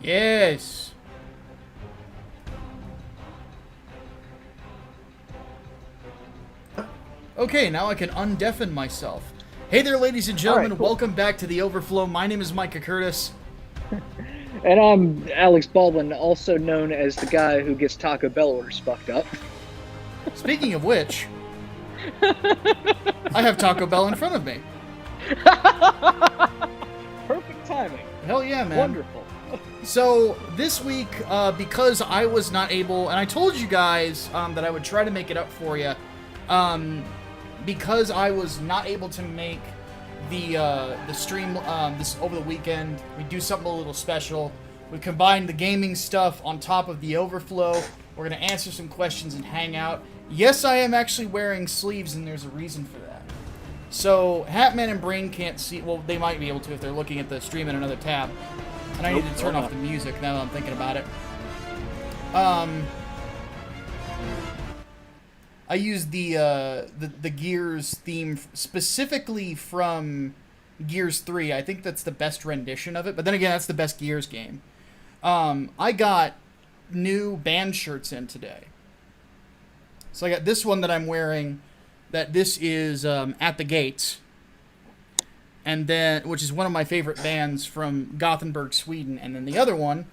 Yes. Okay, now I can undeafen myself. Hey there, ladies and gentlemen. All right, cool. Welcome back to the Overflow. My name is Micah Curtis. And I'm Alex Baldwin, also known as the guy who gets Taco Bell orders fucked up. Speaking of which, I have Taco Bell in front of me. Perfect timing. Hell yeah, man. Wonderful. So, this week, because I was not able, and I told you guys that I would try to make it up for you, because I was not able to make the stream this over the weekend, we do something a little special. We combine the gaming stuff on top of the Overflow. We're going to answer some questions and hang out. Yes, I am actually wearing sleeves, and there's a reason for that. So, Hatman and Brain can't see, well, they might be able to if they're looking at the stream in another tab. And I need to turn off the music now that I'm thinking about it. I used the Gears theme specifically from Gears 3. I think that's the best rendition of it. But then again, that's the best Gears game. I got new band shirts in today. So I got this one that I'm wearing. That this is At the Gates. And then, which is one of my favorite bands from Gothenburg, Sweden. And then the other one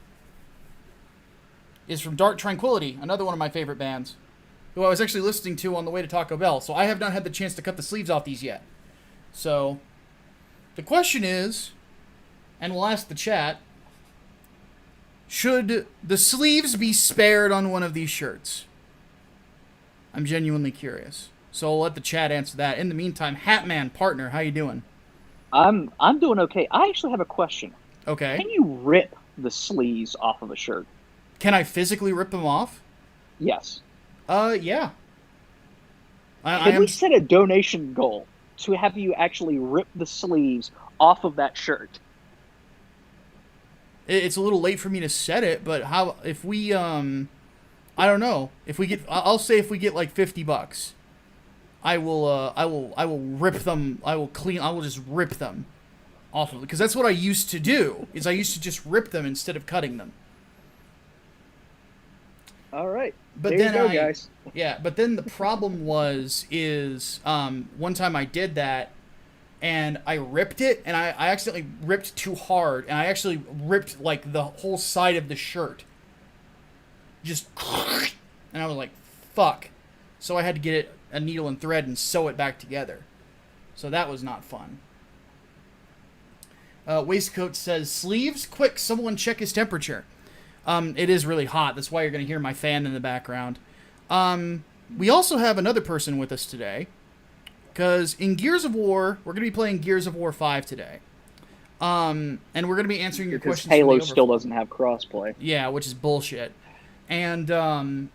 is from Dark Tranquillity, another one of my favorite bands, who I was actually listening to on the way to Taco Bell. So I have not had the chance to cut the sleeves off these yet. So the question is, and we'll ask the chat, should the sleeves be spared on one of these shirts? I'm genuinely curious. So I'll let the chat answer that. In the meantime, Hatman, partner, how you doing? I'm doing okay. I actually have a question. Okay. Can you rip the sleeves off of a shirt? Can I physically rip them off? Yes. Yeah. Can we set a donation goal to have you actually rip the sleeves off of that shirt? It's a little late for me to set it, but how if we I don't know. If we get I'll say if we get like $50, I will rip them. I will just rip them off of it, because that's what I used to do. Is I used to just rip them instead of cutting them. All right. But there then you go, guys. Yeah, but then the problem is one time I did that and I ripped it, and I accidentally ripped too hard, and I actually ripped like the whole side of the shirt. Just and I was like, fuck. So I had to get a needle and thread and sew it back together. So that was not fun. Waistcoat says, sleeves? Quick, someone check his temperature. It is really hot. That's why you're going to hear my fan in the background. We also have another person with us today. Because in Gears of War, we're going to be playing Gears of War 5 today. And we're going to be answering your questions. Because Halo still doesn't have crossplay. Yeah, which is bullshit. And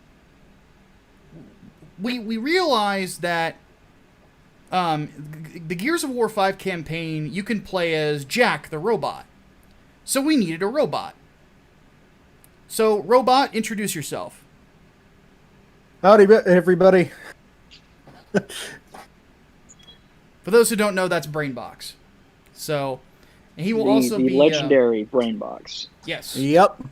we realized that the Gears of War 5 campaign, you can play as Jack the robot. So we needed a robot. So, robot, introduce yourself. Howdy, everybody. For those who don't know, that's Brainbox. So, and he will also be... The legendary Brainbox. Yes. Yep.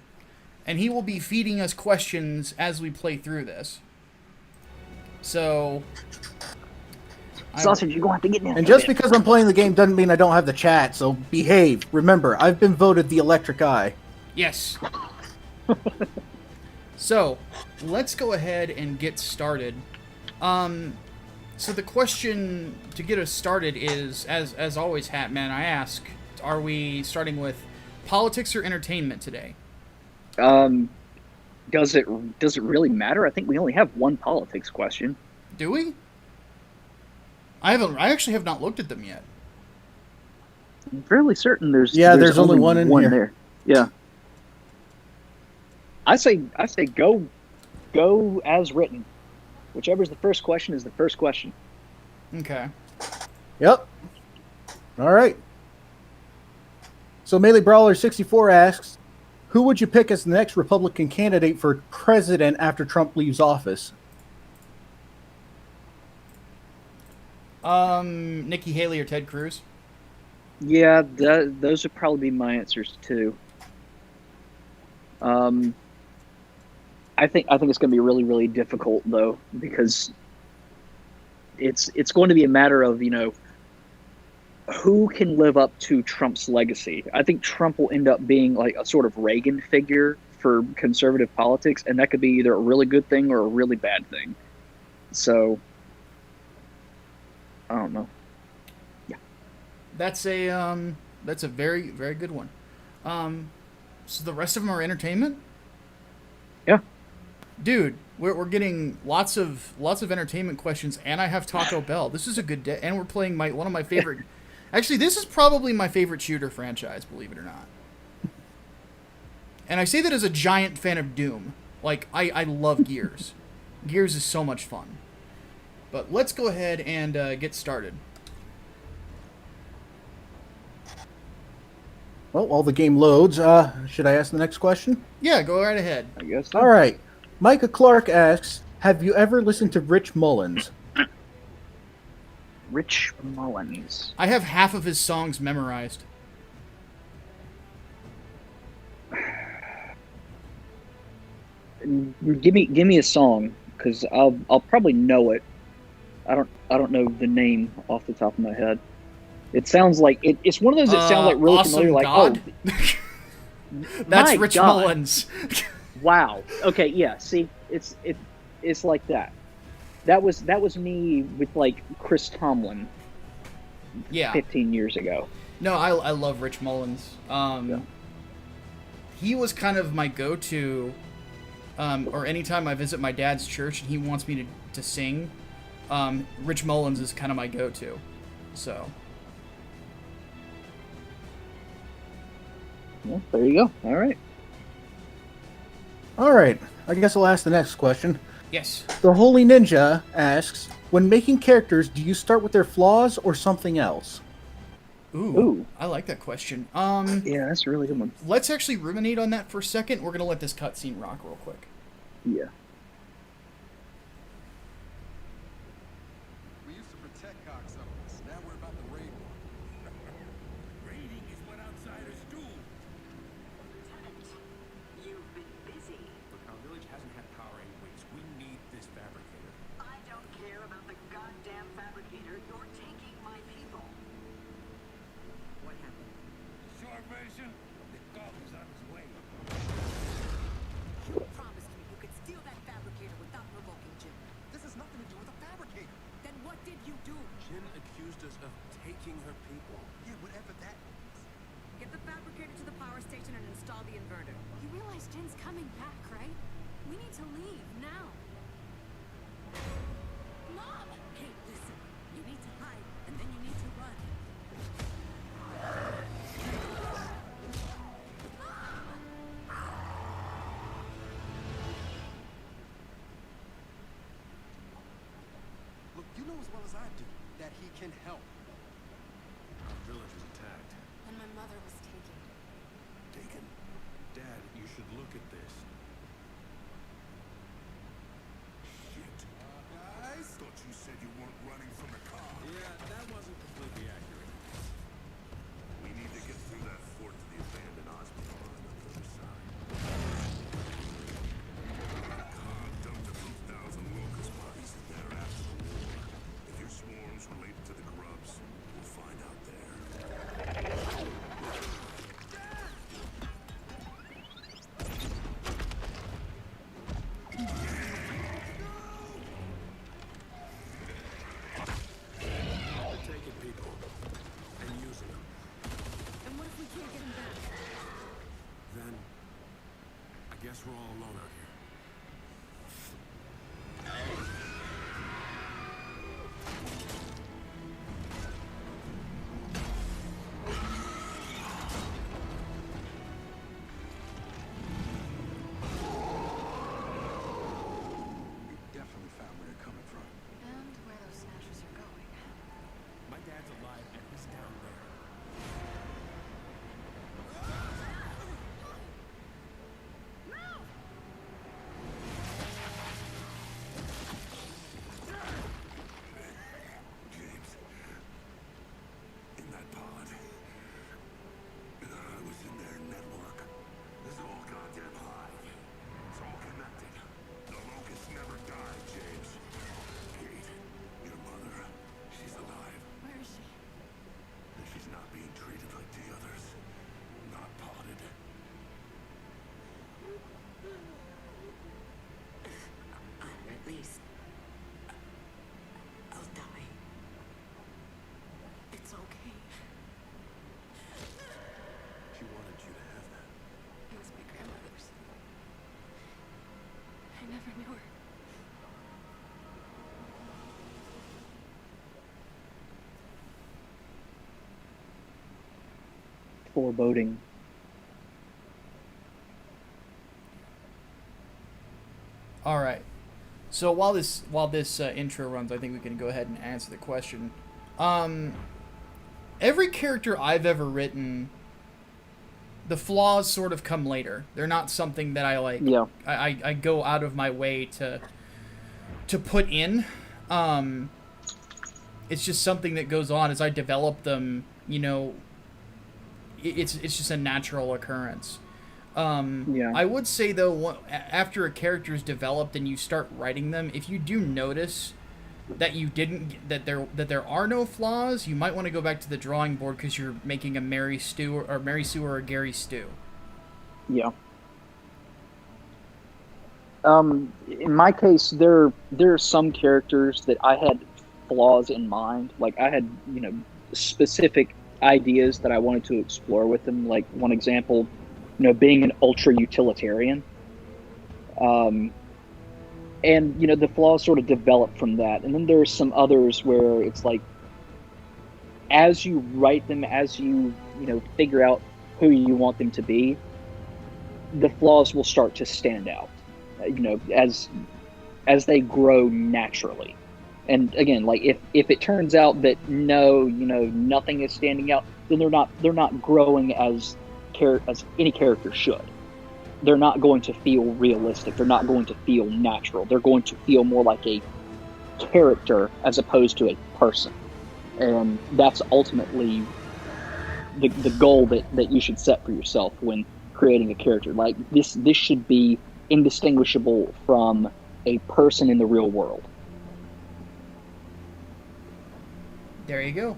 And he will be feeding us questions as we play through this. So... Sausage, you're going to have to get in. And just because I'm playing the game doesn't mean I don't have the chat, so behave. Remember, I've been voted the Electric Eye. Yes. So, let's go ahead and get started. So the question to get us started is, as always, Hatman, I ask, are we starting with politics or entertainment today? Does it really matter? I think we only have one politics question. Do we? I actually have not looked at them yet. I'm fairly certain there's only one in here. There. Yeah. I say go as written. Whichever's the first question is the first question. Okay. Yep. All right. So Melee Brawler 64 asks, who would you pick as the next Republican candidate for president after Trump leaves office? Nikki Haley or Ted Cruz? Yeah, those would probably be my answers too. Um, I think it's going to be really, really difficult though, because it's going to be a matter of, who can live up to Trump's legacy. I think Trump will end up being like a sort of Reagan figure for conservative politics, and that could be either a really good thing or a really bad thing. So I don't know. Yeah, That's a very, very good one. So the rest of them are entertainment. yeah. Dude, we're getting lots of entertainment questions, and I have Taco Bell. This is a good day, and we're playing one of my favorite. Actually, this is probably my favorite shooter franchise, believe it or not. And I say that as a giant fan of Doom. Like, I love Gears. Gears is so much fun. But let's go ahead and get started. Well, while the game loads, should I ask the next question? Yeah, go right ahead. I guess so. All right. Micah Clark asks, have you ever listened to Rich Mullins? Rich Mullins. I have half of his songs memorized. Give me a song, because I'll probably know it. I don't know the name off the top of my head. It sounds like it's one of those that sound like really Awesome familiar. Like, God? That's my Rich God. Mullins. Wow. Okay. Yeah. See, it's like that. That was me with like Chris Tomlin. Yeah. 15 years ago. No, I love Rich Mullins. Yeah. He was kind of my go-to, or anytime I visit my dad's church and he wants me to sing, Rich Mullins is kind of my go-to. So. Well, there you go. All right. All right. I guess I'll ask the next question. Yes. The Holy Ninja asks, when making characters, do you start with their flaws or something else? Ooh. I like that question. Yeah, that's a really good one. Let's actually ruminate on that for a second. We're going to let this cutscene rock real quick. Yeah. We used to protect cocksuckers. Now we're about to raid one. Raiding is what outsiders do. Lieutenant, you've been busy. Look, our village hasn't had power in weeks. We need this fabricator. I don't care about the goddamn fabricator. You're taking my people. What happened? Short version, the dog was on his way. You promised me you could steal that fabricator without provoking Jim. This has nothing to do with the fabricator. Then what did you do? Jin accused us of taking her people. Yeah, whatever that means. Get the fabricator to the power station and install the inverter. You realize Jin's coming back, right? We need to leave now. Mom! Hey, listen. You need to hide, and then you need to run. Look, you know as well as I do that he can help. Our village was attacked. And my mother was taken. Taken? Dad, you should look at this. Shit. Guys? Thought you said you weren't running from the car. Yeah, that wasn't completely accurate. We need to get through that fort to the abandoned hospital on the other side. The car dumped a few thousand locust bodies in there after the war. If your swarm's related to the grubs, we'll find out there. We're taking people and using them. And what if we can't get him back? Then, I guess we're all alone out here. You definitely found where they're coming from. And where those snatchers are going. My dad's alive and he's down there. never knew her. Foreboding. All right. So while this intro runs, I think we can go ahead and answer the question. Every character I've ever written, the flaws sort of come later. They're not something that I like. Yeah. I go out of my way to put in. It's just something that goes on as I develop them. You know, it's just a natural occurrence. Yeah. I would say though, after a character is developed and you start writing them, if you do notice that that there are no flaws, you might want to go back to the drawing board because you're making a Mary Sue or a Gary Stu. Yeah. In my case, there are some characters that I had flaws in mind. Like I had, specific ideas that I wanted to explore with them. Like one example, being an ultra utilitarian. And, the flaws sort of develop from that. And then there's some others where it's like, as you write them, as you, figure out who you want them to be, the flaws will start to stand out, as they grow naturally. And again, like if it turns out that nothing is standing out, then they're not growing as any character should. They're not going to feel realistic. They're not going to feel natural. They're going to feel more like a character as opposed to a person. And that's ultimately the goal that you should set for yourself when creating a character. Like this should be indistinguishable from a person in the real world. There you go.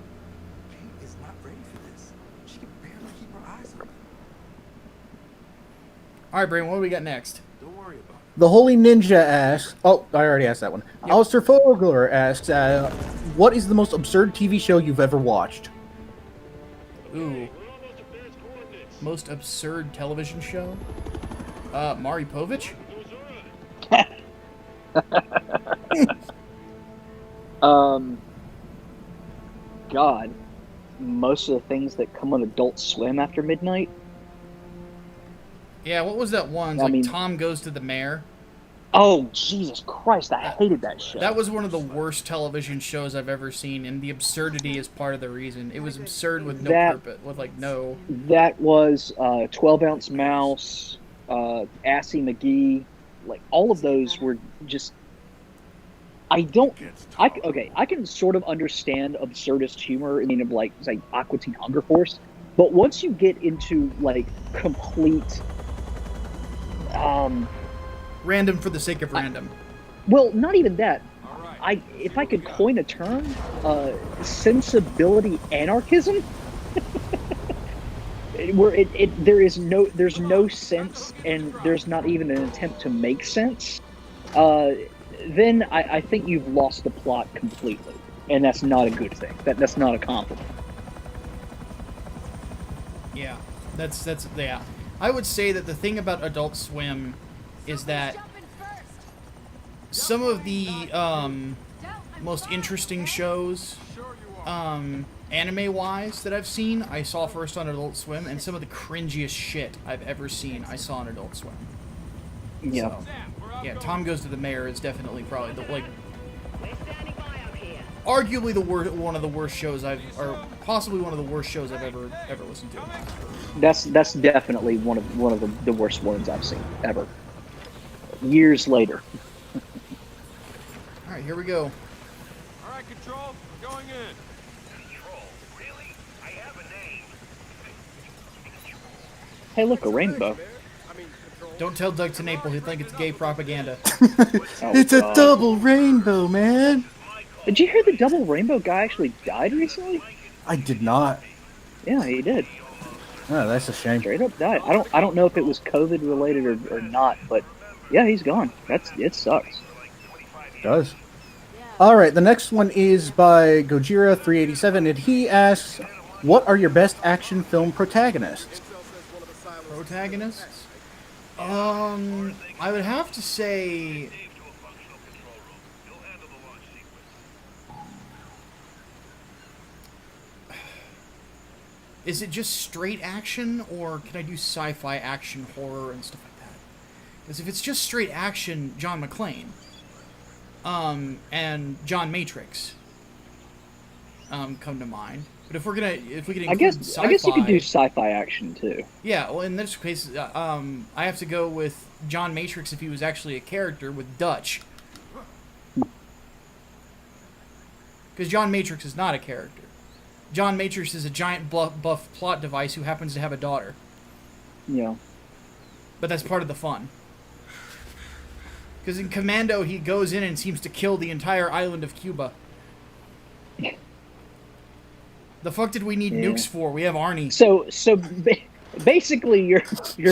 Kate is not ready for this. She can barely keep her eyes open. All right, Brain, what do we got next? Don't worry about it. The Holy Ninja asks... Oh, I already asked that one. Yep. Alistair Fogler asks, what is the most absurd TV show you've ever watched? Ooh. Most absurd television show? Maury Povich? God, most of the things that come on Adult Swim after midnight. Yeah, what was that one? Tom Goes to the Mayor. Oh, Jesus Christ, I hated that show. That was one of the worst television shows I've ever seen, and the absurdity is part of the reason. It was absurd with no purpose, with no... That was 12-Ounce Mouse, Assy McGee, like, all of those were just... I can sort of understand absurdist humor, like Aqua Teen Hunger Force, but once you get into, like, complete... random for the sake of random. Well, not even that. If I could coin a term, sensibility anarchism, where there's no sense and there's not even an attempt to make sense. Then I think you've lost the plot completely, and that's not a good thing. That's not a compliment. Yeah, that's yeah. I would say that the thing about Adult Swim is that some of the most interesting shows, anime-wise, that I've seen, I saw first on Adult Swim, and some of the cringiest shit I've ever seen, I saw on Adult Swim. Yeah. So, yeah, Tom Goes to the Mayor is definitely probably arguably one of the worst shows or possibly one of the worst shows I've ever listened to. That's definitely one of the worst ones I've seen ever. Years later. All right, here we go. All right, Control, we're going in. Control, really? I have a name. Hey, look, a rainbow. Don't tell Doug TenNapel, he'll think it's gay propaganda. It's a double rainbow, man. Did you hear the double rainbow guy actually died recently? I did not. Yeah, he did. Oh, that's a shame. Straight up died. I don't know if it was COVID related or not, but yeah, he's gone. It sucks. It does. All right, the next one is by Gojira387, and he asks, "What are your best action film protagonists?" Protagonists? I would have to say. Is it just straight action, or can I do sci-fi action, horror, and stuff like that? Because if it's just straight action, John McClane, and John Matrix, come to mind. But if we could include I guess you could do sci-fi- sci-fi action too. Yeah, well, in this case, I have to go with John Matrix if he was actually a character with Dutch. Because John Matrix is not a character. John Matrix is a giant buff plot device who happens to have a daughter. Yeah. But that's part of the fun. Because in Commando, he goes in and seems to kill the entire island of Cuba. The fuck did we need nukes for? We have Arnie. So basically, your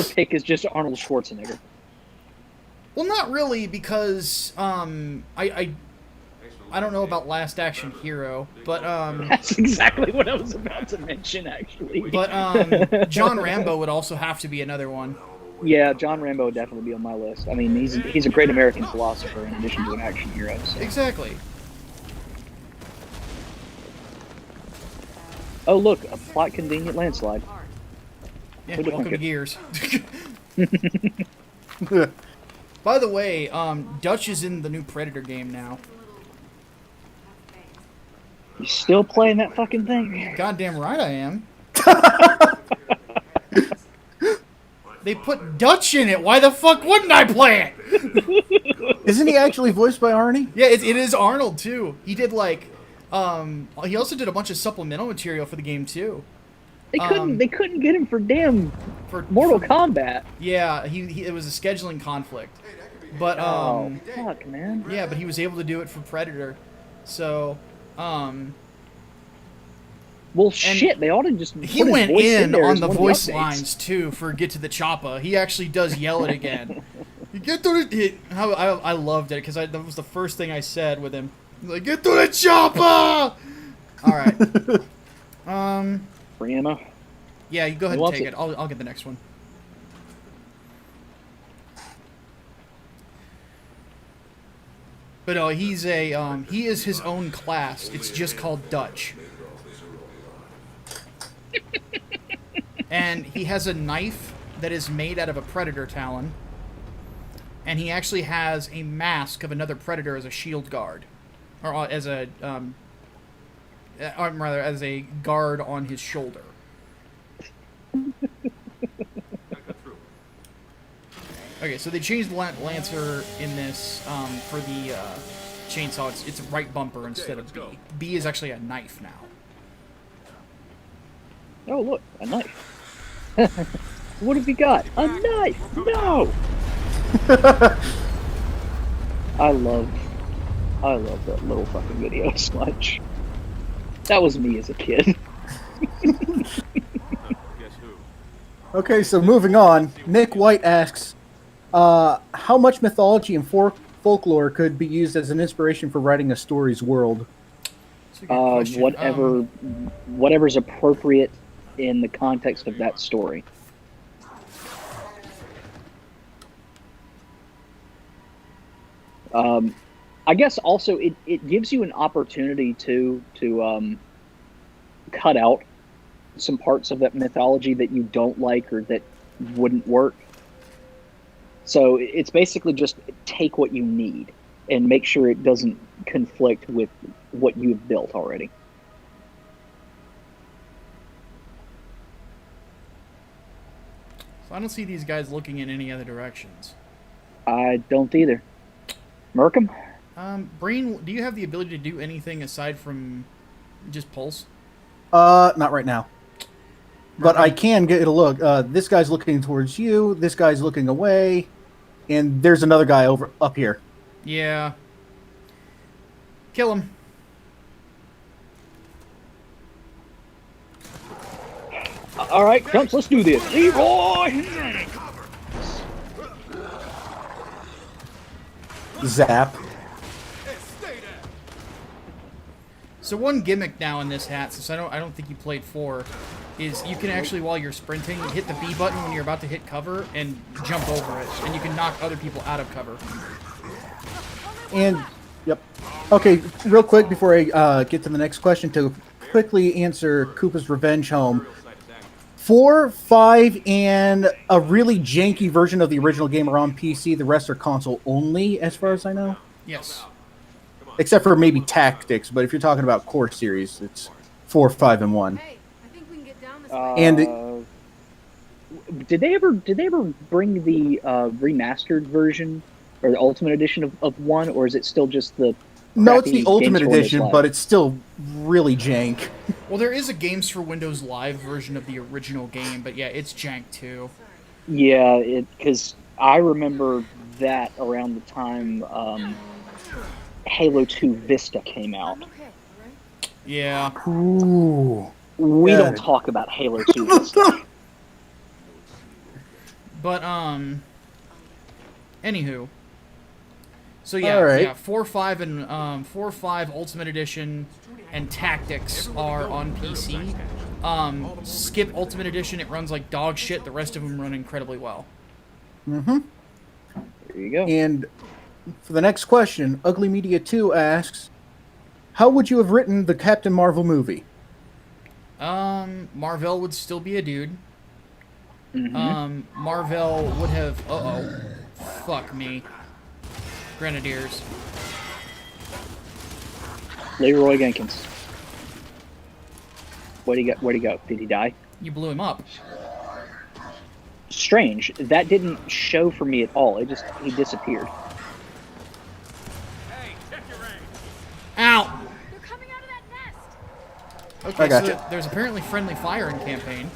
pick is just Arnold Schwarzenegger. Well, not really, because I don't know about Last Action Hero, but That's exactly what I was about to mention, actually. but John Rambo would also have to be another one. Yeah, John Rambo would definitely be on my list. I mean, he's a great American philosopher in addition to an action hero. So. Exactly. Oh, look, a plot convenient landslide. Yeah, Who'd have welcome to thunk Gears. By the way, Dutch is in the new Predator game now. You still playing that fucking thing? Goddamn right I am. They put Dutch in it. Why the fuck wouldn't I play it? Isn't he actually voiced by Arnie? Yeah, it is Arnold too. He did like, he also did a bunch of supplemental material for the game too. They couldn't get him for damn For Mortal Kombat. Yeah, he it was a scheduling conflict, but Oh fuck, man. yeah, but he was able to do it for Predator, so Well, shit, they ought to just. he put his went voice in there on as the one of voice updates. lines too for Get to the Choppa. He actually does yell it again. You get to the. I loved it because that was the first thing I said with him. He's like, get to the Choppa. All right. Free ammo. Yeah, you go ahead Who and wants take it? it. I'll get the next one. But no, he is his own class. It's just called Dutch. And he has a knife that is made out of a predator talon. And he actually has a mask of another predator as a shield guard. Or as a rather as a guard on his shoulder. Okay, so they changed Lancer in this for the chainsaw. It's right bumper instead of B. B is actually a knife now. Oh look, a knife. What have you got? A knife? No. I love that little fucking video so much. That was me as a kid. Guess who? Okay, so moving on. Nick White asks, how much mythology and folklore could be used as an inspiration for writing a story's world? That's a good question. Whatever's appropriate in the context of that story. I guess also it gives you an opportunity to cut out some parts of that mythology that you don't like or that wouldn't work. So it's basically just take what you need and make sure it doesn't conflict with what you've built already. So I don't see these guys looking in any other directions. I don't either. Merkham? Breen, do you have the ability to do anything aside from just pulse? Not right now. But I can get a look. This guy's looking towards you. This guy's looking away, and there's another guy up here. Yeah. Kill him. All right, Crunch, let's do this. Leroy! Zap. So one gimmick now in this hat, since I don't think you played 4, is you can actually, while you're sprinting, hit the B button when you're about to hit cover and jump over it, and you can knock other people out of cover. And, yep. Okay, real quick before I get to the next question, to quickly answer Koopa's Revenge Home. 4, 5, and a really janky version of the original game are on PC. The rest are console only, as far as I know. Yes. Except for maybe Tactics, but if you're talking about core series, it's 4, 5, and 1. Hey, I think we can get down this And did they ever bring the remastered version or the Ultimate Edition of 1, or is it still just the no, it's crappy the Ultimate Games for Windows Edition, Live? but it's still really jank. Well, there is a Games for Windows Live version of the original game, but yeah, it's jank too. Yeah, because I remember that around the time Halo 2 Vista came out. I'm okay, right? Yeah. Ooh. We Yeah. don't talk about Halo 2 Vista. But, anywho. So yeah, All right. yeah, 4, 5, and 4, 5 Ultimate Edition and Tactics are on PC. Skip Ultimate Edition, it runs like dog shit. The rest of them run incredibly well. Mm-hmm. There you go. And for the next question, Ugly Media 2 asks, how would you have written the Captain Marvel movie? Marvel would still be a dude. Mhm. Marvel would have... Fuck me. Grenadiers. Leroy Jenkins. Where'd he go? Did he die? You blew him up. Strange. That didn't show for me at all. He disappeared. Hey, check your range. Ow! They're coming out of that nest. Okay, I gotcha. so there's apparently friendly fire in campaign.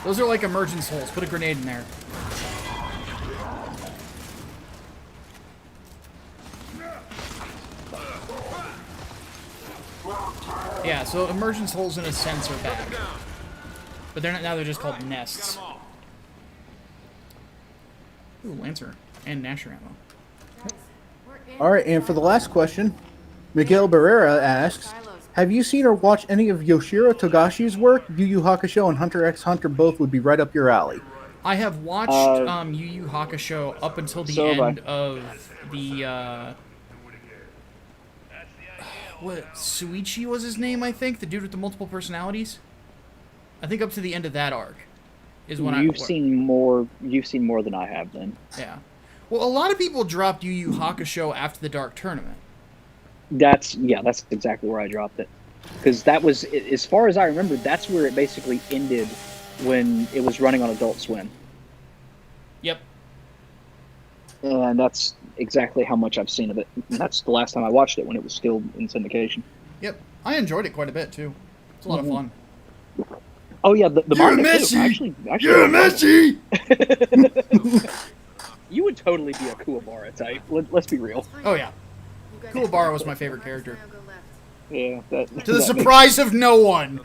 Those are like emergence holes. Put a grenade in there. Yeah, so emergence holes in a sense are back. But they're not, now they're just called nests. Ooh, Lancer. And Nasher ammo. All right, and for the last question, Miguel Barrera asks, have you seen or watched any of Yoshiro Togashi's work? Yu Yu Hakusho and Hunter x Hunter both would be right up your alley. I have watched Yu Yu Hakusho up until the so have end of the what Suichi was his name, I think, the dude with the multiple personalities. I think up to the end of that arc is when You've seen more than I have then. Yeah. Well, a lot of people dropped Yu Yu Hakusho after the Dark Tournament. That's exactly where I dropped it. Because that was, as far as I remember, that's where it basically ended when it was running on Adult Swim. Yep. And that's exactly how much I've seen of it. And that's the last time I watched it, when it was still in syndication. Yep. I enjoyed it quite a bit too. It's a lot of fun. Oh yeah, the You're manga Messi! too. Actually, You're Messi! You would totally be a Coolibar type. Let's be real. Oh yeah. Coolibar was my favorite character. Yeah. To the surprise of no one.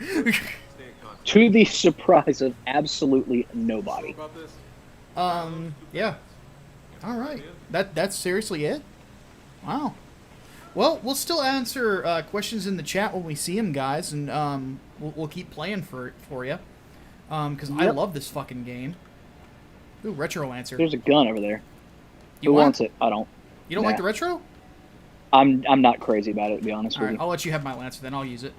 To the surprise of absolutely nobody. About this? Yeah. All right. That's seriously it? Wow. Well, we'll still answer questions in the chat when we see them, guys, and we'll keep playing for you. Because I love this fucking game. Ooh, Retro Lancer. There's a gun over there. You Who want? wants it? I don't. You don't like the Retro? I'm not crazy about it, to be honest All with right, you. I'll let you have my Lancer, then I'll use it.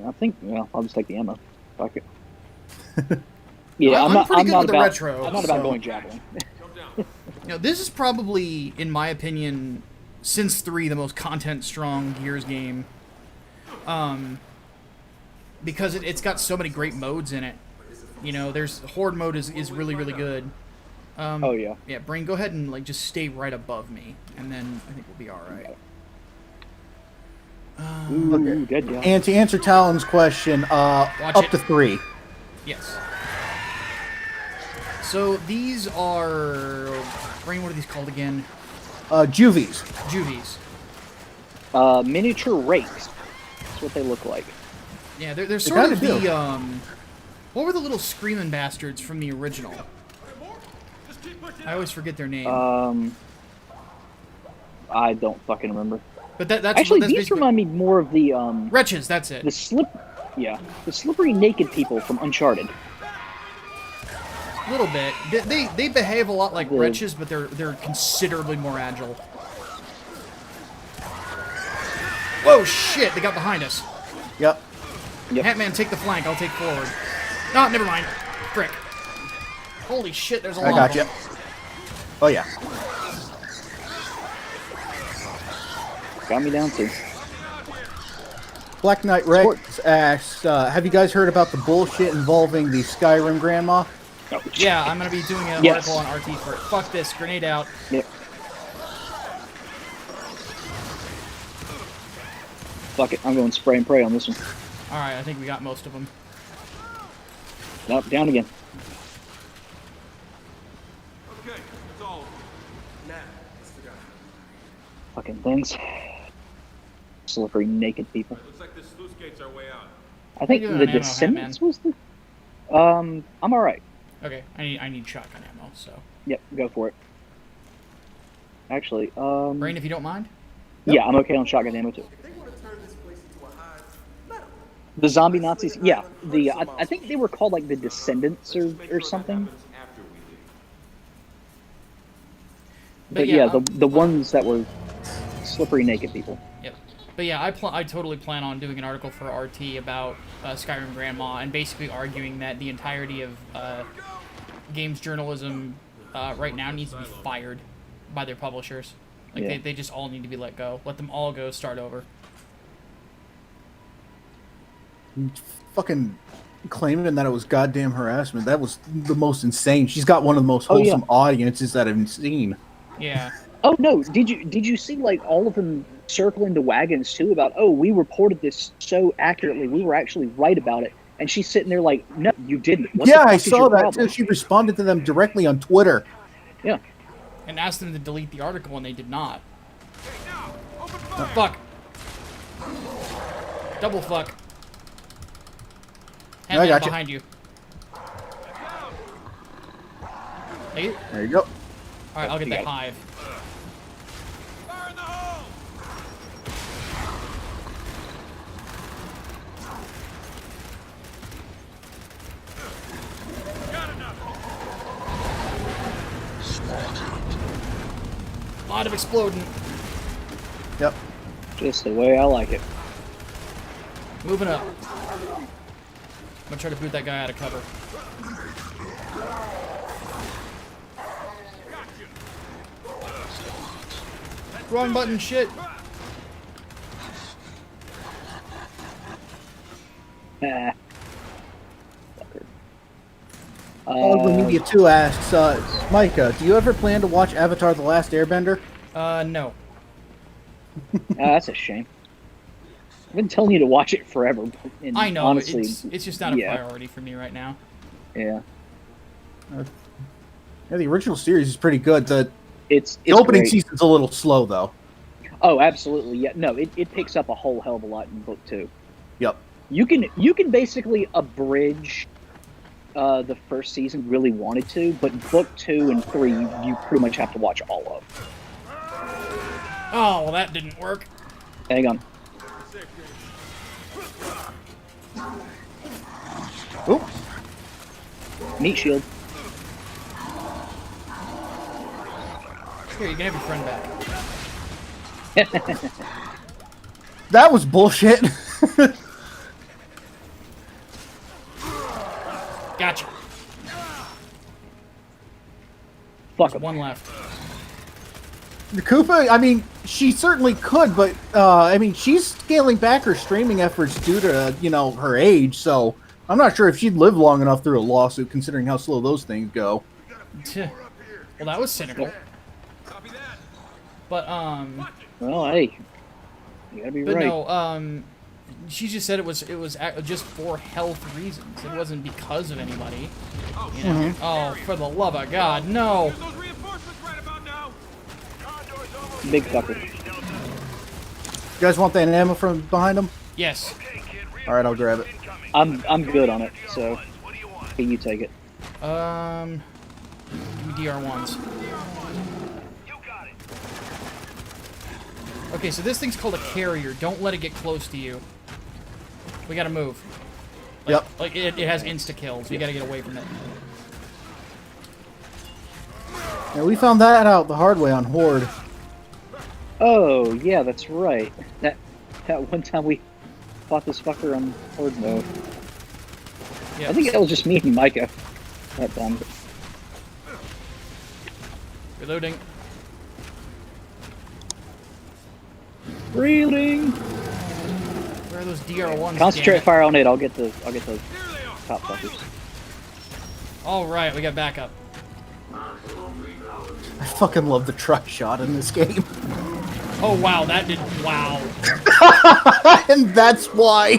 I think, well, I'll just take the ammo. Fuck it. Yeah, I'm pretty good not with the about, retro, I'm not about so- going javelin. Jump down. You know, this is probably, in my opinion, since 3, the most content-strong Gears game. Because it's got so many great modes in it. You know, there's Horde mode is really, really good. Oh yeah. Yeah, Brain, go ahead and just stay right above me, and then I think we'll be all right. Ooh, dead guy. And to answer Talon's question, up it. to 3. Yes. So these are... Brain, what are these called again? Juvies. Juvies. Miniature rakes. That's what they look like. Yeah, they're sort of kinda the, do. what were the little screaming bastards from the original? I always forget their name. I don't fucking remember. But that's Actually, that's these basically- remind me more of the Wretches. That's it. the slippery naked people from Uncharted. A little bit. They behave a lot like The- wretches, but they're considerably more agile. Whoa, shit! They got behind us. Yep. Yep. Hatman, take the flank. I'll take forward. No, never mind. Frick. Holy shit! There's a lot. I got of you. them. Oh yeah. Got me down too. Black Knight Rex asks, have you guys heard about the bullshit involving the Skyrim grandma? Oh, Yeah, I'm gonna be doing an Yes. article on RT for it. Fuck this. Grenade out. Yep. Fuck it. I'm going spray and pray on this one. All right, I think we got most of them. Nope, down again. Okay, it's all over. Now, let's figure out. Fucking things. Slippery naked people. Looks like the sluice gates are way out. I think doing the on ammo, Descendants Hatman? was the. I'm all right. Okay, I need shotgun ammo. So, Yep, go for it. Actually, Brain, if you don't mind. yeah, I'm okay on shotgun ammo too. If they want to turn this place into a hive, let 'em. The zombie Nazis, yeah. The I think they were called like the Descendants or something. Happens after we leave. But yeah, the ones that were slippery naked people. Yep. But yeah, I totally plan on doing an article for RT about Skyrim Grandma and basically arguing that the entirety of games journalism right now needs to be fired by their publishers. Like Yeah. they just all need to be let go. Let them all go. Start over. Fucking claiming that it was goddamn harassment. That was the most insane. She's got one of the most Oh, yeah. wholesome audiences that I've seen. Yeah. Oh no! Did you see like all of them circling the wagons too about we reported this so accurately, we were actually right about it, and she's sitting there like, no, you didn't. What the Yeah, fuck I is saw your that problem? too. She responded to them directly on Twitter. Yeah. And asked them to delete the article, and they did not. Hey, now! Open fire! Fuck. Double fuck. I Hatman got you. behind you. Take it. There you go. All right, I'll get You that got hive. Fire in the hole! Got enough! A lot of exploding. Yep. Just the way I like it. Moving up. I'm gonna try to boot that guy out of cover. Wrong button, shit. Ah. Ugly Media 2 asks, Myka, do you ever plan to watch Avatar The Last Airbender? No. That's a shame. I've been telling you to watch it forever. And I know, honestly, it's just not a yeah. priority for me right now. Yeah. Yeah, the original series is pretty good. The It's opening great. season's a little slow, though. Oh, absolutely. Yeah. No, it picks up a whole hell of a lot in book 2. Yep. You can basically abridge the first season really wanted to, but book 2 and 3 you pretty much have to watch all of. Oh, well, that didn't work. Hang on. Oop. Meat shield. Here, you can have your friend back. That was bullshit. Gotcha. Fuck There's 'em. one left. The Koopa, I mean, she certainly could, but, I mean, she's scaling back her streaming efforts due to, her age, so I'm not sure if she'd live long enough through a lawsuit, considering how slow those things go. Well, that was cynical. Copy that! But, Well, hey. You gotta be but right. no, she just said it was just for health reasons. It wasn't because of anybody. Oh, You know? Oh, for the love of God, no! Those reinforcements right about now! Big fucker. You guys want that ammo from behind them? Yes. Alright, I'll grab it. I'm good on it, so hey, you take it. Give me DR1s. Okay, so this thing's called a carrier. Don't let it get close to you. We gotta move. Yep. Like, it has insta-kills. You gotta get away from it. Yeah, we found that out the hard way on Horde. Oh, yeah, that's right. That one time we fought this fucker on Horde mode. Yeah. I think that was just me and Myka that time. Reloading. Reeling. Where are those DR1s? Concentrate fire on it. I'll get those top fuckers. All right, we got backup. I fucking love the truck shot in this game. Oh wow, that did wow. And that's why.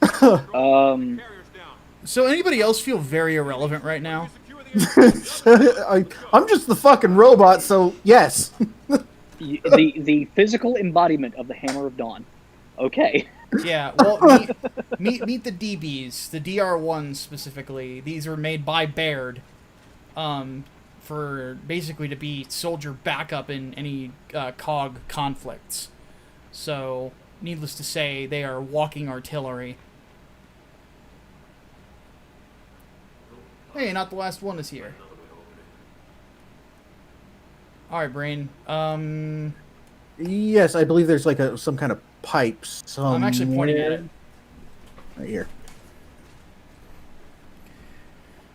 Carrier's down. So anybody else feel very irrelevant right now? Secure the I'm just the fucking robot, so yes. The physical embodiment of the Hammer of Dawn. Okay. Yeah, well, meet the DBs, the DR1s specifically. These are made by Baird, for basically to be soldier backup in any COG conflicts. So, needless to say, they are walking artillery. Hey, not the last one is here. Alright, Brain. Yes, I believe there's like some kind of pipes. I'm actually pointing at it. Right here.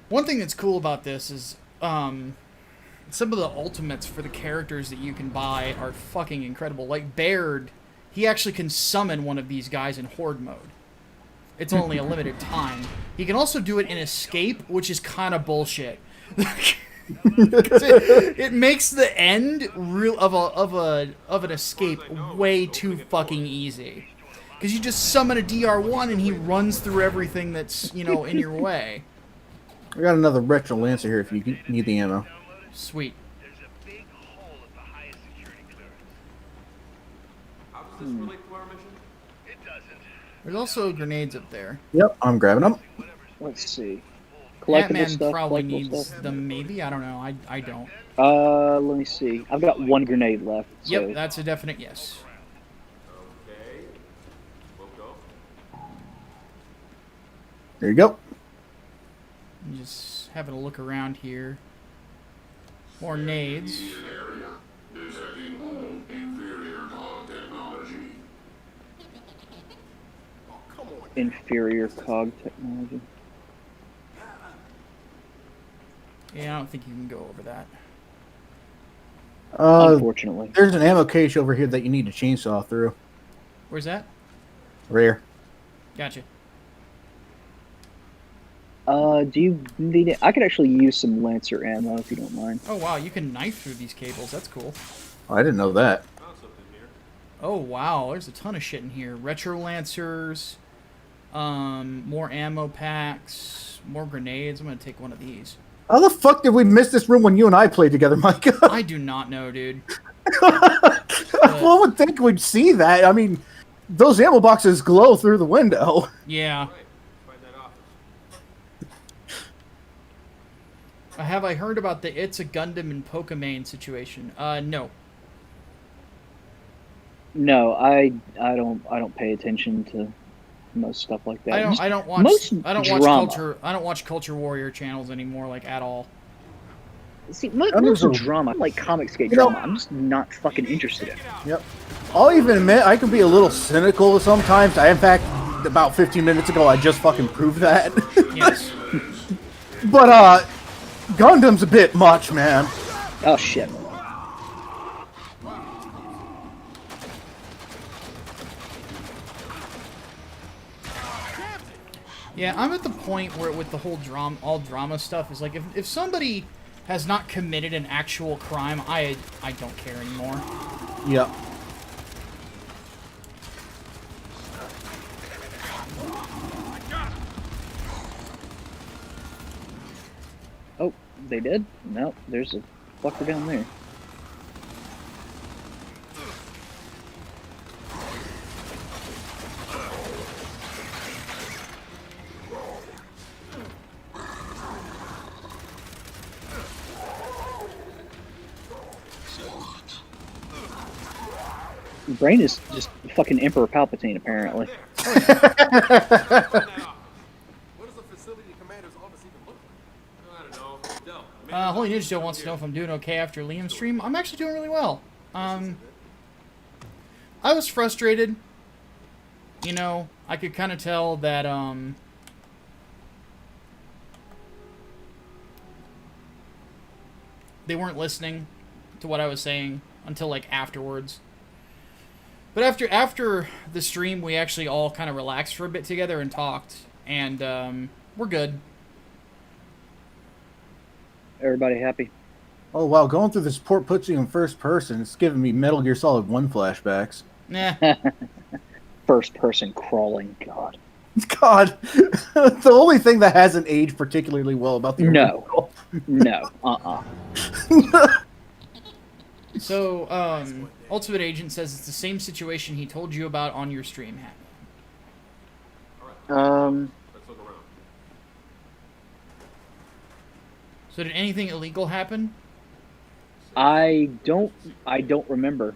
One thing that's cool about this is some of the ultimates for the characters that you can buy are fucking incredible. Like Baird, he actually can summon one of these guys in Horde mode. It's only a limited time. He can also do it in Escape, which is kind of bullshit. It makes the end of an Escape way too fucking easy. Because you just summon a DR1 and he runs through everything that's, in your way. I got another Retro Lancer here if you need the ammo. Sweet. There's a big hole at the highest security clearance. How does this relate to our mission? It doesn't. There's also grenades up there. Yep, I'm grabbing them. Let's see. Collectible Batman stuff. probably Collectible needs stuff. them, maybe? I don't know. I don't. Let me see. I've got one grenade left. So. Yep, that's a definite yes. Okay. We'll go. There you go. I'm just having a look around here. More nades. Inferior COG technology. Yeah, I don't think you can go over that. Unfortunately. There's an ammo cache over here that you need to chainsaw through. Where's that? Rare. Gotcha. Do you need it? I could actually use some Lancer ammo if you don't mind. Oh wow, you can knife through these cables. That's cool. Oh, I didn't know that. Found something here. Oh wow, there's a ton of shit in here. Retro Lancers, more ammo packs, more grenades. I'm gonna take one of these. How the fuck did we miss this room when you and I played together, Micah? I do not know, dude. One would think we'd see that. I mean, those ammo boxes glow through the window. Yeah. Right. Find that office. Have I heard about the It's a Gundam and Pokemon situation? No. No, I don't pay attention to most stuff like that. I don't watch drama. I don't watch Culture Warrior channels anymore, like at all. See, most drama, like Comicsgate drama, I'm just not fucking interested in. Yep. I'll even admit I can be a little cynical sometimes. In fact, about 15 minutes ago, I just fucking proved that. Yes. But Gundam's a bit much, man. Oh shit. Yeah, I'm at the point where with the whole drama stuff is like if somebody has not committed an actual crime, I don't care anymore. Yep. Oh, they did? No, there's a fucker down there. Brain is just fucking Emperor Palpatine, apparently. Turn that off. What does the facility commander's office even look like? I don't know. Del, maybe Holy Ninja Joe wants to know if I'm doing okay after Liam's stream. I'm actually doing really well. I was frustrated. You know, I could kind of tell that, they weren't listening to what I was saying until, like, afterwards. But after the stream, we actually all kind of relaxed for a bit together and talked. And, we're good. Everybody happy? Oh wow, going through this port puts you in first person. It's giving me Metal Gear Solid 1 flashbacks. Nah. First person crawling, God. God, the only thing that hasn't aged particularly well about the No. original. No, So, Ultimate Agent says it's the same situation he told you about on your stream, Hatman. Let's look around. So did anything illegal happen? I don't remember.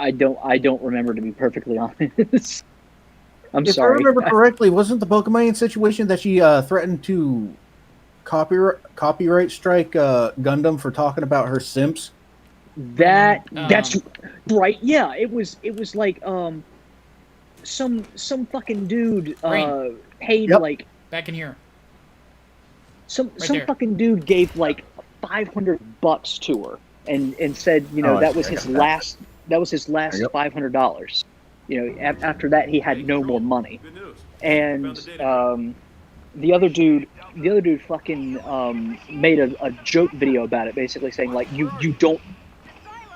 I don't remember, to be perfectly honest. I'm If sorry. I remember correctly, wasn't the Pokemon situation that she threatened to copyright strike Gundam for talking about her simps? That's right. Yeah, it was like some fucking dude Rain. paid Yep. like Back in here. some there. fucking dude gave like $500 to her and said, you know, Oh, that was I his got that. last Yep. $500. You know, after that he had no more money. Good news. And Found the data. the other dude fucking made a joke video about it, basically saying like you don't.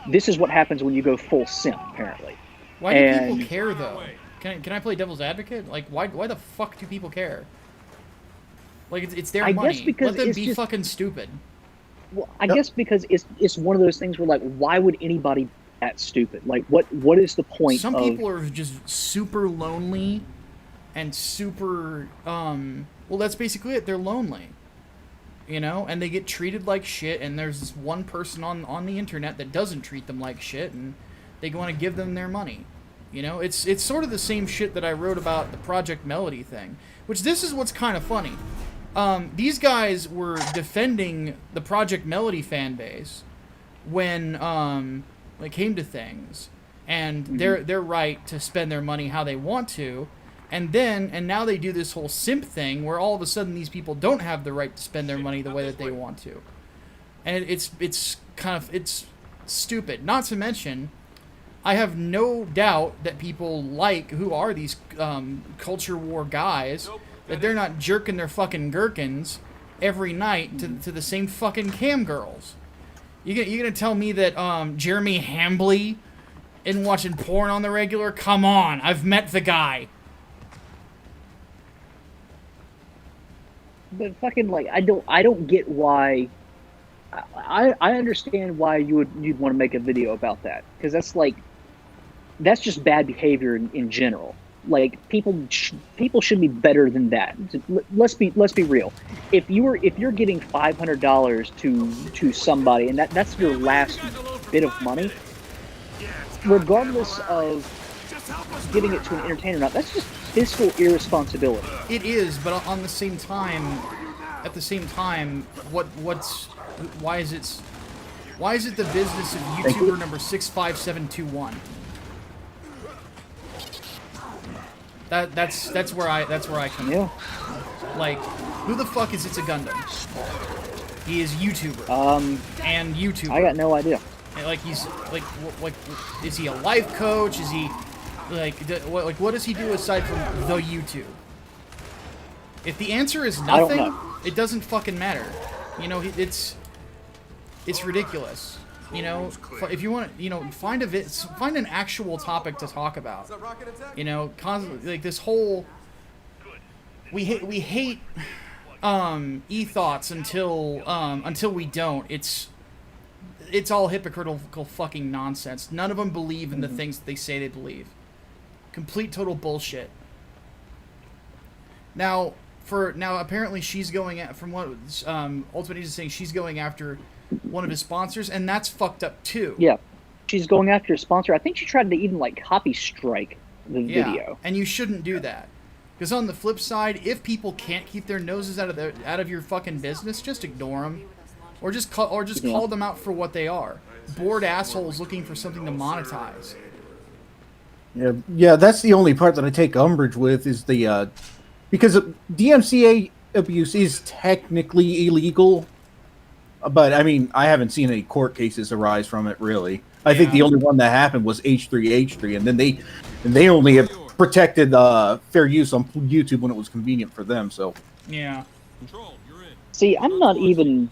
This is what happens when you go full simp, apparently. Why do And- people care, though? Can I play devil's advocate? Like, why the fuck do people care? Like, it's their I money. guess because Let them it's be just- fucking stupid. Well, I guess because it's one of those things where like, why would anybody be that stupid? Like, what is the point? Some of, people are just super lonely and super, well, that's basically it. They're lonely. You know? And they get treated like shit, and there's this one person on the internet that doesn't treat them like shit, and they want to give them their money. You know? It's sort of the same shit that I wrote about the Project Melody thing. Which, this is what's kind of funny. These guys were defending the Project Melody fan base when it came to things, and they're right to spend their money how they want to, and now they do this whole simp thing where all of a sudden these people don't have the right to spend their money the way that they want to, and it's stupid. Not to mention, I have no doubt that people who are these culture war guys, that they're not jerking their fucking gherkins every night to the same fucking cam girls. You're gonna tell me that Jeremy Hambley isn't watching porn on the regular? Come on, I've met the guy. But fucking like, I don't get why. I understand why you'd want to make a video about that, because that's just bad behavior in general. Like, people should be better than that. Let's be real. If you're getting $500 to somebody, and that's your last bit of money, regardless of giving it to an entertainer or not, that's just fiscal irresponsibility. It is, but at the same time, why is it the business of YouTuber number 65721? That's where I come in. Yeah. Like, who the fuck is It's a Gundam? He is YouTuber. And YouTuber. I got no idea. And, like, he's like is he a life coach? Is he what does he do aside from the YouTube? If the answer is I don't nothing, know. it doesn't fucking matter. You know, it's ridiculous. You know, if you want to, find an actual topic to talk about. Rocket attack? You know, like this whole we hate e-thoughts until we don't. It's all hypocritical fucking nonsense. None of them believe in the things that they say they believe. Complete total bullshit. Now apparently she's going at, from what Ultimate Agent is saying, she's going after one of his sponsors, and that's fucked up too. Yeah, she's going after a sponsor. I think she tried to even like copy strike the Yeah, video. and you shouldn't do that. Because on the flip side, if people can't keep their noses out of your fucking business, just ignore them, or just call them out for what they are. Bored assholes looking for something to monetize. Yeah, that's the only part that I take umbrage with is the because DMCA abuse is technically illegal, but I mean I haven't seen any court cases arise from it really. I think the only one that happened was H3H3, and then they only have protected fair use on YouTube when it was convenient for them. So yeah. See, I'm not even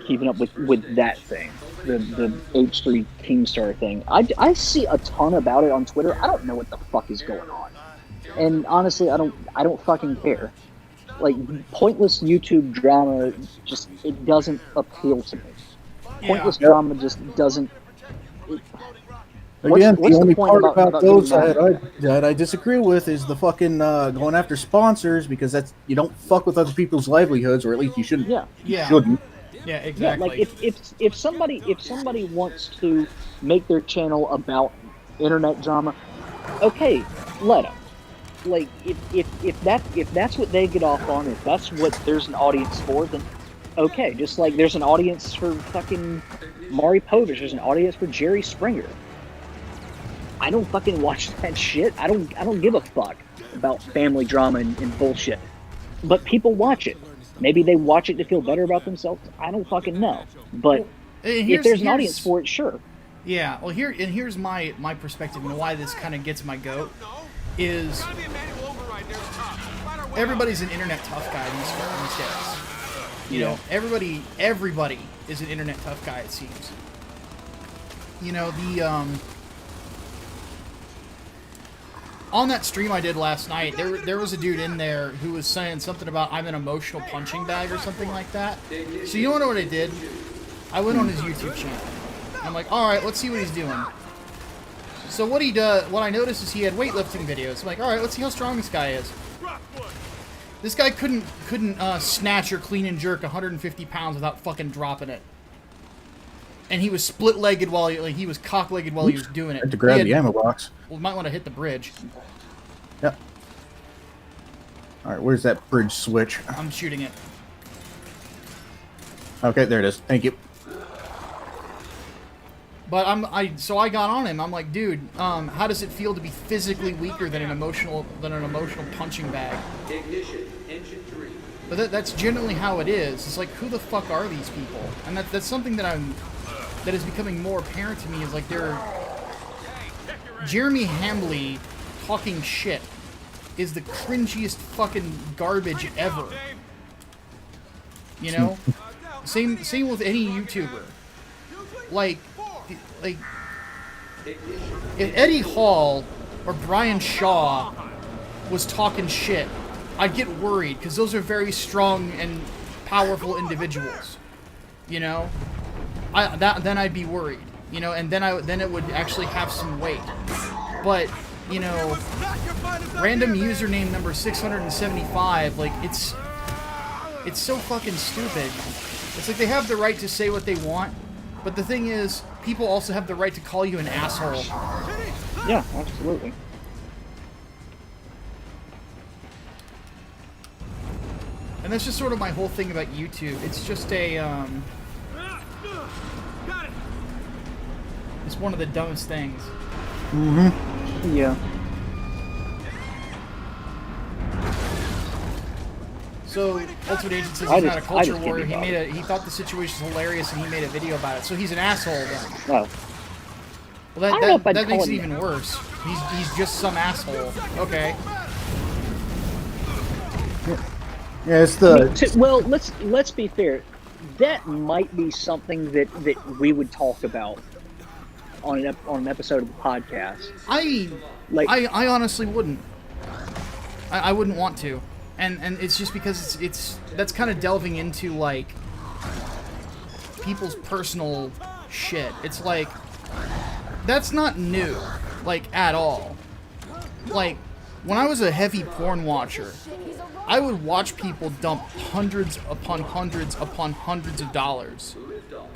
keeping up with that thing, the H3 Keemstar thing. I see a ton about it on Twitter. I don't know what the fuck is going on, and honestly, I don't fucking care. Like pointless YouTube drama, it doesn't appeal to me. Pointless drama just doesn't. Again, the only part about those that I disagree with is the fucking going after sponsors, because that's, you don't fuck with other people's livelihoods, or at least you shouldn't. Yeah. Yeah. Shouldn't. Yeah, exactly. Yeah, like if somebody wants to make their channel about internet drama, okay, let them. Like if that's what they get off on, if that's what there's an audience for, then okay. Just like there's an audience for fucking Maury Povich, there's an audience for Jerry Springer. I don't fucking watch that shit. I don't give a fuck about family drama and bullshit. But people watch it. Maybe they watch it to feel better about themselves. I don't fucking know. But if there's an audience for it, sure. Yeah. Well, here's my perspective and why this kind of gets my goat is everybody's an internet tough guy these days. You know, everybody is an internet tough guy, it seems. You know, on that stream I did last night, there was a dude in there who was saying something about I'm an emotional punching bag or something like that. So you know what I did? I went on his YouTube channel. I'm like, all right, let's see what he's doing. So what I noticed is he had weightlifting videos. I'm like, all right, let's see how strong this guy is. This guy couldn't snatch or clean and jerk 150 pounds without fucking dropping it. And he was split-legged while he was cock-legged while he was doing it. Had to grab the ammo box. Well, might want to hit the bridge. Yep. All right, where's that bridge switch? I'm shooting it. Okay, there it is. Thank you. But so I got on him. I'm like, dude, how does it feel to be physically weaker than an emotional punching bag? Ignition, engine 3. But that's generally how it is. It's like, who the fuck are these people? And that's something that is becoming more apparent to me. Is like Jeremy Hambley talking shit is the cringiest fucking garbage ever. You know, same with any YouTuber. Like if Eddie Hall or Brian Shaw was talking shit, I'd get worried, because those are very strong and powerful individuals. You know, then I'd be worried. You know, and then it would actually have some weight. But you know, random username number 675, like it's so fucking stupid. It's like they have the right to say what they want, but the thing is, people also have the right to call you an asshole. Yeah, absolutely. And that's just sort of my whole thing about YouTube. It's just it's one of the dumbest things. Mm-hmm. Yeah. So Ultimate Agent says he's not a culture warrior. He thought the situation was hilarious and he made a video about it. So he's an asshole then. Oh. Well, that makes it even worse. He's just some asshole. Okay. Yeah, it's the. Well, let's be fair. That might be something that we would talk about on an episode of the podcast. I honestly wouldn't. I wouldn't want to. And it's just because that's kind of delving into like people's personal shit. It's like that's not new, like at all. Like when I was a heavy porn watcher, I would watch people dump hundreds upon hundreds upon hundreds of dollars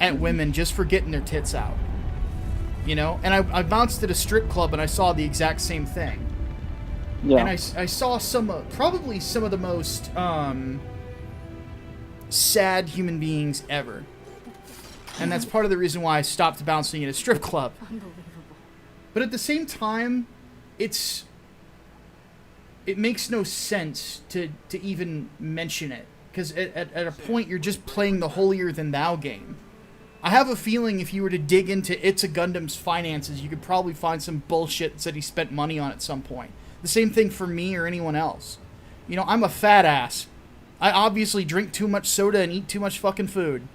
at women just for getting their tits out. You know? And I bounced at a strip club and I saw the exact same thing. Yeah. And I saw probably some of the most sad human beings ever. And that's part of the reason why I stopped bouncing at a strip club. Unbelievable. But at the same time, it makes no sense to even mention it. Because at a point, you're just playing the holier-than-thou game. I have a feeling if you were to dig into It's a Gundam's finances, you could probably find some bullshit that said he spent money on at some point. The same thing for me or anyone else. You know, I'm a fat ass. I obviously drink too much soda and eat too much fucking food.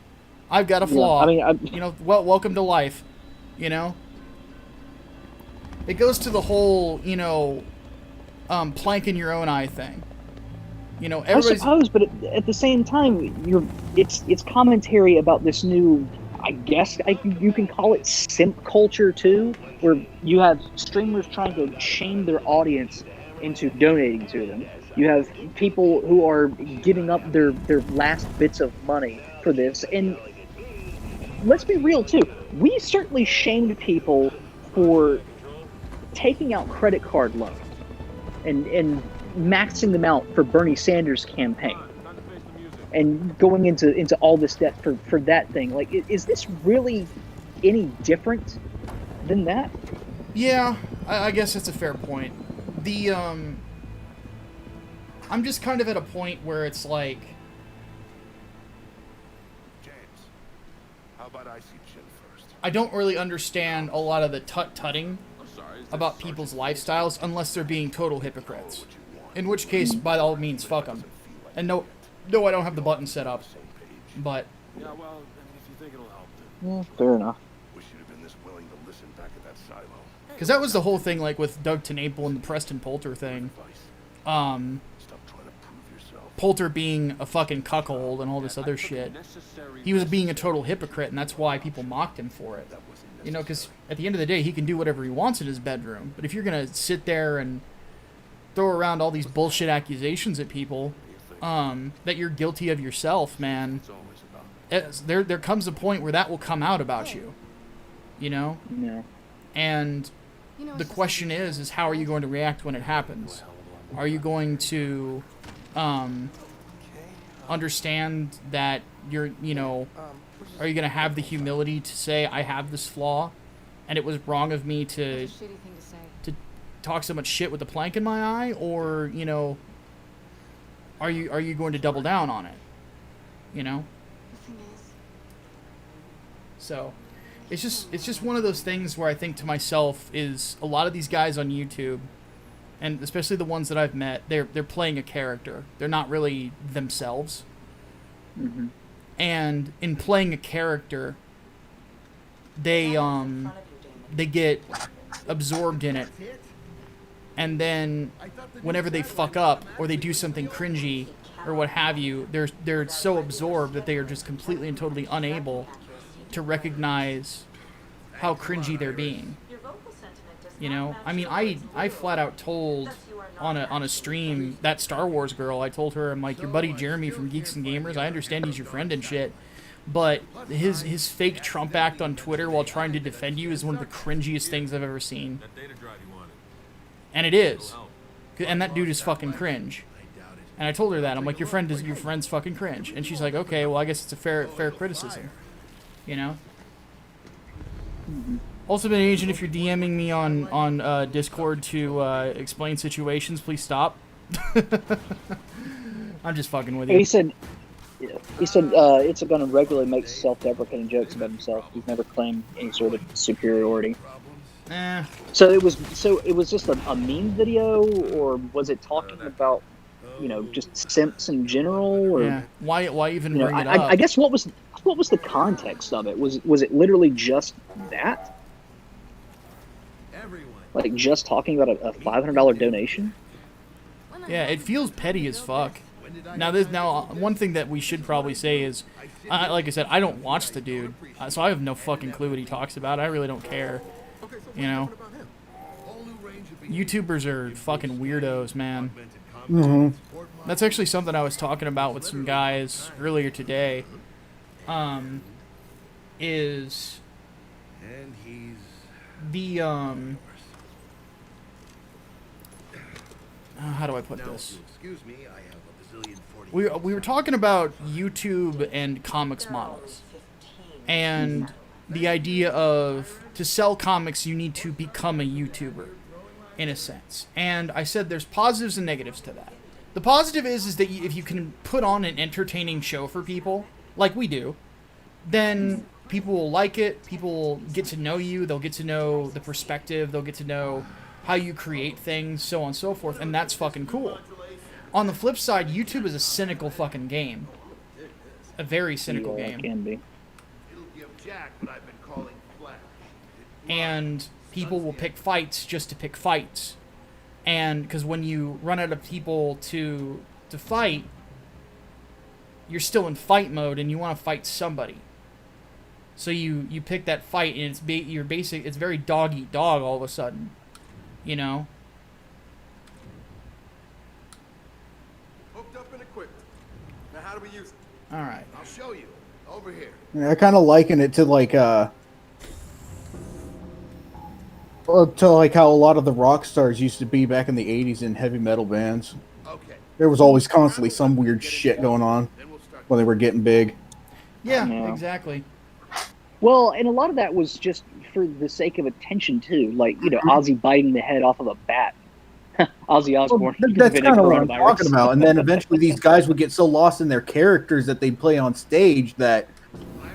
I've got a flaw. Yeah, I mean, you know, welcome to life. You know? It goes to the whole, you know, plank in your own eye thing. You know, I suppose, but at the same time, it's commentary about this new, I guess you can call it simp culture too, where you have streamers trying to shame their audience into donating to them. You have people who are giving up their last bits of money for this, and let's be real too. We certainly shamed people for taking out credit card loans and maxing them out for Bernie Sanders' campaign and going into all this debt for that thing. Like, is this really any different than that? Yeah, I guess that's a fair point. I'm just kind of at a point where it's like, James, how about I see Jim first? I don't really understand a lot of the tut-tutting I'm sorry. Is about that people's Sergeant lifestyles unless they're being total hypocrites. In which case, by all means, fuck them. And no, I don't have the button set up. But Yeah, well, I mean, if you think it'll help, then. Yeah, fair enough. Wish you'd have been this willing to listen back at that silo. because that was the whole thing, like with Doug TenNapel and the Preston Poulter thing. Stop trying to prove yourself. Poulter being a fucking cuckold and all this other shit. He was being a total hypocrite, and that's why people mocked him for it. You know, because at the end of the day, he can do whatever he wants in his bedroom. But if you're gonna sit there and throw around all these bullshit accusations at people, that you're guilty of yourself, man, there comes a point where that will come out about you. You know? Yeah. And the question is how are you going to react when it happens? Are you going to understand that are you going to have the humility to say, I have this flaw, and it was wrong of me to talk so much shit with the plank in my eye, or, you know, are you going to double down on it? You know? So it's just one of those things where I think to myself is a lot of these guys on YouTube, and especially the ones that I've met, they're playing a character. They're not really themselves. Mm-hmm. And in playing a character, they get absorbed in it. And then whenever they fuck up or they do something cringy or what have you, they're so absorbed that they are just completely and totally unable to recognize how cringy they're being. You know, I mean, I flat out told on a stream that Star Wars girl, I told her, I'm like, your buddy Jeremy from Geeks and Gamers, I understand he's your friend and shit, but his fake Trump act on Twitter while trying to defend you is one of the cringiest things I've ever seen. And it is. And that dude is fucking cringe. And I told her that. I'm like, your friend's fucking cringe. And she's like, okay, well, I guess it's a fair criticism. You know? Ultimate Agent, if you're DMing me on Discord to explain situations, please stop. I'm just fucking with you. He said it's going to regularly make self-deprecating jokes about himself. He's never claimed any sort of superiority. So it was just a meme video, or was it talking about, you know, just simps in general? Or, yeah. Why even bring it up? I guess what was the context of it? Was it literally just that? Like just talking about a $500 donation? Yeah, it feels petty as fuck. Now, one thing that we should probably say is, like I said, I don't watch the dude, so I have no fucking clue what he talks about. I really don't care. You know, YouTubers are fucking weirdos, man. Mm-hmm. That's actually something I was talking about with some guys earlier today. is And he's the how do I put now. this? If you'll excuse me, I have a bazillion 40. We were talking about YouTube and comics models, and the idea of to sell comics you need to become a YouTuber, in a sense. And I said there's positives and negatives to that. The positive is that if you can put on an entertaining show for people, like we do, then people will like it. People will get to know you. They'll get to know the perspective. They'll get to know how you create things, so on and so forth, and that's fucking cool. On the flip side, YouTube is a cynical fucking game. A very cynical Yeah, game. it can be. It'll give Jack what I've been calling flash. And people will pick fights just to pick fights. And because when you run out of people to fight, you're still in fight mode and you want to fight somebody. So you pick that fight and it's very dog eat dog all of a sudden. You know? Hooked up and equipped. Now how do we use it? Alright. I'll show you. Over here. I kind of liken it to like how a lot of the rock stars used to be back in the 80s in heavy metal bands. Okay. There was always constantly some weird shit going on Then we'll start. when they were getting big. Yeah, Yeah. exactly. Well, and a lot of that was just for the sake of attention too. Like, you know, Ozzy biting the head off of a bat. Ozzy Osbourne. Well, that's invented kind of what I'm coronavirus. talking about. And then eventually these guys would get so lost in their characters that they play on stage that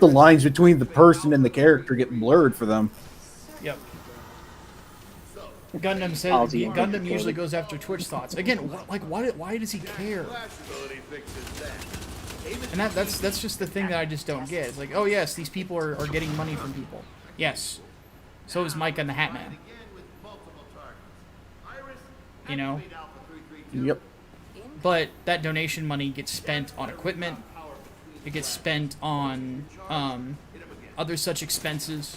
the lines between the person and the character get blurred for them. Yep. Gundam says Ozzy Gundam and usually Kaylee. goes after Twitch thoughts. Again, why does he care? Flashability fixes that. And that's just the thing that I just don't get. It's like, oh yes, these people are getting money from people. Yes. So is Micah and The Hatman. Again with multiple targets. Iris, You know? activate Alpha 332. Yep. But that donation money gets spent on equipment. It gets spent on other such expenses,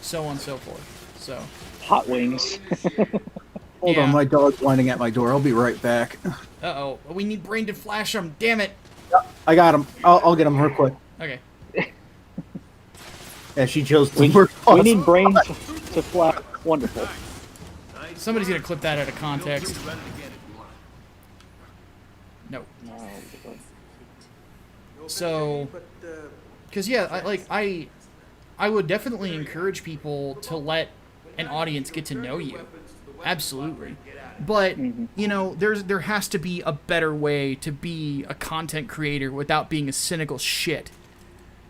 so on and so forth. So Hot wings. Hold Yeah. on, my dog's whining at my door. I'll be right back. uh-oh, we need Brain to flash him. Damn it. I got him. I'll get him real quick. Okay. Yeah, she chose to we, work we need brains to fly. Wonderful. Somebody's gonna clip that out of context. Run it again if you want. No. No. So, because yeah, I would definitely encourage people to let an audience get to know you, absolutely. But you know, there has to be a better way to be a content creator without being a cynical shit.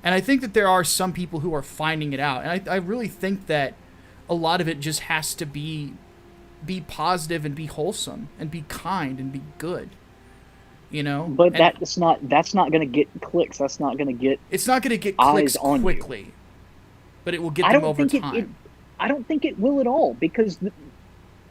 And I think that there are some people who are finding it out, and I really think that a lot of it just has to be positive and be wholesome and be kind and be good. You know, But And that's not going to get clicks. That's not going to get. it's not going to get eyes clicks on you. quickly, but it will get I them don't over think time. I don't think it will at all because that's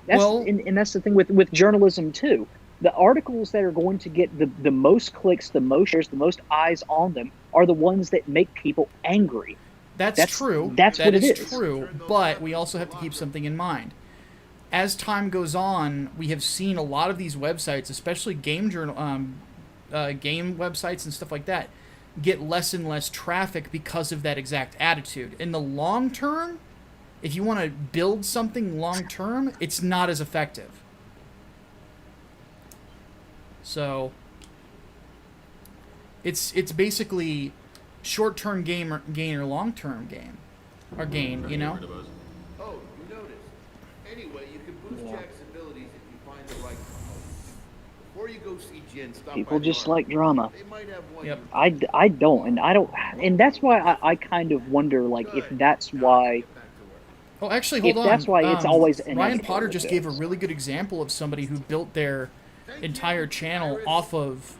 Well- and that's the thing with journalism too. The articles that are going to get the most clicks, the most shares, the most eyes on them are the ones that make people angry. That's true. that's That what it is is. true. But we also have to keep something in mind. As time goes on, we have seen a lot of these websites, especially game websites and stuff like that, get less and less traffic because of that exact attitude. In the long term, if you want to build something long term, it's not as effective. So it's basically short-term gain or long-term gain or gain, you know? Oh, you noticed. Anyway, you can boost Jack's abilities if you find the right components. Before you go see Jin, stop People by the just armory. like drama. They might have one. Yep. I don't, and that's why I kind of wonder like if that's why. Oh, actually, hold If on. that's why it's always Ryan inevitable Potter with just gave a this. really good example of somebody who built their entire channel off of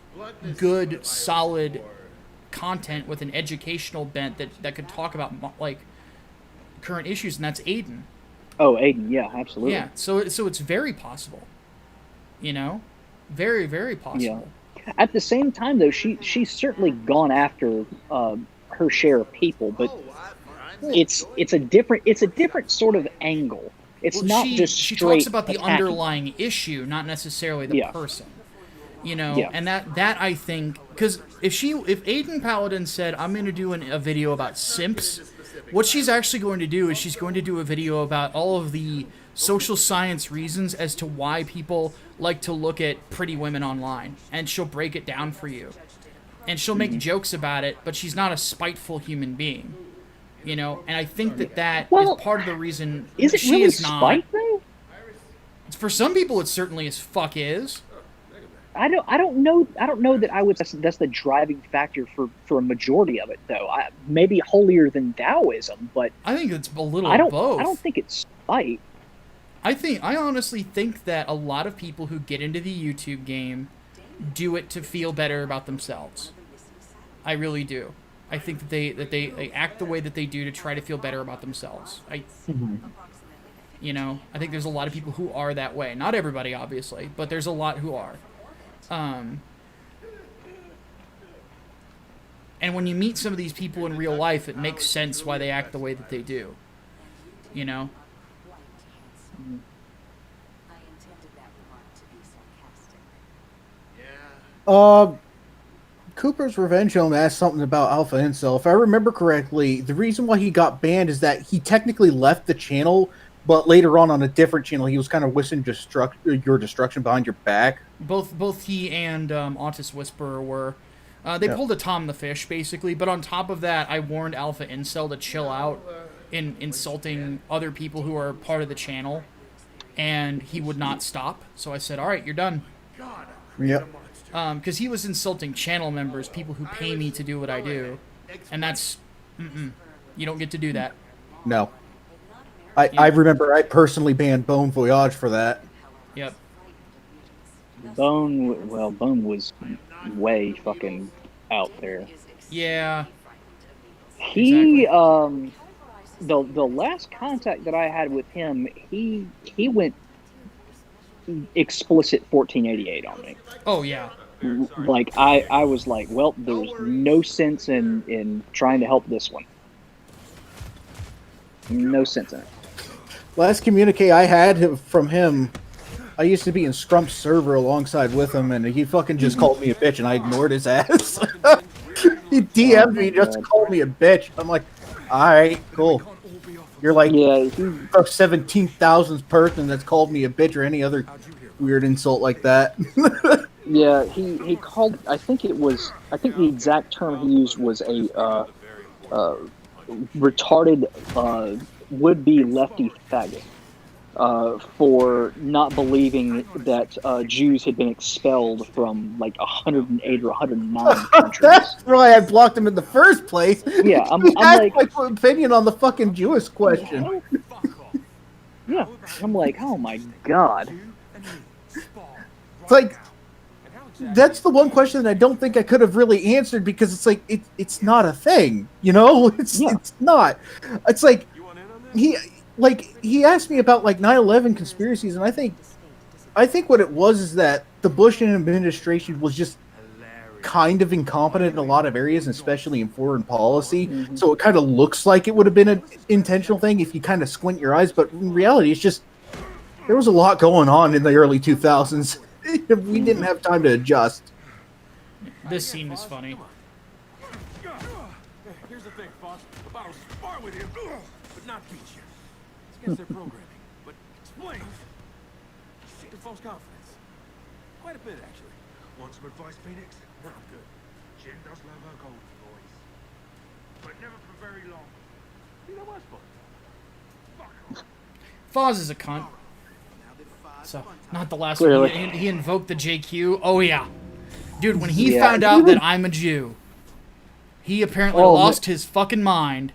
good, solid content with an educational bent that could talk about like current issues, and that's Aiden. Oh, Aiden, yeah, absolutely. Yeah, so it's very possible. You know, very, very possible. At the same time, though, she's certainly gone after her share of people, but it's a different sort of angle. It's Well, not she just she straight talks about the attacking. underlying issue, not necessarily the Yeah. person. You know, Yeah. and that I think, because if Aiden Paladin said, I'm going to do a video about simps, what she's actually going to do is she's going to do a video about all of the social science reasons as to why people like to look at pretty women online, and she'll break it down for you. And she'll make jokes about it, but she's not a spiteful human being. You know, and I think that Well, is part of the reason Is it she really is not. spite though? For some people, it certainly as fuck is. I don't know that I would. That's the driving factor for a majority of it, though. Maybe holier than Taoism, but I think it's a little I don't. both. I don't think it's spite. I honestly think that a lot of people who get into the YouTube game do it to feel better about themselves. I really do. I think that they act the way that they do to try to feel better about themselves. You know, I think there's a lot of people who are that way. Not everybody, obviously, but there's a lot who are. And when you meet some of these people in real life, it makes sense why they act the way that they do. You know? Cooper's Revenge Home asked something about Alpha Incel. If I remember correctly, the reason why he got banned is that he technically left the channel, but later on a different channel, he was kind of wishing your destruction behind your back. Both he and Autist Whisperer were. They pulled a Tom the Fish, basically, but on top of that, I warned Alpha Incel to chill out in insulting other people who are part of the channel, and he would not stop. So I said, all right, you're done. Yep. Because he was insulting channel members, people who pay me to do what I do, and that's, you don't get to do that. No. I remember I personally banned Bone Voyage for that. Yep. Bone was way fucking out there. Yeah. He the last contact that I had with him, he went explicit 1488 on me. Oh, yeah. Like I was like, well, there's no sense in trying to help this one. No sense in it. Last communique I had from him, I used to be in Scrump's server alongside with him, and he fucking just called me a bitch, and I ignored his ass. He DM'd me, just called me a bitch. I'm like, alright, cool. You're like the 17,000th person that's called me a bitch or any other weird insult like that. Yeah, he called. I think the exact term he used was a retarded would-be lefty faggot for not believing that Jews had been expelled from like 108 or 109 countries. That's why I blocked him in the first place. Yeah, I'm He like, asked my opinion on the fucking Jewish question. yeah, I'm like, oh my god. It's like, that's the one question that I don't think I could have really answered, because it's like it's not a thing, you know? It's not. It's like he asked me about like 9/11 conspiracies, and I think what it was is that the Bush administration was just kind of incompetent in a lot of areas, especially in foreign policy. Mm-hmm. So it kind of looks like it would have been an intentional thing if you kind of squint your eyes, but in reality, it's just there was a lot going on in the early 2000s. We didn't have time to adjust. This scene is funny. Here's the thing, Fox. The battle's spar with him, but not beat you. It's against their programming, but explains the false confidence. Quite a bit, actually. Want some advice, Phoenix? No, I'm good. Jen does love her golden boys, but never for very long. You know what's fun? Fuck off. Foz is a cunt. So, not the last Clearly. one. He invoked the JQ. Oh, yeah. Dude, when he found out that I'm a Jew, he apparently lost his fucking mind.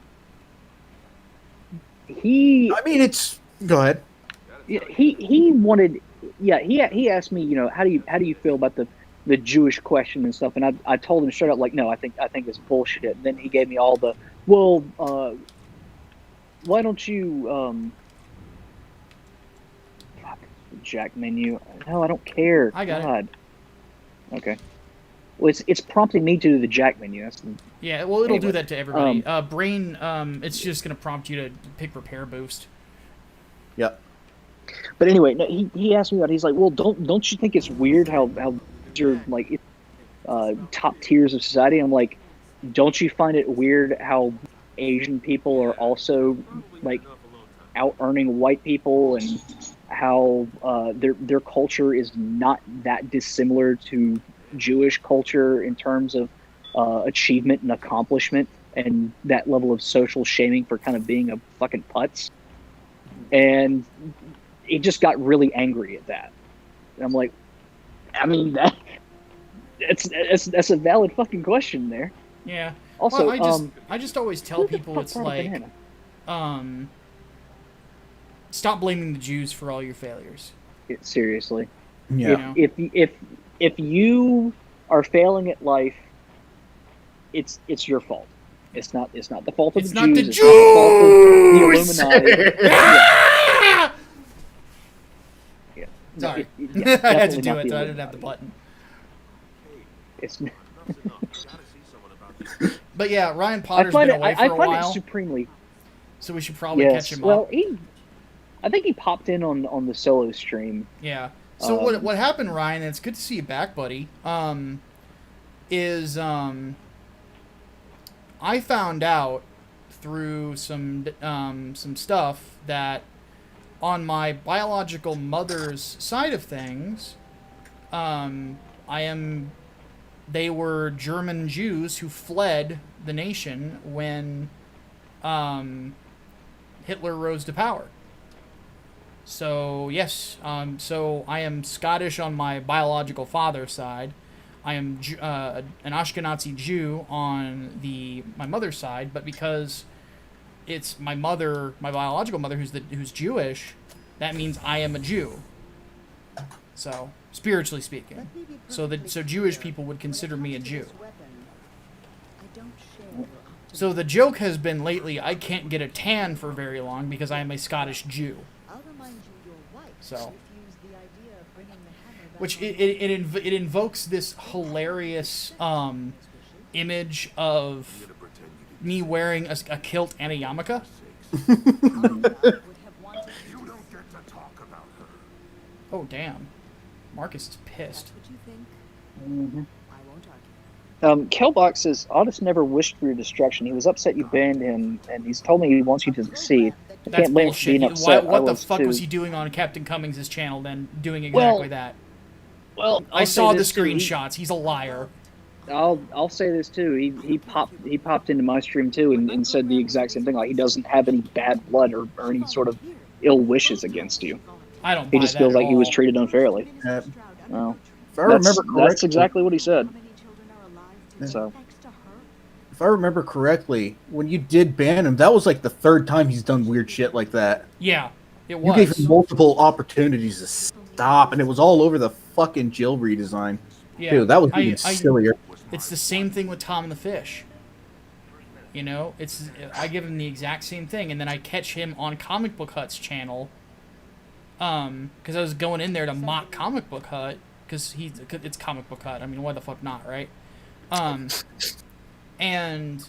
I mean, it's... Go ahead. He wanted... Yeah, he asked me, you know, how do you feel about the Jewish question and stuff, and I told him straight up, like, no, I think it's bullshit. And then he gave me all the, well, why don't you, Jack menu. No, I don't care. I got God. Okay. Well, it's prompting me to do the Jack menu. That's yeah, well, it'll do that to everybody. Brain, it's just going to prompt you to pick repair boost. Yep. But anyway, no, he asked me about. He's like, well, don't you think it's weird how are like top tiers of society. I'm like, don't you find it weird how Asian people are also like out earning white people, and how their culture is not that dissimilar to Jewish culture in terms of achievement and accomplishment, and that level of social shaming for kind of being a fucking putz. And he just got really angry at that. And I'm like, I mean, that's a valid fucking question there. Yeah. Also, well, I just always tell who the people fuck it's brought a like, banana? stop blaming the Jews for all your failures. Seriously, Yeah. You know? if you are failing at life, it's your fault. It's not the fault of It's the not Jews. the It's not the fault of the Jews! Illuminati. Yeah. Sorry. Yeah, I had to definitely do not it, the so I didn't have the Illuminati. button. It's, But yeah, Ryan I Potter's find been it. away for I a find it while, supremely. so we should probably Yes. catch him Well, up. I think he popped in on the solo stream. Yeah. So what happened, Ryan? And it's good to see you back, buddy. Is I found out through some stuff that on my biological mother's side of things, they were German Jews who fled the nation when Hitler rose to power. So yes, so I am Scottish on my biological father's side. I am an Ashkenazi Jew on my mother's side, but because it's my biological mother, who's Jewish, that means I am a Jew. So spiritually speaking, so Jewish people would consider me a Jew. So the joke has been lately, I can't get a tan for very long because I am a Scottish Jew. So, which it invokes this hilarious image of me wearing a kilt and a yarmulke. You don't get to talk about her. Oh damn, Marcus is pissed. Kelbox says, Otis never wished for your destruction. He was upset you banned him, and he's told me he wants you to succeed. I That's can't blame him for being bullshit. upset. What the was fuck too. was he doing on Captain Cummings' channel then, doing exactly that? Well, I I'll saw say the this too. screenshots. He's a liar. I'll say this too. He popped into my stream too and said the exact same thing. Like, he doesn't have any bad blood or any sort of ill wishes against you. I don't. He buy just that feels at like he was all. treated unfairly. If Well, I remember correctly, that's exactly what he said. So if I remember correctly, when you did ban him, that was like the third time he's done weird shit like that. Yeah, it You was. gave him multiple opportunities to stop, and it was all over the fucking Jill redesign. Yeah, Dude, that was even sillier. It's the same thing with Tom and the Fish. You know, I give him the exact same thing, and then I catch him on Comic Book Hut's channel. Because I was going in there to mock Comic Book Hut, because it's Comic Book Hut. I mean, why the fuck not, right? And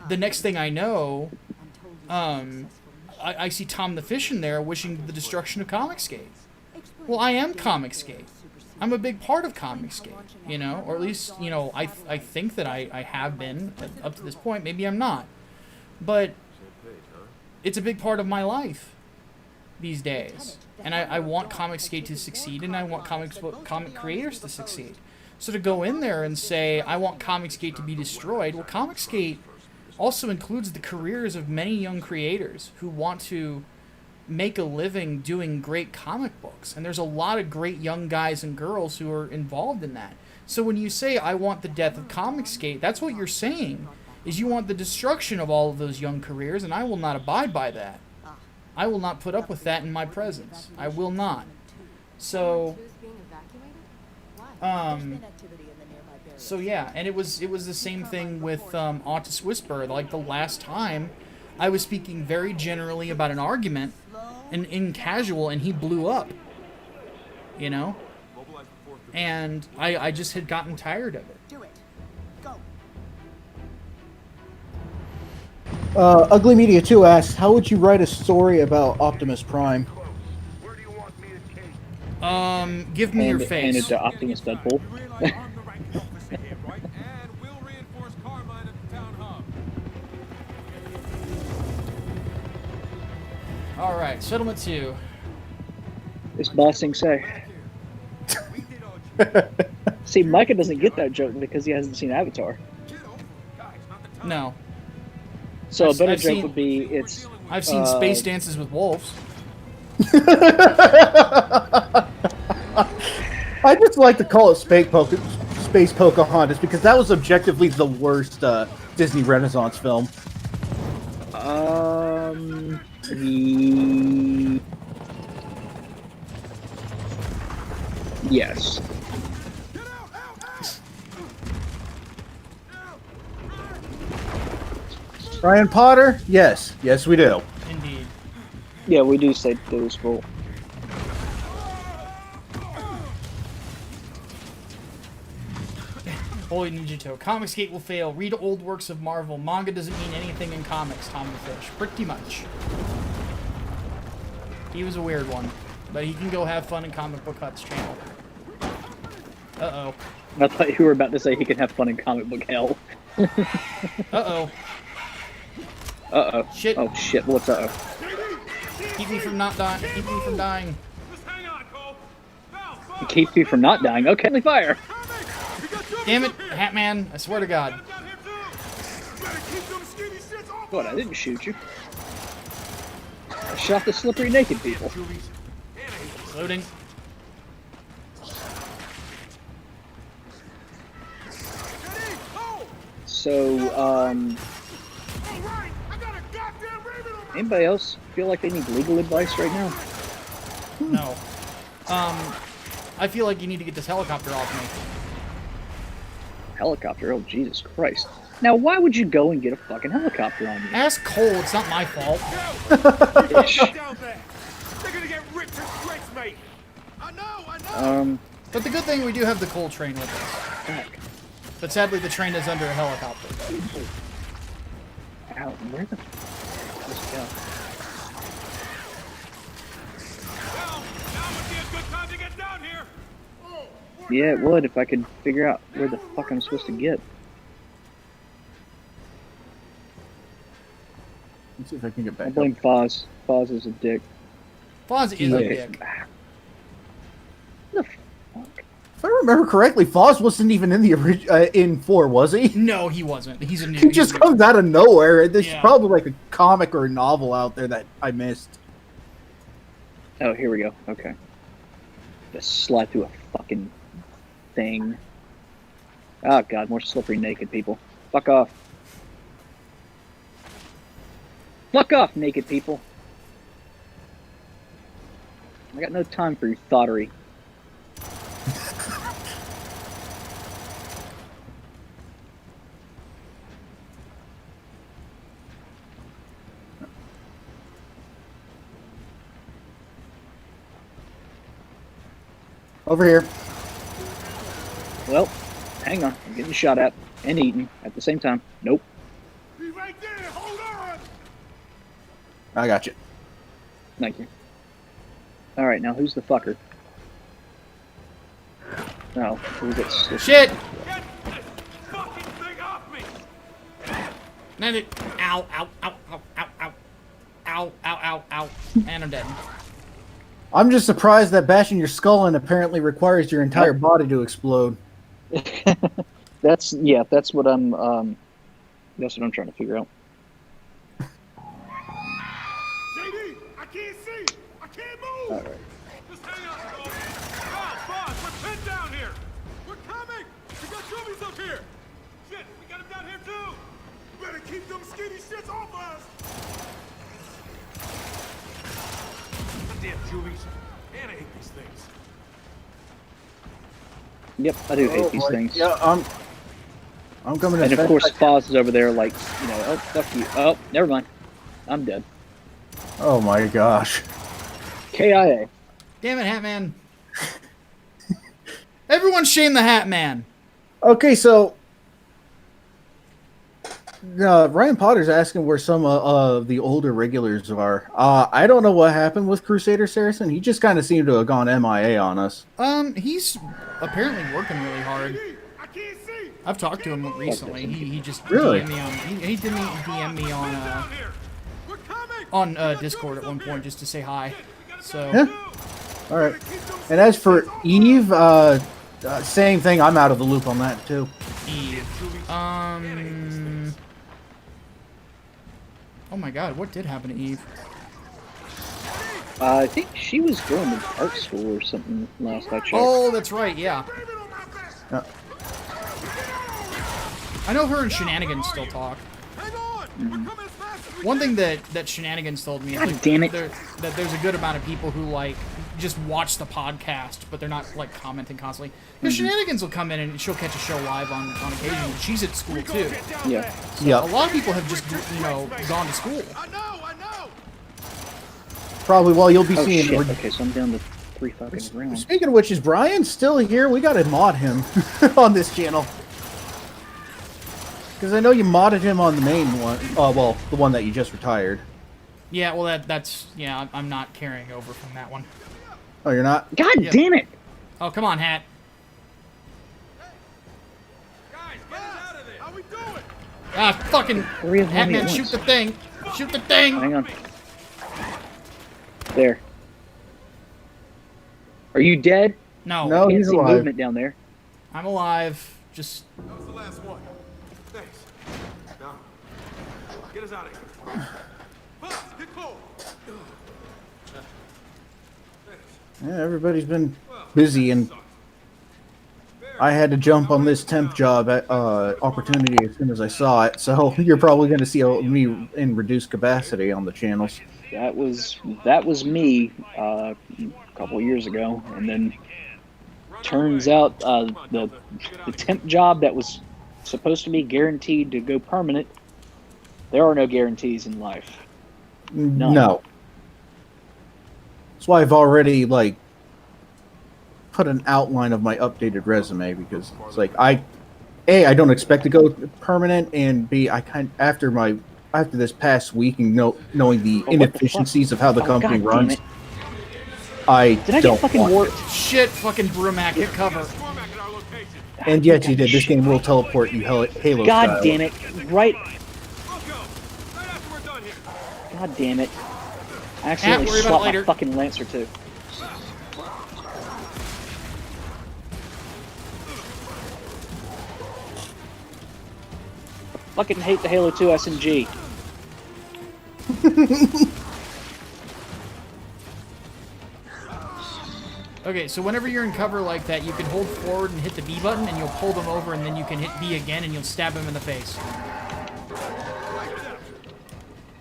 the next thing I know, I see Tom the Fish in there wishing the destruction of Comicsgate. Well, I am Comicsgate. I'm a big part of Comicsgate, you know, or at least, you know, I think that I have been up to this point. Maybe I'm not, but it's a big part of my life these days, and I want Comicsgate to succeed, and I want comic creators to succeed. So to go in there and say I want Comicsgate to be destroyed, well, Comicsgate also includes the careers of many young creators who want to make a living doing great comic books, and there's a lot of great young guys and girls who are involved in that. So when you say I want the death of Comicsgate, that's what you're saying, is you want the destruction of all of those young careers, and I will not abide by that. I will not put up with that in my presence. I will not. So so yeah, and it was the same thing with Autist Whisperer. Like, the last time I was speaking very generally about an argument and in casual, and he blew up, you know, and I just had gotten tired of it. Ugly Media 2 asks, how would you write a story about Optimus Prime? Where do you want me to take? Give me your Hand it face. to Optimus Deadpool. You realize I'm the ranking officer here, right? And we'll reinforce Carmine at the town hub. All right, settlement 2. This bossing say. See, Micah doesn't get that joke because he hasn't seen Avatar. No, So a better I've joke seen- would be it's I've seen Space Dances with Wolves. I just like to call it Space Pocahontas because that was objectively the worst Disney Renaissance film. Yes. Ryan Potter? Yes. Yes, we do. Indeed. Yeah, we do say it was full. Holy Ninjato. Comicsgate will fail. Read old works of Marvel. Manga doesn't mean anything in comics, Tommy Fish. Pretty much. He was a weird one. But he can go have fun in Comic Book Hut's channel. Uh-oh. I thought you were about to say he can have fun in comic book hell. Uh-oh. Uh-oh. Shit. Oh, shit. What's uh-oh? Keep me from not dying. Keep me from dying. Just hang on, Cole. Val, Bob, It keeps you from not dying. Okay, friendly fire. we got Julius Damn it, up here. Hatman. I swear to God. Get him down here, too. Better keep them skinny shits off What? I us. didn't shoot you. I shot the slippery naked people. Julius, and I hate this. Loading. Steady. Oh! So, All right. I got a goddamn raven on my anybody else feel like they need legal advice right now? No. I feel like you need to get this helicopter off me. Helicopter? Oh, Jesus Christ. Now, why would you go and get a fucking helicopter on you? Ask Cole. It's not my fault. Get down there. They're gonna get rich as grapes, mate. I know. But the good thing, we do have the Cole train with us. Fuck. But sadly, the train is under a helicopter. Ow, where the fuck does it Well, now would be a good time to get down here. go? Yeah, it would if I could figure out where the fuck I'm supposed to get. Let's see if I can get I back. blame Foz. Foz is a dick. Foz is a Okay. dick. What the fuck? If I remember correctly, Foz wasn't even in the in 4, was he? No, he wasn't. He's a new. He just comes out of nowhere. There's Yeah. probably like a comic or a novel out there that I missed. Oh, here we go. Okay. Just slide through a fucking thing. Oh god, more slippery naked people. Fuck off. Fuck off, naked people. I got no time for your thoughtery. Over here. Well, hang on. I'm getting shot at and eaten at the same time. Nope. He's right there. Hold on. I got you. Thank you. Alright, now who's the fucker? Oh, who gets this? Shit! Get this fucking thing off me. Ow, ow, ow, ow, ow, ow. Ow, ow, ow, ow. And I'm dead. I'm just surprised that bashing your skull in apparently requires your entire body to explode. That's what I'm trying to figure out. JD, I can't see. I can't move. Alright. Just hang on, Cole. Val, Bob, we're pinned down here. We're coming. We got Julius up here. Shit, we got him down here too. Better keep them skinny shits off us. Damn, Julius. And I hate these things. Yep, I do hate these things. Yeah, I'm coming to And of defend course, my- Foz is over there like, oh, fuck you. Oh, never mind. I'm dead. Oh my gosh. KIA. Damn it, Hatman. Everyone shame the Hatman. Okay, so Ryan Potter's asking where some of the older regulars are. I don't know what happened with Crusader Saracen. He just kind of seemed to have gone MIA on us. He's apparently working really hard. I can't see. I've talked to him recently. He just Really? DM'd me on he didn't DM me We're coming. on Discord at one point just to say hi. So Yeah. All right. And as for Eve, same thing. I'm out of the loop on that too. Eve. Oh my God, what did happen to Eve? I think she was going to art school or something last I checked. Oh, that's right. Yeah, Yeah. I know her and Shenanigans still talk. Hang on. We're coming as fast as we One thing that Shenanigans told me is God like, damn it. that there's a good amount of people who like just watch the podcast, but they're not like commenting constantly. Because Shenanigans will come in and she'll catch a show live on occasion. She's at school too. Yeah. A Yep. lot of people have just gone to school. I know. Probably. Well, you'll be Oh seeing. shit. Okay, so I'm down to 3 fucking rounds. Speaking of which, is Brian still here? We got to mod him on this channel. Because I know you modded him on the main one. Well, the one that you just retired. Yeah, well that's yeah. I'm not carrying over from that one. Oh, you're not? God Yeah. damn it! Oh come on, Hat. Guys, get us out of there. How we doing? Ah, fucking Three of them Hatman, at shoot once. the thing! Shoot the thing! Hang on. There. Are you dead? No, No. Oh, Can't he's see alive. movement down there. I'm alive. Just That was the last one. Thanks. Now, get us out of here. Buzz, get cold. Yeah, everybody's been busy, and I had to jump on this temp job at, opportunity as soon as I saw it. So you're probably going to see me in reduced capacity on the channels. That was me a couple of years ago, and then turns out the temp job that was supposed to be guaranteed to go permanent. There are no guarantees in life. None. No. That's why I've already put an outline of my updated resume, because it's like I don't expect to go permanent, and B, after this past week and knowing the Oh, what the inefficiencies of how the Oh, company God damn runs, it. I Did I don't get fucking want. warped? shit, fucking Brumac, hit cover. Cormac at our location. And yes, you did. This game will teleport you Halo God style. damn it! Right. We'll go. Right after we're done here. God damn it! I accidentally worry about it swapped my later. fucking Lancer too. I fucking hate the Halo 2 SMG. Okay, so whenever you're in cover like that, you can hold forward and hit the B button, and you'll pull them over, and then you can hit B again, and you'll stab them in the face.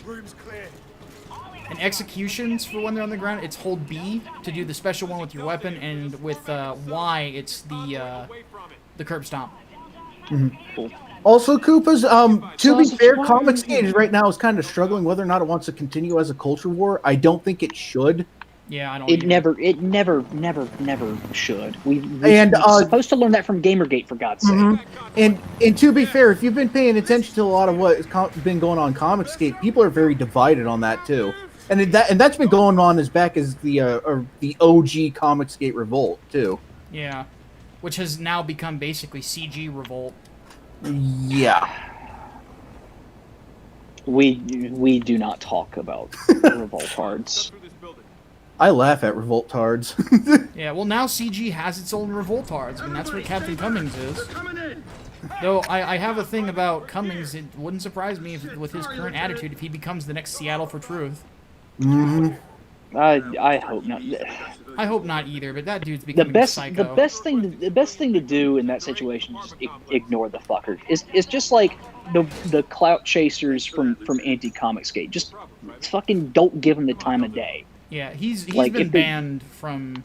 Room's clear. And executions, for when they're on the ground, it's hold B to do the special one with your weapon, and with Y, it's the curb stomp. Cool. Also, Koopas, to be Sausage fair, fire. Comics Cage right now is kind of struggling whether or not it wants to continue as a culture war. I don't think it should. Yeah, I don't. It either. never should. We're And, supposed to learn that from Gamergate, for God's sake. And to be fair, if you've been paying attention to a lot of what has been going on Comicsgate, people are very divided on that too. And that's been going on as back as the OG Comicsgate revolt too. Yeah, which has now become basically CG Revolt. Yeah. We do not talk about revoltards. Through this building. I laugh at revoltards. Yeah, well now CG has its own Revoltards, and that's what Captain Cummings is. Though I have a thing about Cummings, it wouldn't surprise me if, with his current attitude, if he becomes the next Seattle for Truth. I hope not. I hope not either, but that dude's The becoming psycho. best thing to do in that situation is just ignore the fucker. It's just like the clout chasers from anti-Comicsgate. Just fucking don't give him the time of day. Yeah, he's Like, been if they- banned from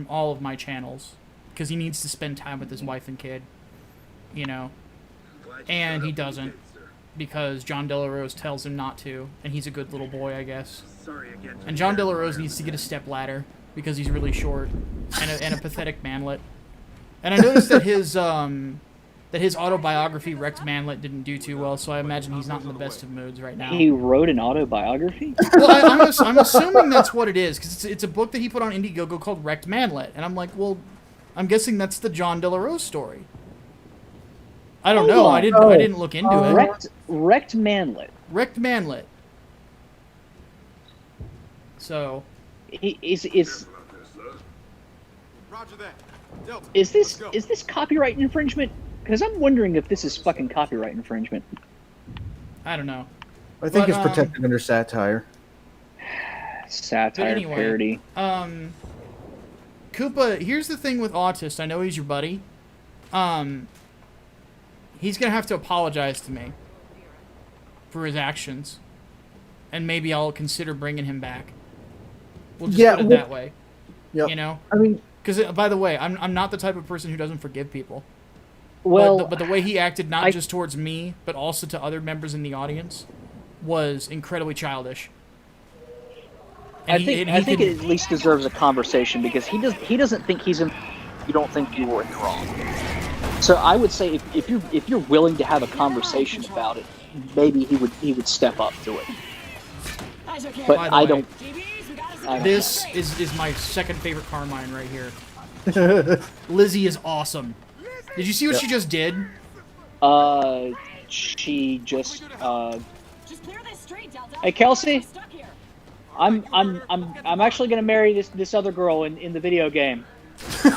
all of my channels because he needs to spend time with his wife and kid, you know, and he doesn't because John Delarose tells him not to, and he's a good little boy, I guess. And John Delarose needs to get a step ladder because he's really short and a pathetic manlet. And I noticed that that his autobiography Wrecked Manlet didn't do too well, so I imagine he's not in the best of moods right now. He wrote an autobiography? Well, I'm assuming that's what it is, because it's a book that he put on Indiegogo called Wrecked Manlet, and I'm like, well, I'm guessing that's the John De La Rose story. I don't know. I didn't look into it. Wrecked Manlet. Wrecked Manlet. So, Roger that. Delta, is let's go. this copyright infringement? Because I'm wondering if this is fucking copyright infringement. I don't know. I think But, it's protected under satire. Satire, anyway, parody. Koopa, here's the thing with Autist. I know he's your buddy. He's gonna have to apologize to me for his actions, and maybe I'll consider bringing him back. We'll just put it that way. Yeah. You know? I mean, Because, by the way, I'm not the type of person who doesn't forgive people. Well, but the way he acted, not just towards me, but also to other members in the audience, was incredibly childish. I think it at least deserves a conversation because he doesn't think he's in. You don't think you were in the wrong. So I would say if you're willing to have a conversation about it, maybe he would step up to it. But I don't. This is my second favorite Carmine right here. Lizzie is awesome. Did you see what she just did? She just. Just clear this street, Delta. Hey, Kelsey? I'm stuck here. I'm actually gonna marry this other girl in the video game. We're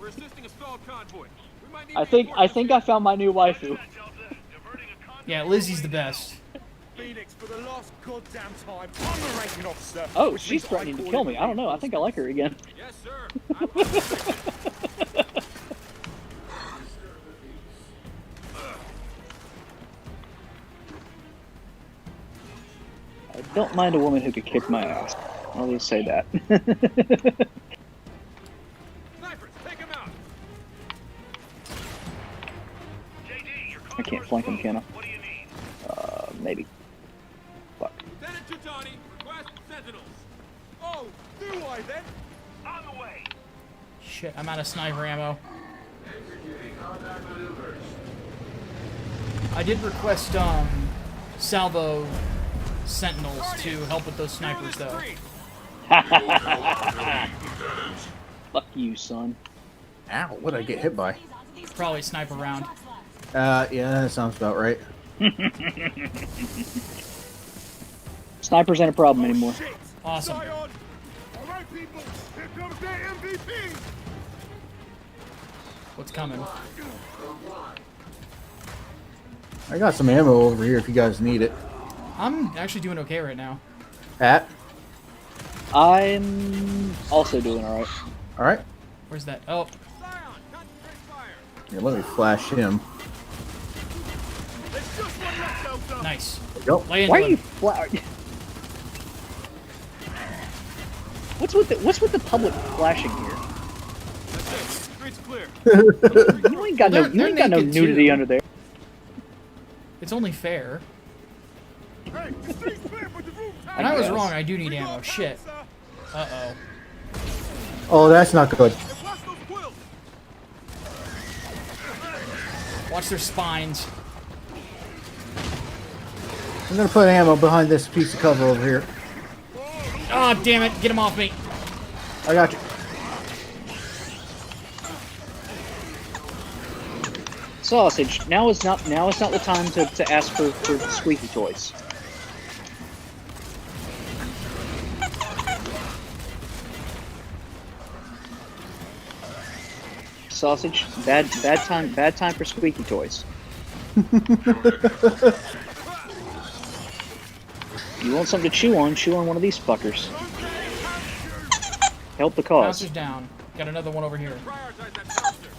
assisting a stalled convoy. We might need I think I found my new waifu. Yeah, Lizzie's the best. Phoenix, for the last goddamn time, I'm the ranking officer. Oh, which she's means I threatening to call kill it me. I don't know. I think I like her again. Yes, sir. I don't mind a woman who could kick my ass. I'll just say that. Snipers, take him out. I can't flank him, can I? What do you need? Maybe. Fuck. Lieutenant Tutani, request sentinels. Oh, do I then? On the way. Shit, I'm out of sniper ammo. I did request salvo sentinels to help with those snipers, though. Fuck you, son. ow, what did I get hit by? Probably sniper round. Yeah, that sounds about right. Snipers ain't a problem anymore. Awesome. All right, people, here comes their MVP. What's coming? I got some ammo over here if you guys need it. I'm actually doing okay right now. Pat? I'm also doing alright. Alright. Where's that? Oh, Scion, concentrate fire. Here, let me flash him. There's just one left, Delta. nice. There we go. Lay into Why are you him. What's with the public flashing here? That's it. Street's clear. You ain't got Well, no they're naked nudity too. under there. It's only fair. Hey, the street's clear, but the room tight. And I was guess. wrong. I do need We ammo. going Shit. down, sir. Uh-oh. Oh, that's not good. And watch those quills. Watch their spines. I'm gonna put ammo behind this piece of cover over here. Oh, damn it. Get him off me. I got you. Sausage. Now is not the time to ask for squeaky toys. Sausage. Bad time for squeaky toys. You want something to chew on one of these fuckers. Help the cause. Bouncer's down. Got another one over here. Prioritize that monster.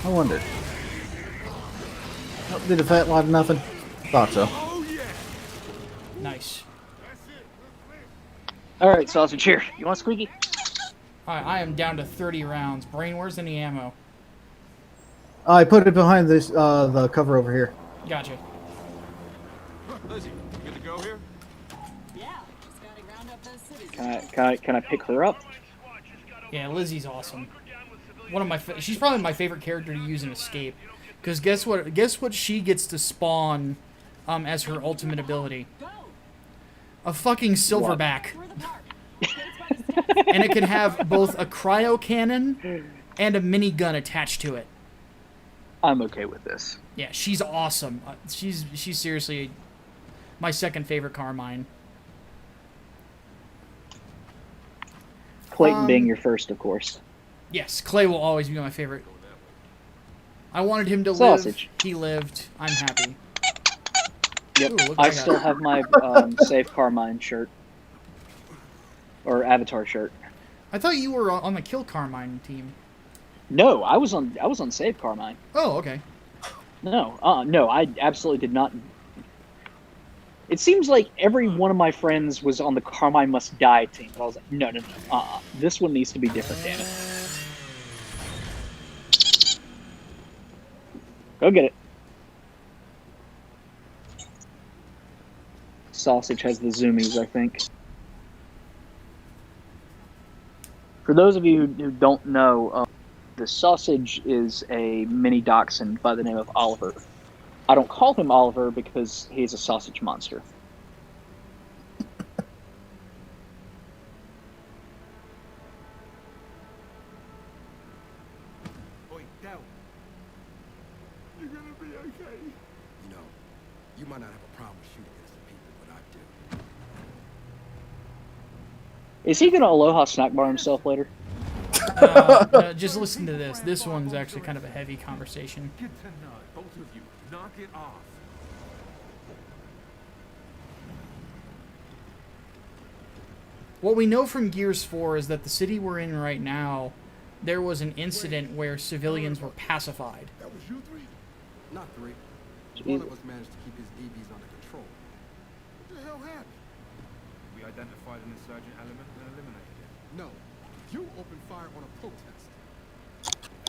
I wondered. Oh, did a fat lot of nothing? Thought so. Oh, yeah. Nice. That's it. Alright, Sausage, here. You want squeaky? Alright, I am down to 30 rounds. Brain, where's any ammo? I put it behind this the cover over here. Gotcha. Lizzie, you good to go here? Can I pick her up? Yeah, Lizzie's awesome. One of my she's probably my favorite character to use in Escape, because guess what she gets to spawn as her ultimate ability? A fucking silverback. And it can have both a cryo cannon and a minigun attached to it. I'm okay with this. Yeah, she's awesome. She's seriously my second favorite Carmine. Clayton being your first, of course. Yes, Clay will always be my favorite. I wanted him to Sausage. live. He lived. I'm happy. Yep. Ooh, look what I got. still have my Save Carmine shirt. Or Avatar shirt. I thought you were on the Kill Carmine team. No, I was on Save Carmine. Oh, okay. No, I absolutely did not. It seems like every one of my friends was on the Carmine Must Die team, but I was like, no. This one needs to be different, damn it. Go get it. Sausage has the zoomies, I think. For those of you who don't know, the Sausage is a mini dachshund by the name of Oliver. I don't call him Oliver because he's a sausage monster. Oi, Del. You're gonna be okay. You know, you might not have a problem with shooting innocent people, but I do. Is he gonna Aloha snack bar himself later? Just listen to this. This one's actually kind of a heavy conversation. Get to none, both of you. Knock it off. What we know from Gears 4 is that the city we're in right now, there was an incident where civilians were pacified. That was you three? Not three. One of us managed to keep his EVs under control. What the hell happened? We identified an insurgent element and eliminated it. No. You opened fire on a protest.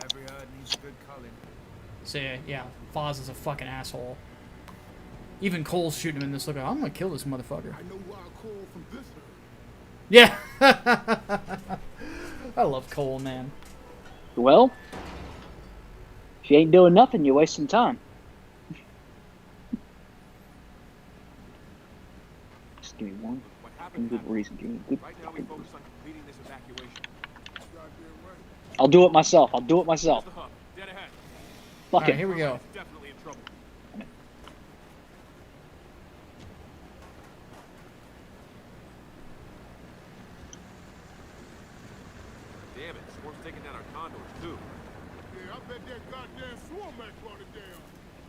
Every herd needs a good culling. So yeah, Foz is a fucking asshole. Even Cole's shooting him in this look. I'm gonna kill this motherfucker. I know who I call from this herd. Yeah. I love Cole, man. Well, if you ain't doing nothing, you're wasting time. Just give me one What happened? good reason. Give me a good Right now we fucking focus reason. on completing this evacuation. Goddamn right. I'll do it myself. I'll do it myself. The hub, dead ahead. Fuck All right, it. here we go. It's definitely in trouble. Damn it, Swarm's taking down our condors too. Yeah, I bet that goddamn swarm man brought it down.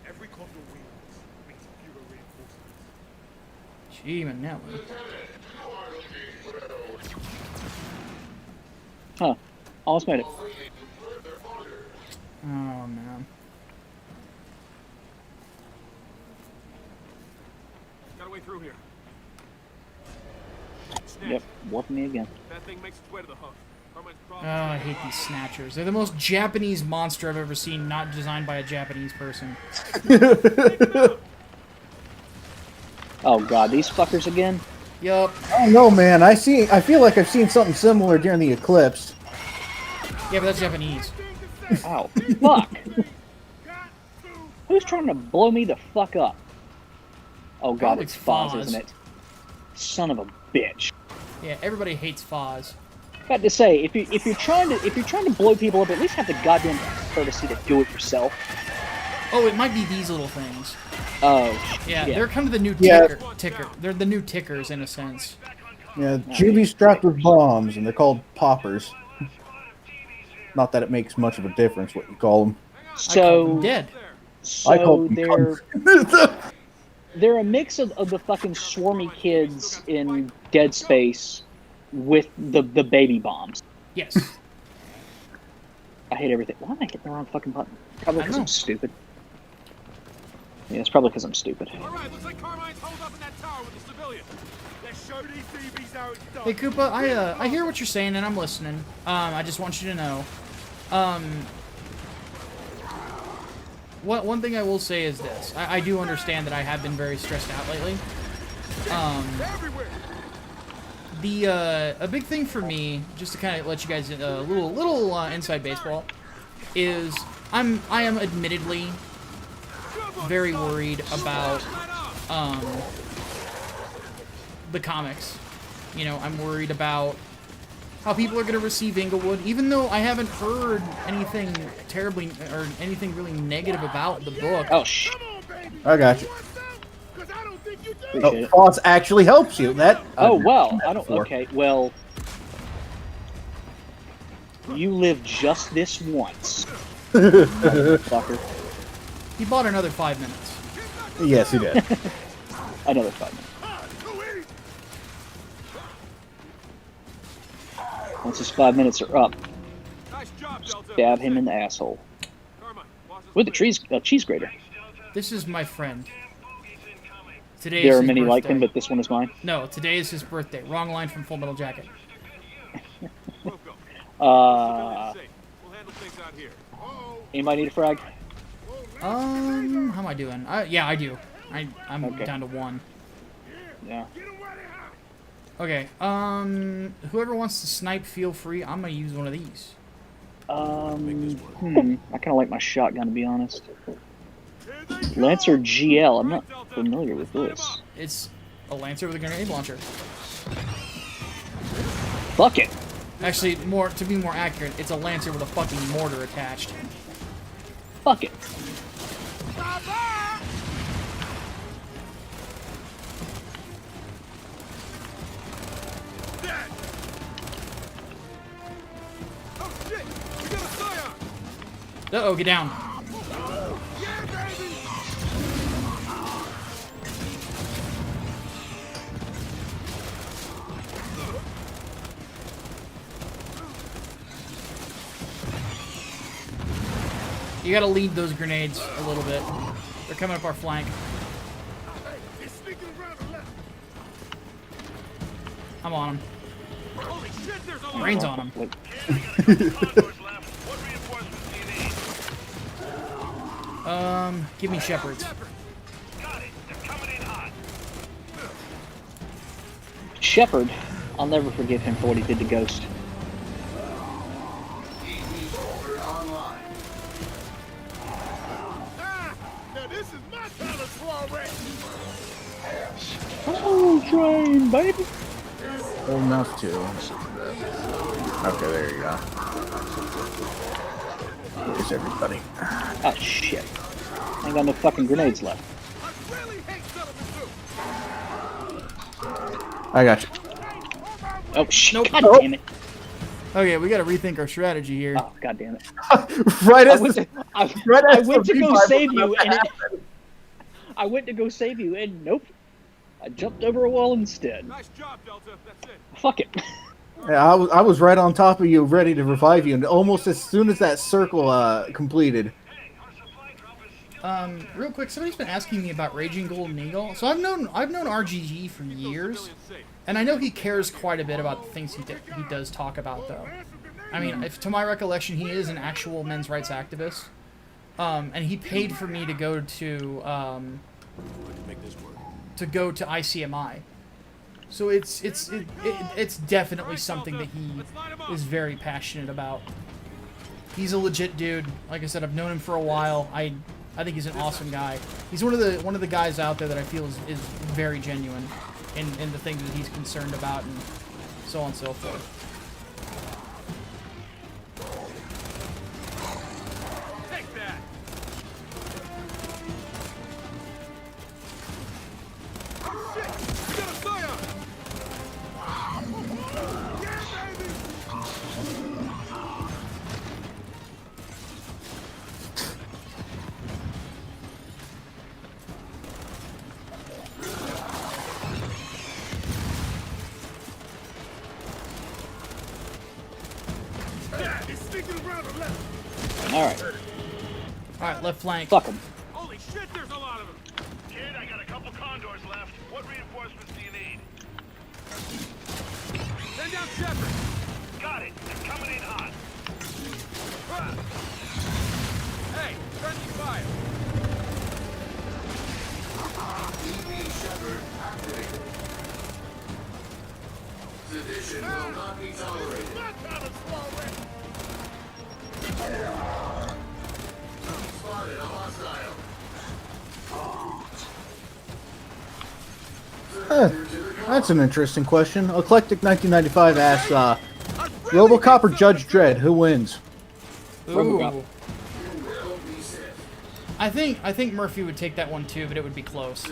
Every condor wins means fewer reinforcements. Gee, man, that one. Huh. Almost made it. Oh man. Got a way through here. Snatch. Yep. Warping me again. That thing makes its way to the hub. Carmine's Oh, problem. I hate these snatchers. They're the most Japanese monster I've ever seen, not designed by a Japanese person. Oh god, these fuckers again? Yup. I don't know, man. I feel like I've seen something similar during the eclipse. Yeah, but that's Japanese. Ow. Fuck! Who's trying to blow me the fuck up? Oh god, Probably it's Foz, Foz. isn't it? Son of a bitch. Yeah, everybody hates Foz. Got to say, if you're trying to blow people up, at least have the goddamn courtesy to do it yourself. Oh, it might be these little things. Oh, Yeah, yeah. they're kind of the new Yeah. ticker. They're the new tickers in a sense. Yeah, juvies strapped with bombs, and they're called poppers. Not that it makes much of a difference what you call them. So, Dead. I call so them they're cunts. they're a mix of the fucking swarmy kids in Dead Space with the baby bombs. Yes. I hate everything. Why am I hitting the wrong fucking button? Probably I because know. I'm stupid. Yeah, it's probably because I'm stupid. Alright, looks like Carmine's holed up in that tower with the civilian. Let's show these CVs how it's done. Hey Koopa, I hear what you're saying and I'm listening. I just want you to know. One thing I will say is this. I do understand that I have been very stressed out lately. Everywhere. a big thing for me, just to kind of let you guys a little inside baseball, is I am admittedly very worried about the comics. You know, I'm worried about how people are going to receive Inglewood, even though I haven't heard anything terribly or anything really negative about the book. Oh, shh. I got you. Appreciate Oh, it. Foss actually helps you. That. Oh, well, I don't. Before. Okay, well. You live just this once. Motherfucker. He bought another 5 minutes. Yes, he did. Another 5 minutes. Once his 5 minutes are up, Nice job, Delta. stab him in the asshole. Carmine, boss is With the waiting. cheese grater. This is my friend. Today There is are his many like birthday. him, but this one is mine. No, today is his birthday. Wrong line from Full Metal Jacket. We'll go. Uh, Safe. We'll handle things out here. anybody need a frag? How am I doing? Yeah, I do. I'm Okay. down to 1. Yeah. Okay, whoever wants to snipe, feel free. I'm gonna use one of these. I kind of like my shotgun, to be honest. Lancer GL. I'm not familiar with this. It's a Lancer with a grenade launcher. Fuck it. Actually, to be more accurate, it's a Lancer with a fucking mortar attached. Fuck it. Oh shit! We got a scion! Uh-oh, get down. Yeah, baby! You gotta lead those grenades a little bit. They're coming up our flank. It's sneaking around the left. I'm on them. Holy shit, there's a lot Brains on them. Wait, Kid, I got a couple condors left. What reinforcements do you need? Give me shepherds. Got it. They're coming in hot. Shepard. I'll never forgive him for what he did to Ghost. Now this is my kind of soiree. Oh, train, baby. Old enough to. Okay, there you go. Where's everybody? Oh, shit. I ain't got no fucking grenades left. I really hate settlement too. I got you. Oh, shit. Nope. God Nope. damn it. Okay, we gotta rethink our strategy here. Oh, god damn it. Right I as went the, to, I, right I as went the to go revival save was you, about to and it, happen. I went to go save you, and nope. I jumped over a wall instead. Nice job, Delta. That's it. Fuck it. Yeah, I was right on top of you, ready to revive you, and almost as soon as that circle completed. Hey, our supply drop is still Real quick, somebody's been asking me about Raging Golden Eagle. So I've known RGG for years, Civilian safe. and I know he cares quite a bit about the things he does talk about, though. I mean, if to my recollection, he is an actual men's rights activist, and he paid for me to go to Make this work. ICMI. So it's definitely something that he is very passionate about. He's a legit dude. Like I said, I've known him for a while. I think he's an awesome guy. He's one of the guys out there that I feel is very genuine in the things that he's concerned about and so on and so forth. Take that. Oh shit! We got a scion! Yeah, baby. Yeah, it's sneaking around the left. Alright. All right, left flank. Fuck him. Holy shit, there's a lot of them! Kid, I got a couple condors left. What reinforcements do you need? Send down Shepard! Got it. They're coming in hot. Hey, friendly fire! That's an interesting question. Eclectic 1995 asks, RoboCop or Judge Dredd, who wins? RoboCop. I think Murphy would take that one too, but it would be close.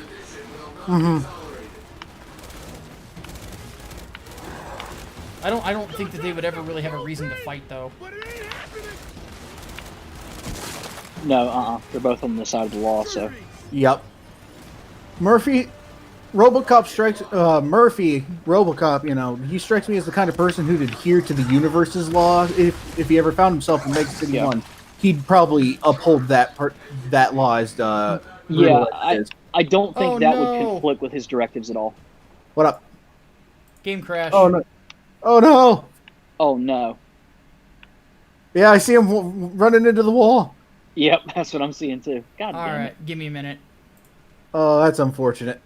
I don't think that they would ever really have a reason to fight though. No, they're both on the side of the law, so. Yep. Murphy, RoboCop, you know, he strikes me as the kind of person who'd adhere to the universe's law. If he ever found himself in Mega City 1, he'd probably uphold that law as Yeah, I don't think Oh, would no. conflict with his directives at all. What up? Game crash. Oh no! Oh no! Oh no. Yeah, I see him running into the wall. Yep, that's what I'm seeing too. God All damn right, give me a minute. Oh, that's unfortunate.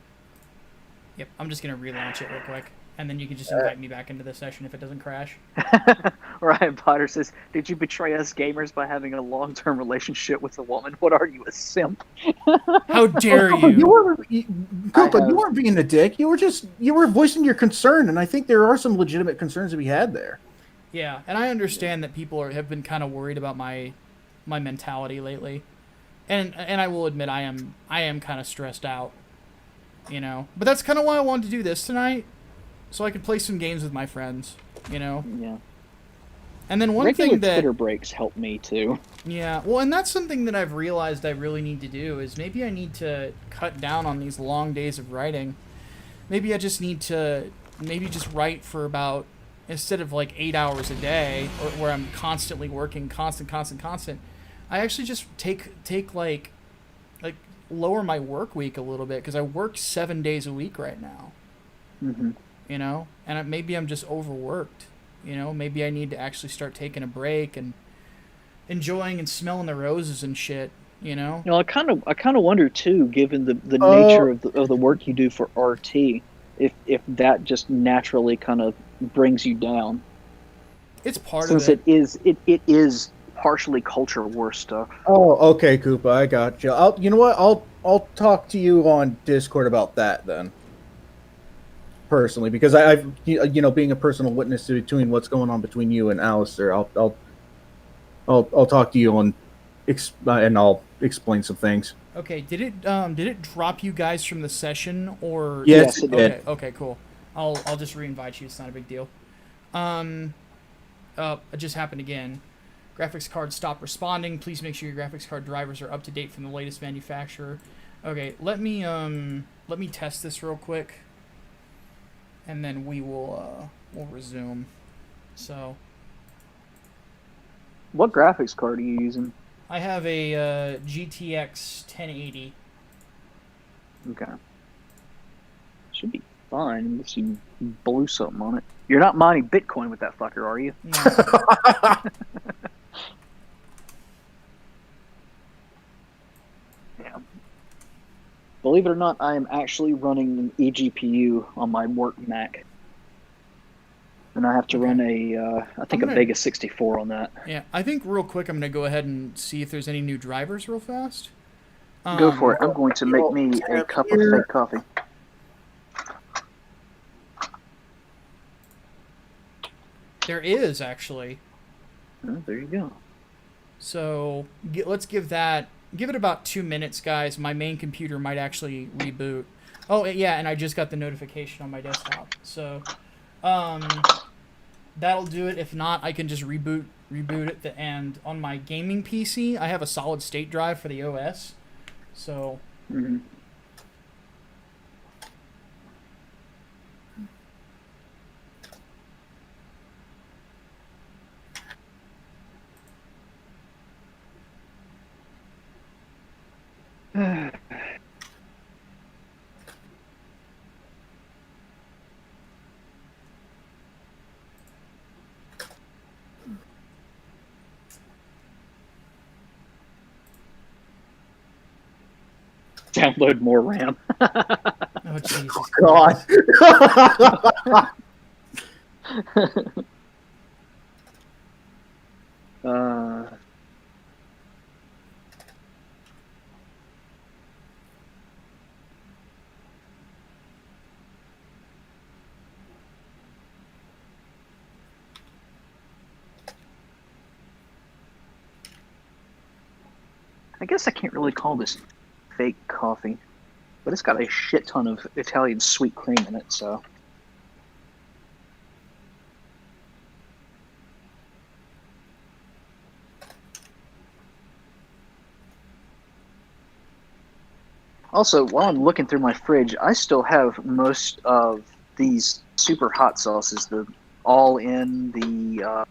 Yep, I'm just gonna relaunch it real quick, and then you can just invite me back into the session if it doesn't crash. it. Ryan Potter says, "Did you betray us gamers by having a long-term relationship with a woman? What are you, a simp?" How dare Koopa, you? you weren't being a dick. You were voicing your concern, and I think there are some legitimate concerns to be had there. Yeah, and I understand that people have been kind of worried about my mentality lately, and I will admit I am kind of stressed out, you know. But that's kind of why I wanted to do this tonight, so I could play some games with my friends, you know. Yeah. And then one Regular thing that Twitter breaks help me too. yeah, well, and that's something that I've realized I really need to do is maybe I need to cut down on these long days of writing. Maybe I just need to just write for about, instead of like 8 hours a day, or where I'm constantly working, constant. I actually just take like lower my work week a little bit because I work 7 days a week right now. Mm-hmm. You know, and maybe I'm just overworked. You know, maybe I need to actually start taking a break and enjoying and smelling the roses and shit. You know. You know, I kind of wonder too, given the nature of the work you do for RT, if that just naturally kind of brings you down. It's part Since of it. it is partially culture war stuff. Oh, okay, Koopa, I got you. You know what? I'll talk to you on Discord about that then. Personally, because I've being a personal witness between what's going on between you and Alistair, I'll talk to you and I'll explain some things. Okay, did it drop you guys from the session or? Yes, it did. Okay, cool. I'll just re-invite you. It's not a big deal. It just happened again. Graphics card stopped responding. Please make sure your graphics card drivers are up to date from the latest manufacturer. Okay, let me test this real quick, and then we'll resume. So. What graphics card are you using? I have a GTX 1080. Okay. Should be fine unless you blew something on it. You're not mining Bitcoin with that fucker, are you? No. Yeah. Believe it or not, I am actually running an eGPU on my work Mac. And I have to run a Vega 64 on that. Yeah, I think real quick I'm going to go ahead and see if there's any new drivers real fast. Go for it. I'm going to make me a cup of fake coffee. There is, actually. Oh, there you go. So let's give it about 2 minutes, guys. My main computer might actually reboot. Oh, yeah, and I just got the notification on my desktop. So that'll do it. If not, I can just reboot it. And on my gaming PC, I have a solid state drive for the OS. So download more RAM. oh Jesus. God. uh, I guess I can't really call this fake coffee, but it's got a shit ton of Italian sweet cream in it, so. Also, while I'm looking through my fridge, I still have most of these super hot sauces, the all in, the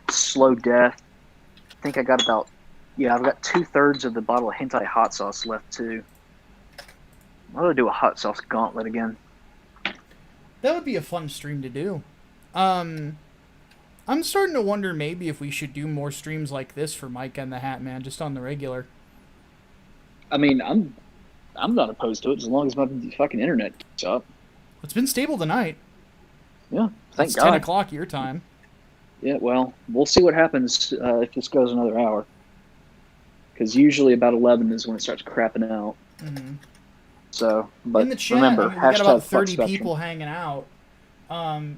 slow death. I think I got about, I've got 2/3 of the bottle of hentai hot sauce left too. I'm gonna do a hot sauce gauntlet again. That would be a fun stream to do. I'm starting to wonder maybe if we should do more streams like this for Micah and the Hatman, just on the regular. I mean, I'm not opposed to it as long as my fucking internet keeps up. It's been stable tonight. Yeah, thank It's God. 10 o'clock your time. Yeah, well, we'll see what happens if this goes another hour. Because usually about 11 is when it starts crapping out. Mm-hmm. So, but in the chat, remember, we got about 30 #FuckSpectrum. people hanging out.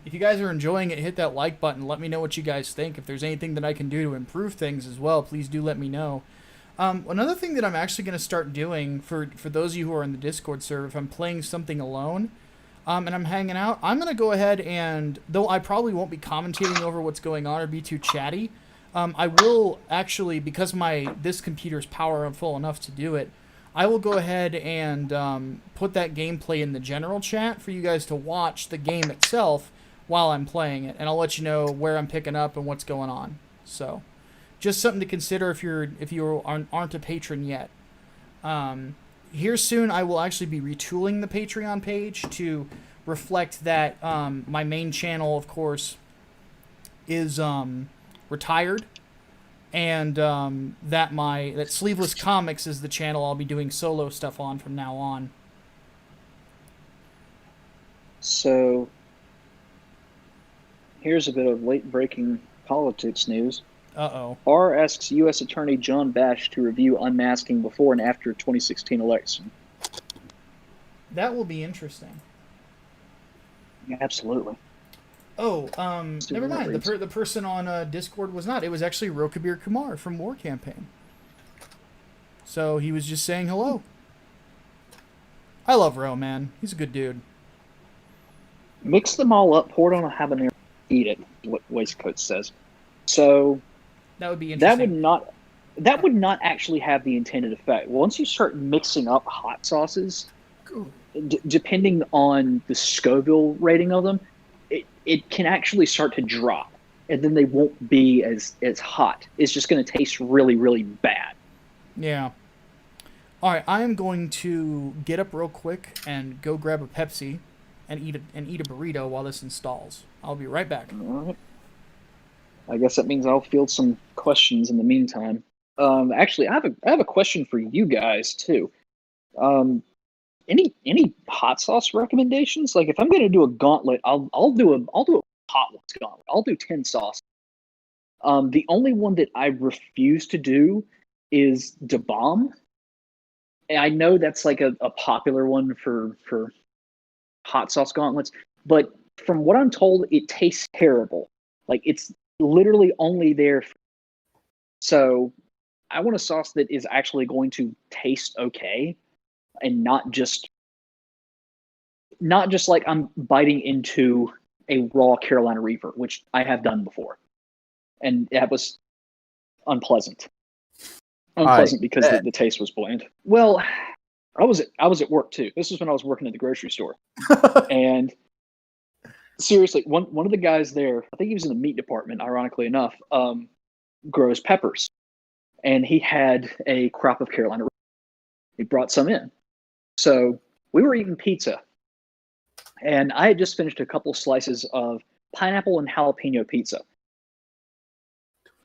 If you guys are enjoying it, hit that like button. Let me know what you guys think. If there's anything that I can do to improve things as well, please do let me know. Another thing that I'm actually going to start doing for those of you who are in the Discord server, if I'm playing something alone and I'm hanging out, I'm going to go ahead and, though I probably won't be commentating over what's going on or be too chatty, I will actually, because this computer's powerful enough to do it, I will go ahead and put that gameplay in the general chat for you guys to watch the game itself while I'm playing it, and I'll let you know where I'm picking up and what's going on. So, just something to consider if you aren't a patron yet. Here soon, I will actually be retooling the Patreon page to reflect that my main channel, of course, is retired. And that Sleeveless Comics is the channel I'll be doing solo stuff on from now on. So, here's a bit of late-breaking politics news. Uh-oh. R asks U.S. Attorney John Bash to review unmasking before and after 2016 election. That will be interesting. Yeah, absolutely. Oh, See never what that mind. reads. The person on Discord was not. It was actually Rokabir Kumar from War Campaign. So he was just saying hello. I love Ro, man. He's a good dude. Mix them all up, pour it on a habanero, eat it, what Waistcoat says. So, That would be that interesting. would not actually have the intended effect. Once you start mixing up hot sauces, depending on the Scoville rating of them, it can actually start to drop, and then they won't be as hot. It's just going to taste really, really bad. Yeah. All right, I am going to get up real quick and go grab a Pepsi and eat a burrito while this installs. I'll be right back. All right. I guess that means I'll field some questions in the meantime. Actually, I have a question for you guys too. Any hot sauce recommendations? Like, if I'm going to do a gauntlet, I'll do a hot ones gauntlet. I'll do 10 sauces. The only one that I refuse to do is Da Bomb. And I know that's like a popular one for hot sauce gauntlets, but from what I'm told, it tastes terrible. Like, it's literally only there. So I want a sauce that is actually going to taste okay, and not just like I'm biting into a raw Carolina Reaper, which I have done before, and that was unpleasant. Because the taste was bland. Well, I was at work too. This was when I was working at the grocery store, and seriously, one of the guys there, I think he was in the meat department, ironically enough, grows peppers, and he had a crop of Carolina Reaper. He brought some in, so we were eating pizza, and I had just finished a couple slices of pineapple and jalapeno pizza.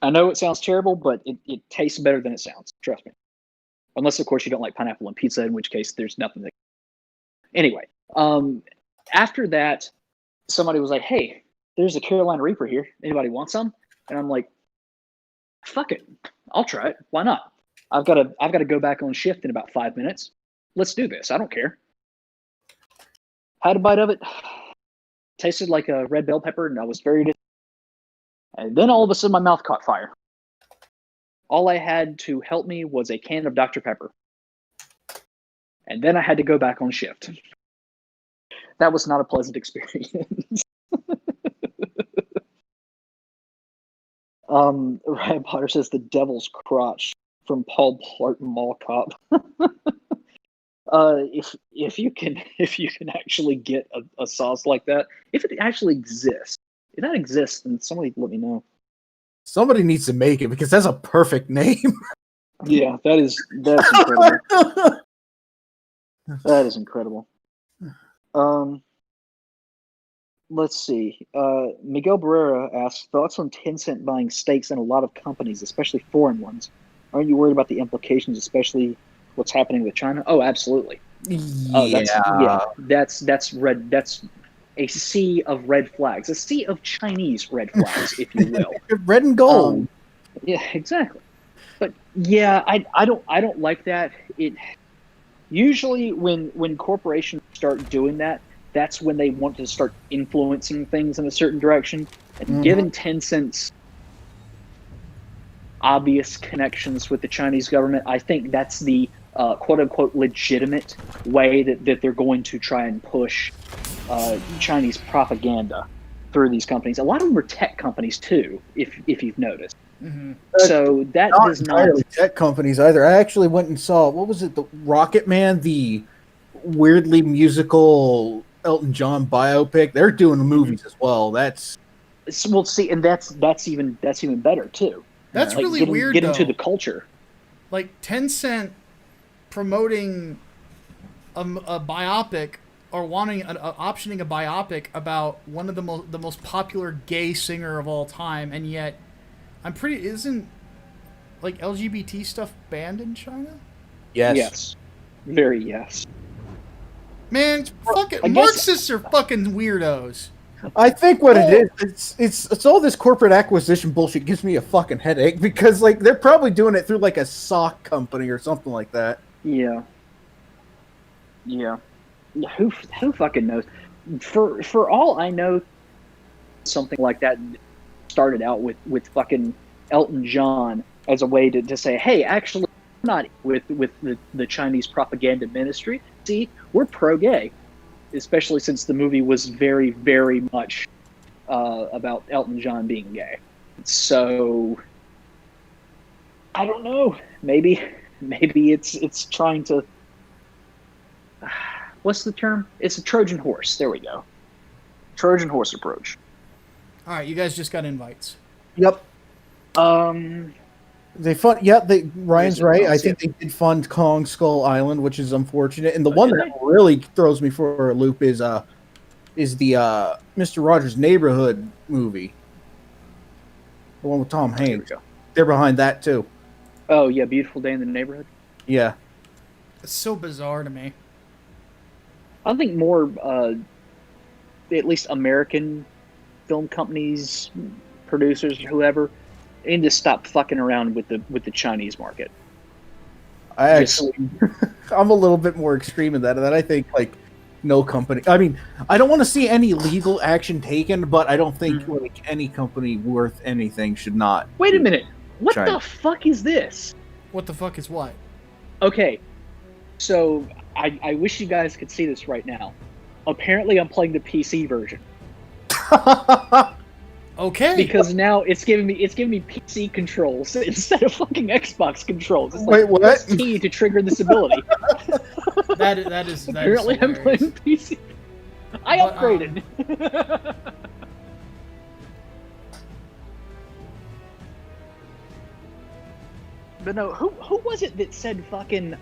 I know it sounds terrible, but it tastes better than it sounds. Trust me. Unless, of course, you don't like pineapple on pizza, in which case there's nothing that... Anyway, after that, somebody was like, hey, there's a Carolina Reaper here. Anybody want some? And I'm like, fuck it, I'll try it. Why not? I've got to go back on shift in about 5 minutes. Let's do this. I don't care. Had a bite of it. Tasted like a red bell pepper, and I was very and then all of a sudden my mouth caught fire. All I had to help me was a can of Dr. Pepper. And then I had to go back on shift. That was not a pleasant experience. Ryan Potter says the devil's crotch from Paul Blart Mall Cop. If you can actually get a sauce like that, if it actually exists, if that exists, then somebody let me know. Somebody needs to make it because that's a perfect name. Yeah, that's incredible. That is incredible. Let's see. Miguel Barrera asks, thoughts on Tencent buying stakes in a lot of companies, especially foreign ones. Aren't you worried about the implications, especially what's happening with China? Oh, absolutely. That's red. That's a sea of red flags, a sea of Chinese red flags, if you will. Red and gold. Yeah, exactly. But yeah, I don't like that. It usually when corporations start doing that, that's when they want to start influencing things in a certain direction. And given Tencent's obvious connections with the Chinese government, I think that's the quote-unquote legitimate way that they're going to try and push Chinese propaganda through these companies. A lot of them are tech companies too, if you've noticed. Mm-hmm. So that does not entirely tech companies either. I actually went and saw, what was it, the Rocket Man, the weirdly musical Elton John biopic. They're doing movies as well. That's see, and that's even better too. That's like really weird. Get into the culture. Like Tencent promoting a biopic or optioning a biopic about one of the most popular gay singer of all time, and yet isn't like LGBT stuff banned in China? Yes. Very yes. Man, Marxists are fucking weirdos. I think what it is, it's all this corporate acquisition bullshit gives me a fucking headache because like they're probably doing it through like a sock company or something like that. Yeah. Who fucking knows? For all I know, something like that started out with fucking Elton John as a way to say, hey, actually, we're not with the Chinese propaganda ministry. See, we're pro-gay. Especially since the movie was very, very much about Elton John being gay. So I don't know. Maybe it's trying to. What's the term? It's a Trojan horse. There we go. Trojan horse approach. All right, you guys just got invites. Yep. They fund. Yeah, Ryan's right. I think they did fund Kong Skull Island, which is unfortunate. And the one that really throws me for a loop is the Mr. Rogers' Neighborhood movie, the one with Tom Hanks. They're behind that too. Oh yeah, Beautiful Day in the Neighborhood. Yeah, it's so bizarre to me. I think more, at least American film companies, producers, whoever. Need to stop fucking around with the Chinese market. I'm a little bit more extreme in that I think like no company. I mean, I don't want to see any legal action taken, but I don't think like any company worth anything should not. Wait a minute. What the fuck is this? What the fuck is what? Okay, so I wish you guys could see this right now. Apparently, I'm playing the PC version. Okay. Because now it's giving me PC controls instead of fucking Xbox controls. It's Wait, what? Press T to trigger this ability. that is Apparently I'm playing PC. I upgraded. But no, who was it that said fucking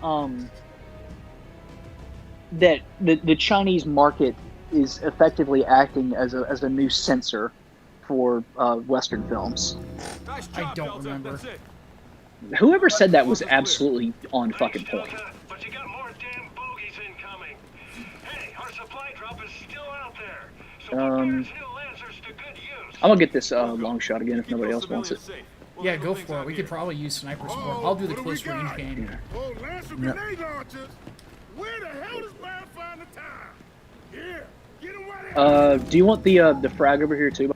that the Chinese market is effectively acting as a new censor for Western films? I don't remember. Whoever said that was absolutely on fucking point. But you got more damn bogeys incoming. Hey, our supply drop is still out there. So prepare Hill answers to good use. I'm gonna get this long shot again if nobody else wants it. Yeah, go for it. We could probably use sniper support. I'll do the close range game. Oh, Lancer grenade launchers. Where the hell does man find the time? Here, get him right here. Do you want the frag over here too?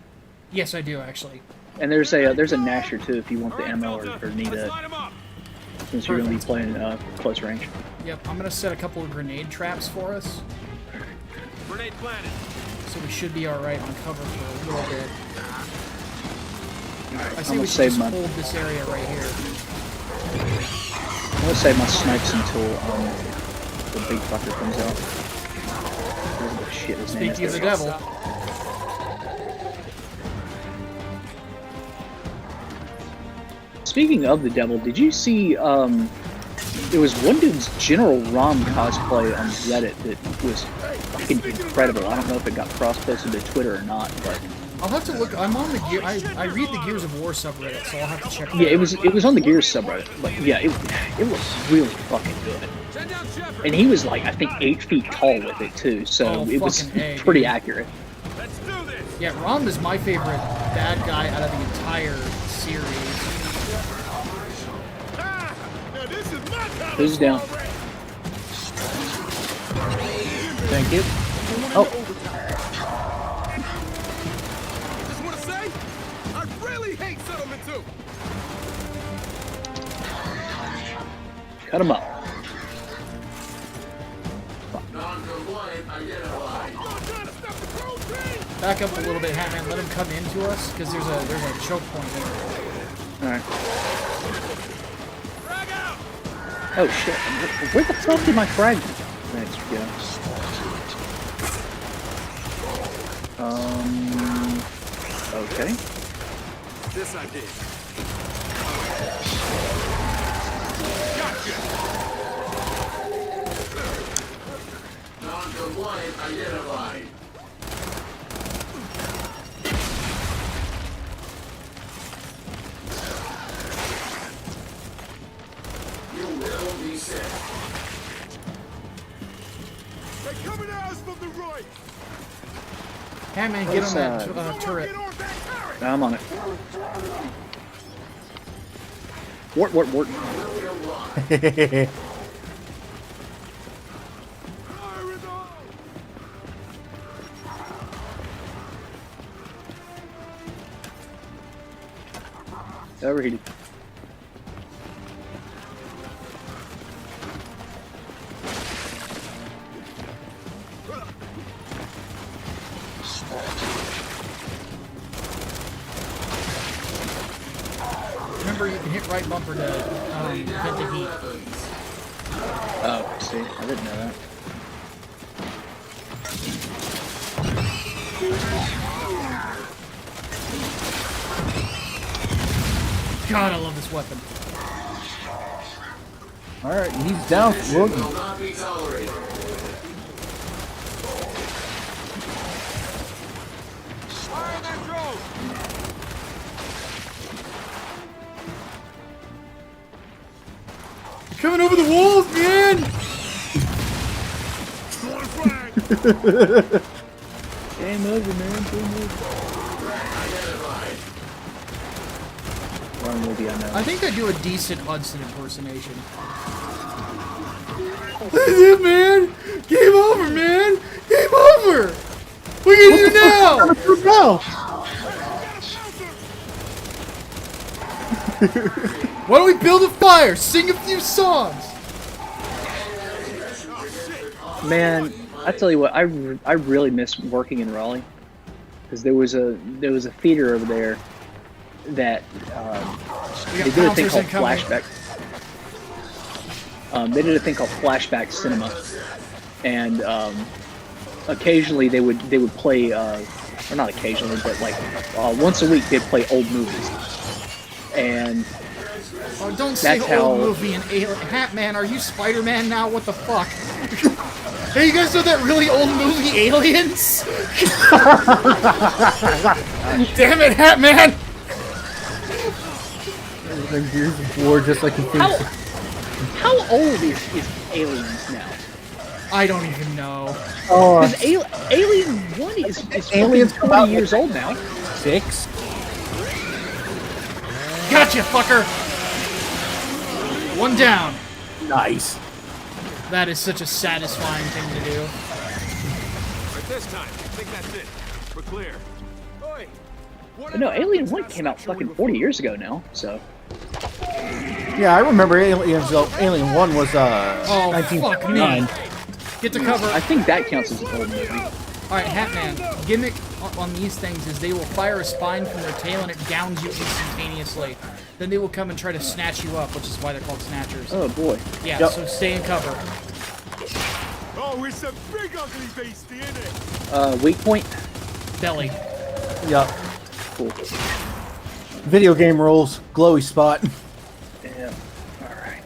Yes, I do actually. And there's a Nasher too if you want the ammo or need it. Since you're gonna be playing close range. Yep, I'm gonna set a couple of grenade traps for us. Grenade planted. So we should be alright on cover for a little bit. I say I'm we gonna should save just my hold this area right here. I'm gonna save my snipes until the big fucker comes out. Oh, shit, his name Speaking is of the devil. Speaking of the devil, did you see there was one dude's General Rom cosplay on Reddit that was fucking incredible. I don't know if it got cross-posted to Twitter or not, but I'll have to look. I'm on the gear. I read the Gears of War subreddit, so I'll have to check. yeah, it was on the Gears subreddit. But yeah, it was really fucking good. And he was like I think 8 feet tall with it too, so it was pretty accurate. Let's do this. Yeah, Rom is my favorite bad guy out of the entire series. Now this is my time. Who's down? Thank you. Oh. Just want to say, I really hate settlement too. Cut him up. Back up a little bit, Hatman. Let him come into us, because there's a choke point there. Alright. Oh shit. Where the fuck did my frag next go? Okay. This I did. Non-compliant identified. You will be set. They coming at us from the right. Hatman, get on that turret. Get on that turret. I'm on it. Wart. Fire is on. Overheated. Remember, you can hit right bumper to vent the heat. Oh, see, I didn't know that. God, I love this weapon. Alright, he's down. Look. Will not be tolerated. Fire that drone. Coming over the walls, man! Throwing flag. Game over, man. Game over. Wrong movie, I know. I think I do a decent Hudson impersonation. That's it, man! Game over, man! Game over! What are you gonna do now? No. Why don't we build a fire? Sing a few songs! Man, I tell you what, I really miss working in Raleigh because there was a theater over there that We they got did a thing bouncers called incoming. flashback. They did a thing called flashback cinema, and occasionally they would play, or not occasionally, but like once a week they'd play old movies, and Oh, don't say That's old how- movie and Alien. Hatman, are you Spider-Man now? What the fuck? Hey, you guys know that really old movie, Aliens? Damn it, Hatman! Everything Gears of War, just like in how old is Aliens now? I don't even know. Oh, Because Alien 1 is Aliens fucking come out 20 years old now. 6. Gotcha, fucker! One down. Nice. That is such a satisfying thing to do. Right this time. I think that's it. We're clear. Oi, But no, Alien 1 came out fucking 40 years ago now, so. Yeah, I remember Alien 1 was Oh, fuck me. 1959. Get to cover. I think that counts as an old movie. Alright, Hatman, gimmick on these things is they will fire a spine from their tail and it downs you instantaneously. Then they will come and try to snatch you up, which is why they're called snatchers. Oh boy. Yeah, Yep. so stay in cover. Oh, it's a big ugly beast, isn't it? Weak point. Belly. Yup. Cool. Video game rules. Glowy spot. Yeah. Alright.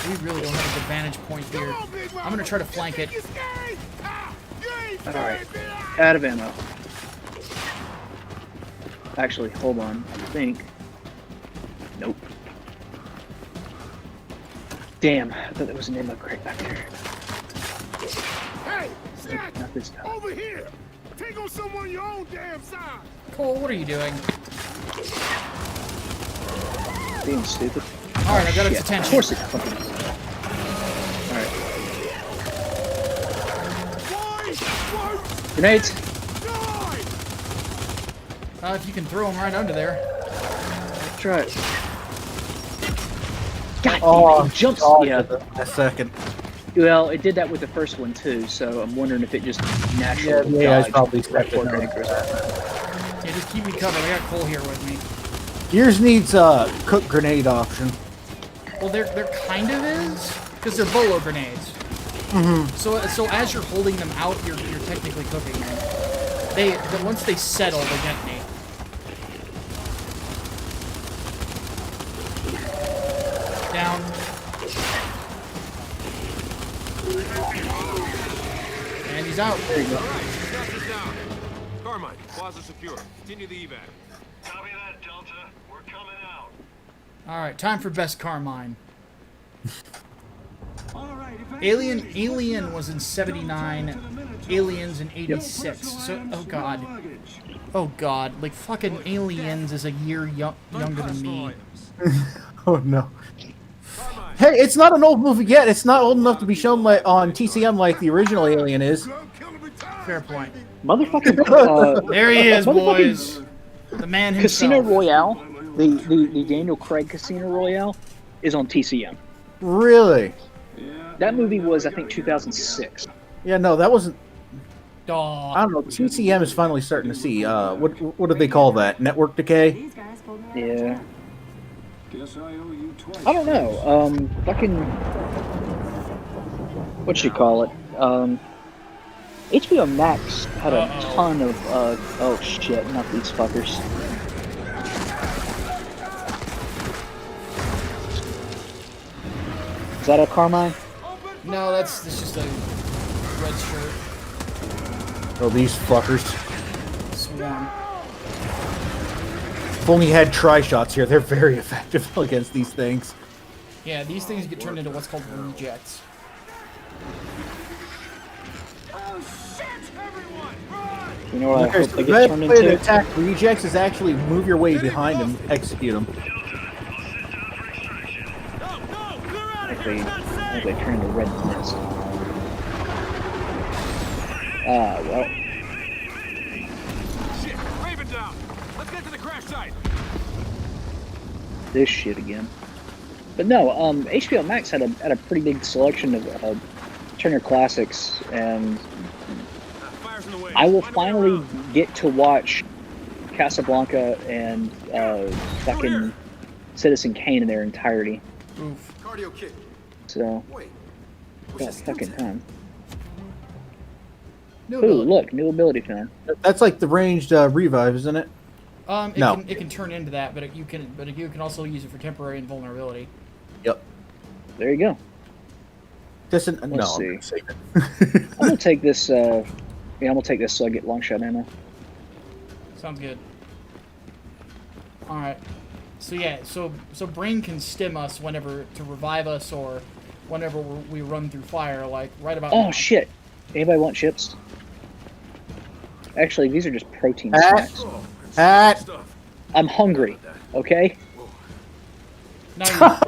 We really don't have an advantage point here. I'm gonna try to flank it. Alright. Out of ammo. Actually, hold on. I think. Nope. Damn, I thought there was an ammo crate back there. Hey, snatch! Not this time. Over here! Take on someone your own damn size! Cole, what are you doing? Being stupid. Alright, I got its Shit. Of attention. course it fucking is. Alright. Why? Grenades! Die! If you can throw them right under there. Let's try it. God Oh, damn it, it jumps. Yeah. A second. Well, it did that with the first one too, so I'm wondering if it just naturally Yeah, it's dodged probably right before expected. grenade goes off. Yeah, just keep me covered. I got Cole here with me. Gears needs a cook grenade option. Well, there kind of is, because they're bolo grenades. So as you're holding them out, you're technically cooking them. Once they settle, they detonate. Down. And he's out. There you go. Alright, gas is down. Carmine, plaza secure. Continue the evac. Copy that, Delta. We're coming out. All right, time for best Carmine. Alien was in 79, Aliens in 86. So, oh god, like fucking Aliens is a year younger than me. Oh no. Hey, it's not an old movie yet. It's not old enough to be shown on TCM like the original Alien is. Fair point. Motherfucking. There he is, motherfucking boys. The man himself. Casino Royale, the Daniel Craig Casino Royale, is on TCM. Really? That movie was, I think, 2006. Yeah, no, that wasn't. Aw. I don't know. TCM is finally starting to see. What do they call that? Network decay? Yeah. I don't know. Fucking. What you call it? HBO Max had a ton of. Oh shit! Not these fuckers. Is that a Carmine? No, that's just a red shirt. Oh, these fuckers. Swarm. If only you had tri-shots here, they're very effective against these things. Yeah, these things get turned into what's called rejects. You know what I hope The they get best turned way to into? attack rejects is actually move your way behind them, execute them. If they turn into red mist. Well. Shit, Raven down. Let's get to the crash site. This shit again. But no, HBO Max had a pretty big selection of Turner classics, and Fires in the way. I will Find a way finally around. get to watch Casablanca and fucking Citizen Kane in their entirety. Oof. Cardio kick. So, Wait. got fucking time. No Ooh, ability. look, new ability found. That's like the ranged revive, isn't it? No. It can turn into that, but you can also use it for temporary invulnerability. Yep. There you go. No, I'm Let's gonna see. save it. I'm gonna take this. Yeah, I'm gonna take this so I get long shot ammo. Sounds good. All right. So yeah, so Brain can stim us whenever to revive us or whenever we run through fire, like right about Oh now. shit! Anybody want chips? Actually, these are just protein Hat. snacks. Hat. Stuff. I'm hungry. Okay. Now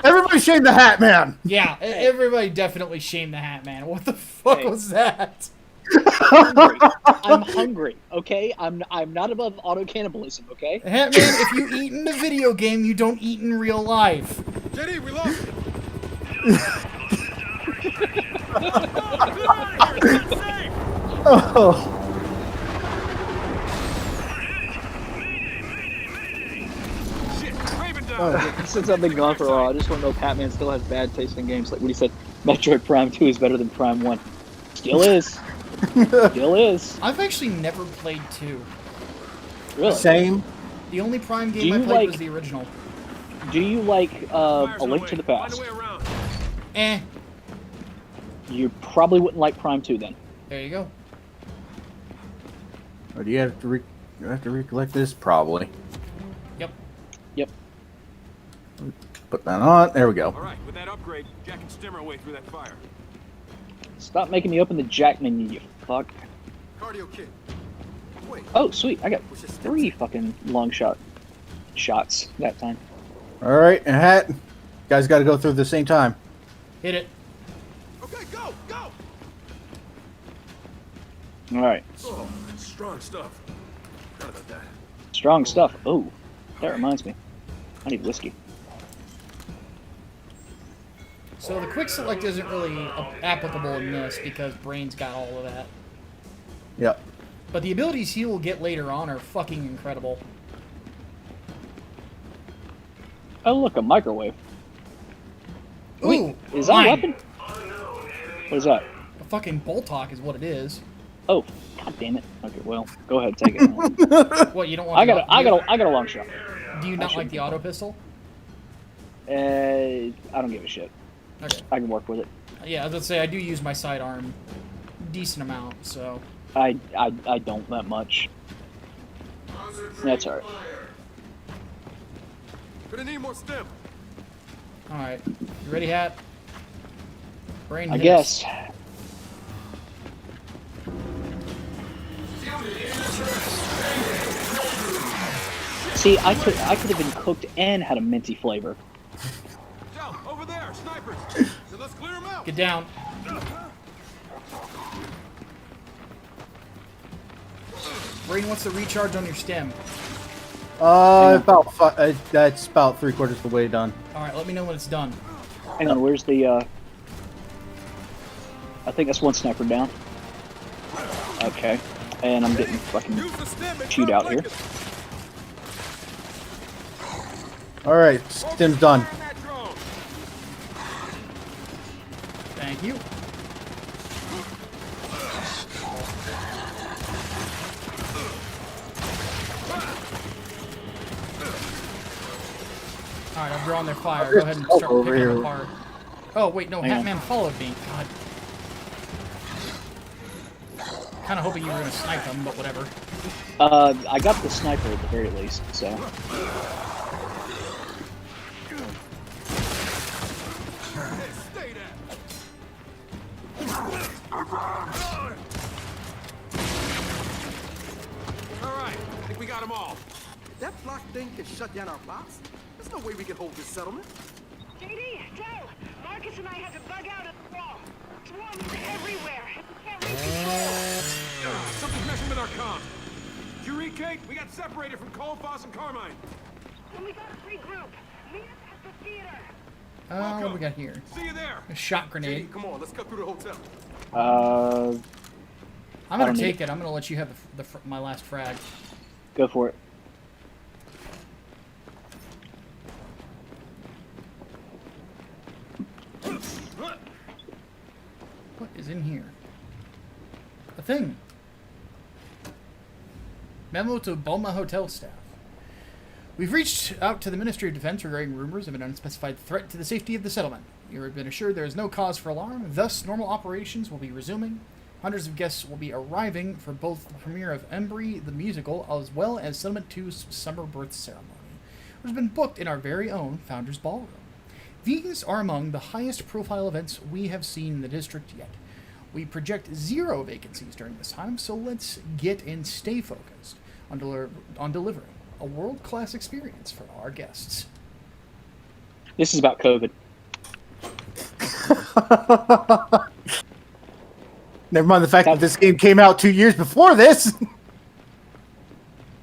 Everybody shame the Hat Man. yeah, everybody definitely shame the Hatman. What the fuck Hey. was that? Hungry. I'm hungry. Okay. I'm not above auto cannibalism. Okay. Hatman, if you eat in the video game, you don't eat in real life. JD, we lost it. Oh. Shit, Raven down. Since I've been gone for a while, I just want to know if Hatman still has bad taste in games. Like when he said Metroid Prime 2 is better than Prime 1. Still is. Still is. I've actually never played 2. Really. Same. The only Prime Do game I you played like- was the original. Do you like Fire's A on Link to way. the Find a Past? way around. Eh. You probably wouldn't like Prime 2 then. There you go. Or do you have to recollect this? Probably. Yep. Yep. Put that on. There we go. All right, with that upgrade, Jack can stem our way through that fire. Stop making me open the Jack menu, you fuck. Cardio kit. Wait. Oh, sweet. I got 3 fucking long shots that time. All right, and Hat. You guys got to go through at the same time. Hit it. Okay, go, go. All right. Oh, strong stuff. Forgot about that. Strong stuff. Oh, that reminds me. I need whiskey. So the quick select isn't really applicable in this because Brain's got all of that. Yep. But the abilities he will get later on are fucking incredible. Oh, look, a microwave. Ooh, Wait, is that a mine. weapon? What is that? A fucking bolt hawk is what it is. Oh, god damn it. Okay, well, go ahead, take it. What, you don't want I got the- a long shot. Do you not I like should the auto pistol? I don't give a shit. Okay. I can work with it. Yeah, I was gonna say I do use my sidearm decent amount, so I don't that much. That's alright. Gonna need more stem. alright. You ready, Hat? Brain I hit guess. See, I could have been cooked and had a minty flavor. Joe, over there, snipers. So let's clear them out. Get down. Brain, what's the recharge on your stem? That's about 3/4 of the way done. Alright, let me know when it's done. Hang on, where's the I think that's one sniper down. Okay. And I'm getting fucking Use the stem and chewed drop out here. blankets. All right, stem's done. Fire on that drone. Thank you. Alright, I'm drawing their fire. Go ahead and start Over picking them here. apart. Oh, wait, no, Hang on. Hatman followed me. God. Kinda hoping you were gonna snipe them, but whatever. I got the sniper at the very least, so. Hey, stay there. All right, I think we got them all. That block thing can shut down our box? There's no way we can hold this settlement. JD, Joe, Marcus and I had to bug out of the wall. Swarms everywhere. We can't reach control. Something's messing with our comms. Did you read, Kate? We got separated from Cole, Foss, and Carmine. And we gotta regroup. Meet us at the theater. What do we got here? See you there. A shot grenade. Come on, let's cut through the hotel. I'm I gonna don't need take it. I'm gonna let you have my last frag. Go for it. What is in here? A thing. Memo to Bulma Hotel staff. We've reached out to the Ministry of Defense regarding rumors of an unspecified threat to the safety of the settlement. You have been assured there is no cause for alarm, thus normal operations will be resuming. Hundreds of guests will be arriving for both the premiere of Embry the musical as well as Settlement 2's summer birth ceremony, which has been booked in our very own Founders Ballroom. These are among the highest profile events we have seen in the district yet. We project 0 vacancies during this time, so let's get and stay focused on, delivering a world-class experience for our guests. This is about COVID. Never mind the fact that this game came out 2 years before this.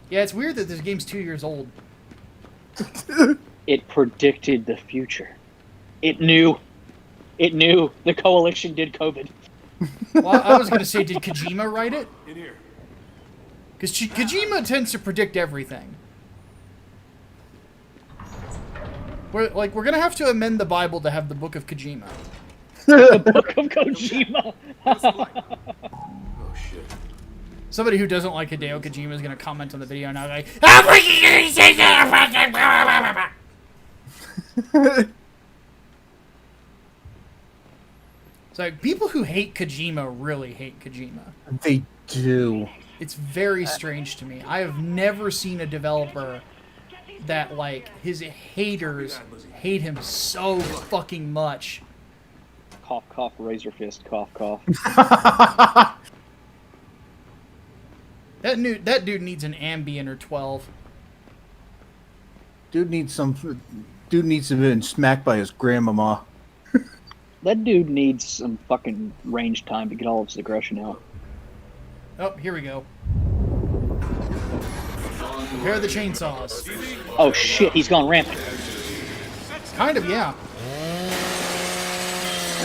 Yeah, it's weird that this game's 2 years old. It predicted the future. It knew. It knew the coalition did COVID. Well, I was going to say, did Kojima write it? In here. Because Kojima tends to predict everything. We're going to have to amend the Bible to have the Book of Kojima. The Book of Kojima. Oh, shit. Somebody who doesn't like Hideo Kojima is going to comment on the video now like, so people who hate Kojima really hate Kojima. They do. It's very strange to me. I have never seen a developer that, like, his haters hate him so fucking much. Cough, cough, razor fist, cough, cough. That dude needs an Ambien or 12. Dude needs to have been smacked by his grandmama. That dude needs some fucking range time to get all of his aggression out. Oh, here we go. Prepare the chainsaws. Oh shit, he's gone rampant. Kind of, yeah.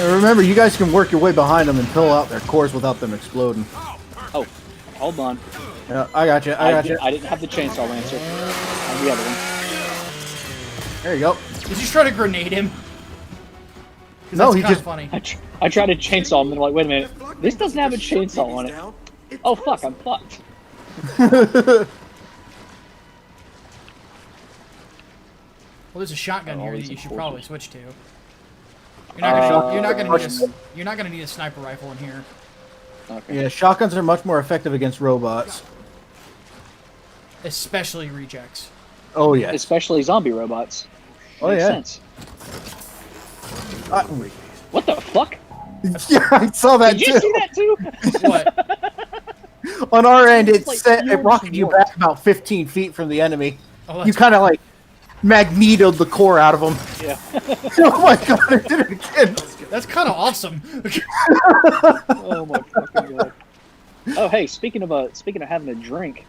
And remember, you guys can work your way behind them and pull out their cores without them exploding. Oh, hold on. Yeah, I got you. I got you. I didn't have the chainsaw lancer. I have the other one. There you go. Did you try to grenade him? No, he just. funny. I tried to chainsaw him and I'm like, wait a minute, this doesn't have a chainsaw on it. Oh fuck, I'm fucked. Well, there's a shotgun here that you should probably unfortunate. switch to. You're not gonna need a sniper rifle in here. Okay. Yeah, shotguns are much more effective against robots. Especially rejects. Oh yeah. Especially zombie robots. Oh Makes yeah. sense. What the fuck? Yeah, I saw that Did too. you see that too? What? On our end, it Like, set it yours rocketed you worked. back about 15 feet from the enemy. Oh, that's You kind of like magnetoed the core out of them. Yeah. Oh my god, I did it again. That's kind of awesome. Oh my fucking god. Oh hey, speaking of having a drink.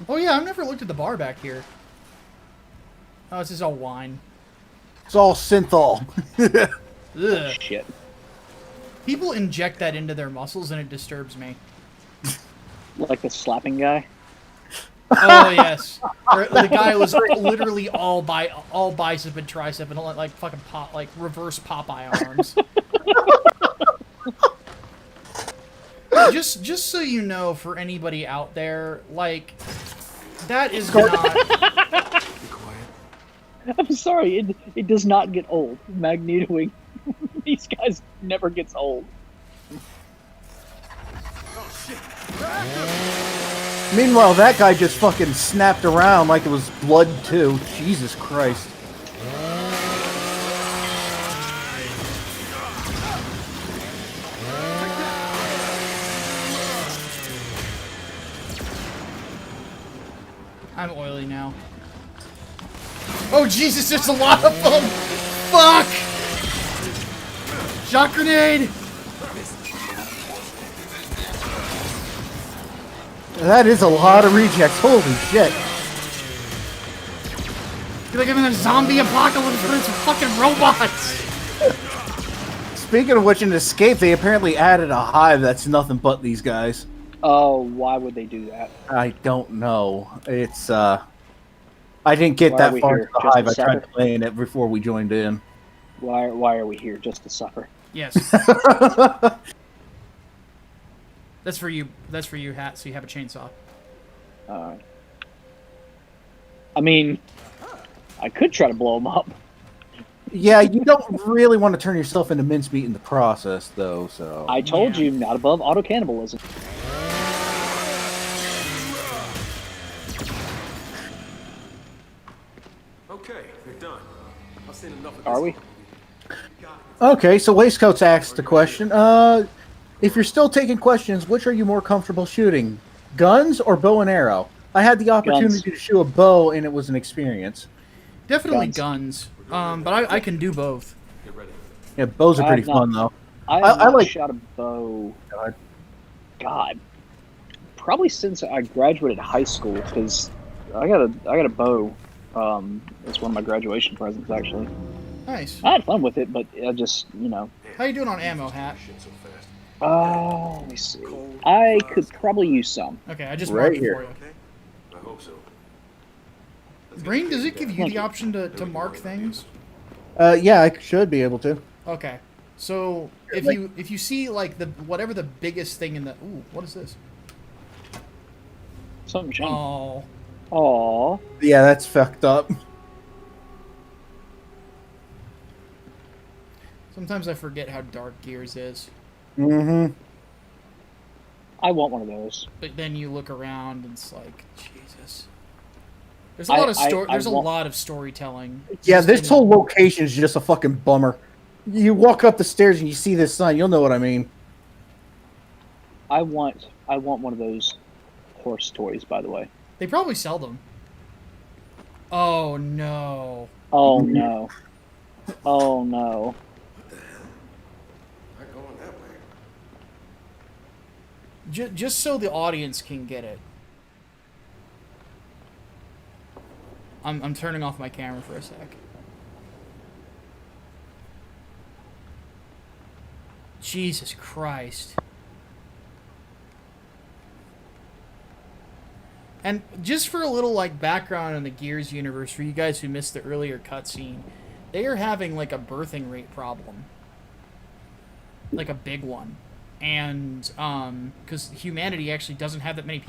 Oh yeah, I've never looked at the bar back here. Oh, this is all wine. It's all synthol. Ugh. Shit. People inject that into their muscles and it disturbs me. Like the slapping guy. Oh yes, or the guy was literally all bicep and tricep and all like fucking reverse Popeye arms. Just so you know, for anybody out there, like that is not. Be quiet. I'm sorry, it does not get old. Magnetoing these guys never gets old. Meanwhile, that guy just fucking snapped around like it was blood too. Jesus Christ. I'm oily now. Oh Jesus, there's a lot of them! Fuck! Shock grenade! That is a lot of rejects. Holy shit. You're like I'm in a zombie apocalypse where it's fucking robots! Speaking of which, in Escape, they apparently added a hive that's nothing but these guys. Oh, why would they do that? I don't know. It's, I didn't get Why are that we far here? into the Just hive. to I tried suffer? playing it before we joined in. Why are we here? Just to suffer? Yes. That's for you. That's for you, Hat. So you have a chainsaw. I mean, I could try to blow them up. Yeah, you don't really want to turn yourself into mincemeat in the process, though, so... I told Yeah. you, not above auto cannibalism. Okay, they're done. I've seen enough of this. Are we? Okay, so Waistcoats asked the question. If you're still taking questions, which are you more comfortable shooting? Guns or bow and arrow? I had the opportunity to shoot a bow, and it was an experience. Definitely guns. But I can do both. Yeah, bows are pretty fun, though. I like shot a bow. God, probably since I graduated high school, because I got a bow. It's one of my graduation presents, actually. Nice. I had fun with it, but I just, you know. How you doing on ammo, Hat? Let me see. I could probably use some. Okay, I just marked it for you. I hope so. Brain, does it give you the option to mark things? Yeah, I should be able to. Okay. So if you see like whatever the biggest thing in the what is this? Something shiny. Oh. Aw. Yeah, that's fucked up. Sometimes I forget how dark Gears is. Mm-hmm. I want one of those. But then you look around and it's like, Jesus. There's a lot of There's a lot of storytelling. Yeah, this whole location is just a fucking bummer. You walk up the stairs and you see this sign. You'll know what I mean. I want one of those horse toys, by the way. They probably sell them. Oh no. Oh no. Oh no. Not going that way. Just so the audience can get it. I'm turning off my camera for a sec. Jesus Christ. And just for a little like background on the Gears universe, for you guys who missed the earlier cutscene, they are having like a birthing rate problem, like a big one, and because humanity actually doesn't have that many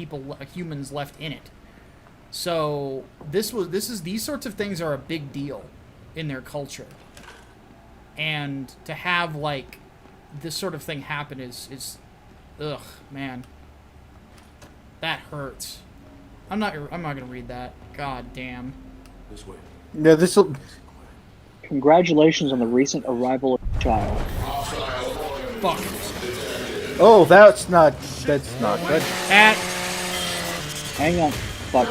humans left in it, so these sorts of things are a big deal in their culture, and to have like this sort of thing happen is ugh, man, that hurts. I'm not gonna read that. God damn. This way. Yeah, this'll. Congratulations on the recent arrival of a child. Fuck. Oh, that's not good. At. Hang on. Fuck.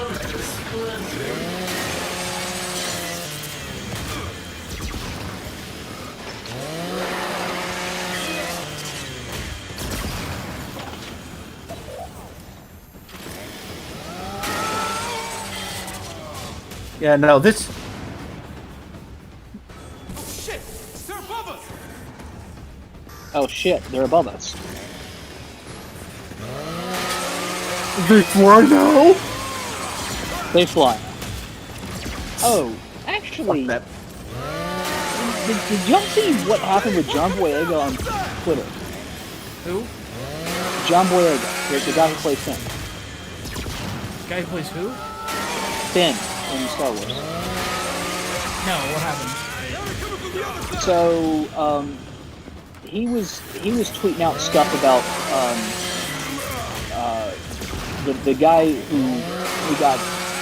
Yeah, no, this. Shit! They're above us! Oh shit, they're above us. They fly now? They fly. Oh, actually, did y'all see what happened with John Boyega on Twitter? Who? John Boyega, the guy who plays Finn. Guy who plays who? Finn in Star Wars. No, what happened? So, he was tweeting out stuff about the guy who got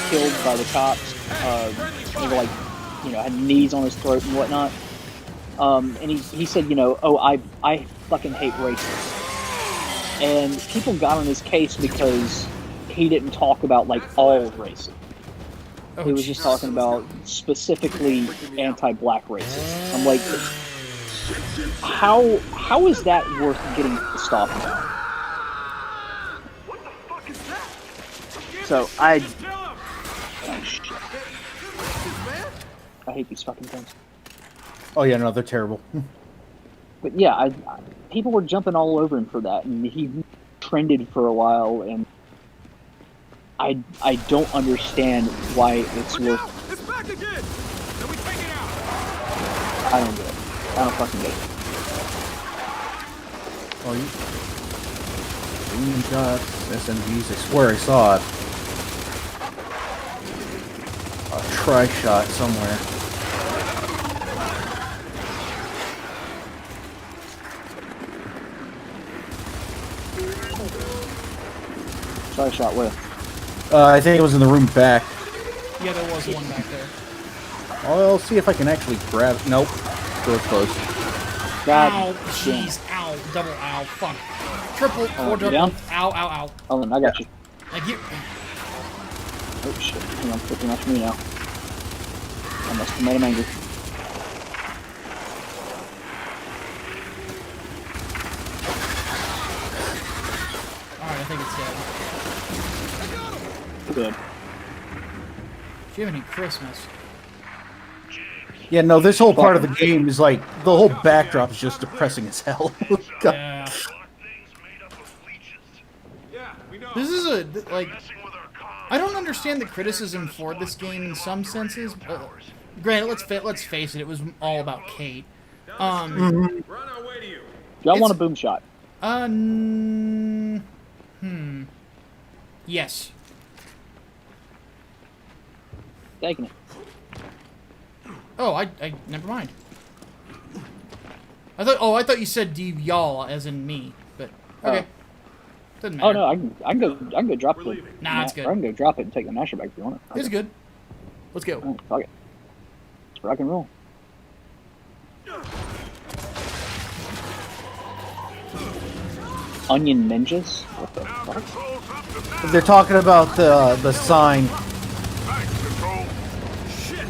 killed by the cops. They were like, had knees on his throat and whatnot. And he said, I fucking hate racists. And people got on his case because he didn't talk about like all races. Oh, He was just talking about specifically anti-black racists. I'm like, how is that worth getting pissed off about? What the fuck is that? So oh shit. I hate these fucking things. Oh yeah, no, they're terrible. But yeah, people were jumping all over him for that, and he trended for a while, and I don't understand why it's worth. It's back again! Then we take it out! I don't get it. I don't fucking get it. Oh, you got SMGs. I swear I saw it. A tri-shot somewhere. Sorry, shot where? I think it was in the room back. Yeah, there was one back there. I'll see if I can actually grab. Nope. Door's closed. God Ow, damn. jeez, ow, double ow, fuck. Triple, Oh, quadruple, down? ow, ow, ow. Oh, I got you. Thank you. Oh shit, hang on, flipping off me now. I must have made him angry. Alright, I think it's dead. Good. Jiminy Christmas. Yeah, no, this whole part of the game is like the whole backdrop is just depressing as hell. God. Yeah. Things made up of leeches. Yeah, we know. This is a, like, Messing with our comms. I don't understand the criticism for this game in some senses. Granted, let's face it, it was all about Kate. We're on our way to you. Y'all It's- want a boom shot? Yes. Taking it. Oh, I never mind. I thought you said y'all as in me, but okay. Doesn't matter. Oh no, I can go drop the. Nah, it's good. Or I can go drop it and take the masher back if you want it. It's good. Let's go. Oh, fuck it. Let's rock and roll. Onion ninjas? What the fuck? Control's up to now. They're talking about the sign. Thanks, Control. Shit.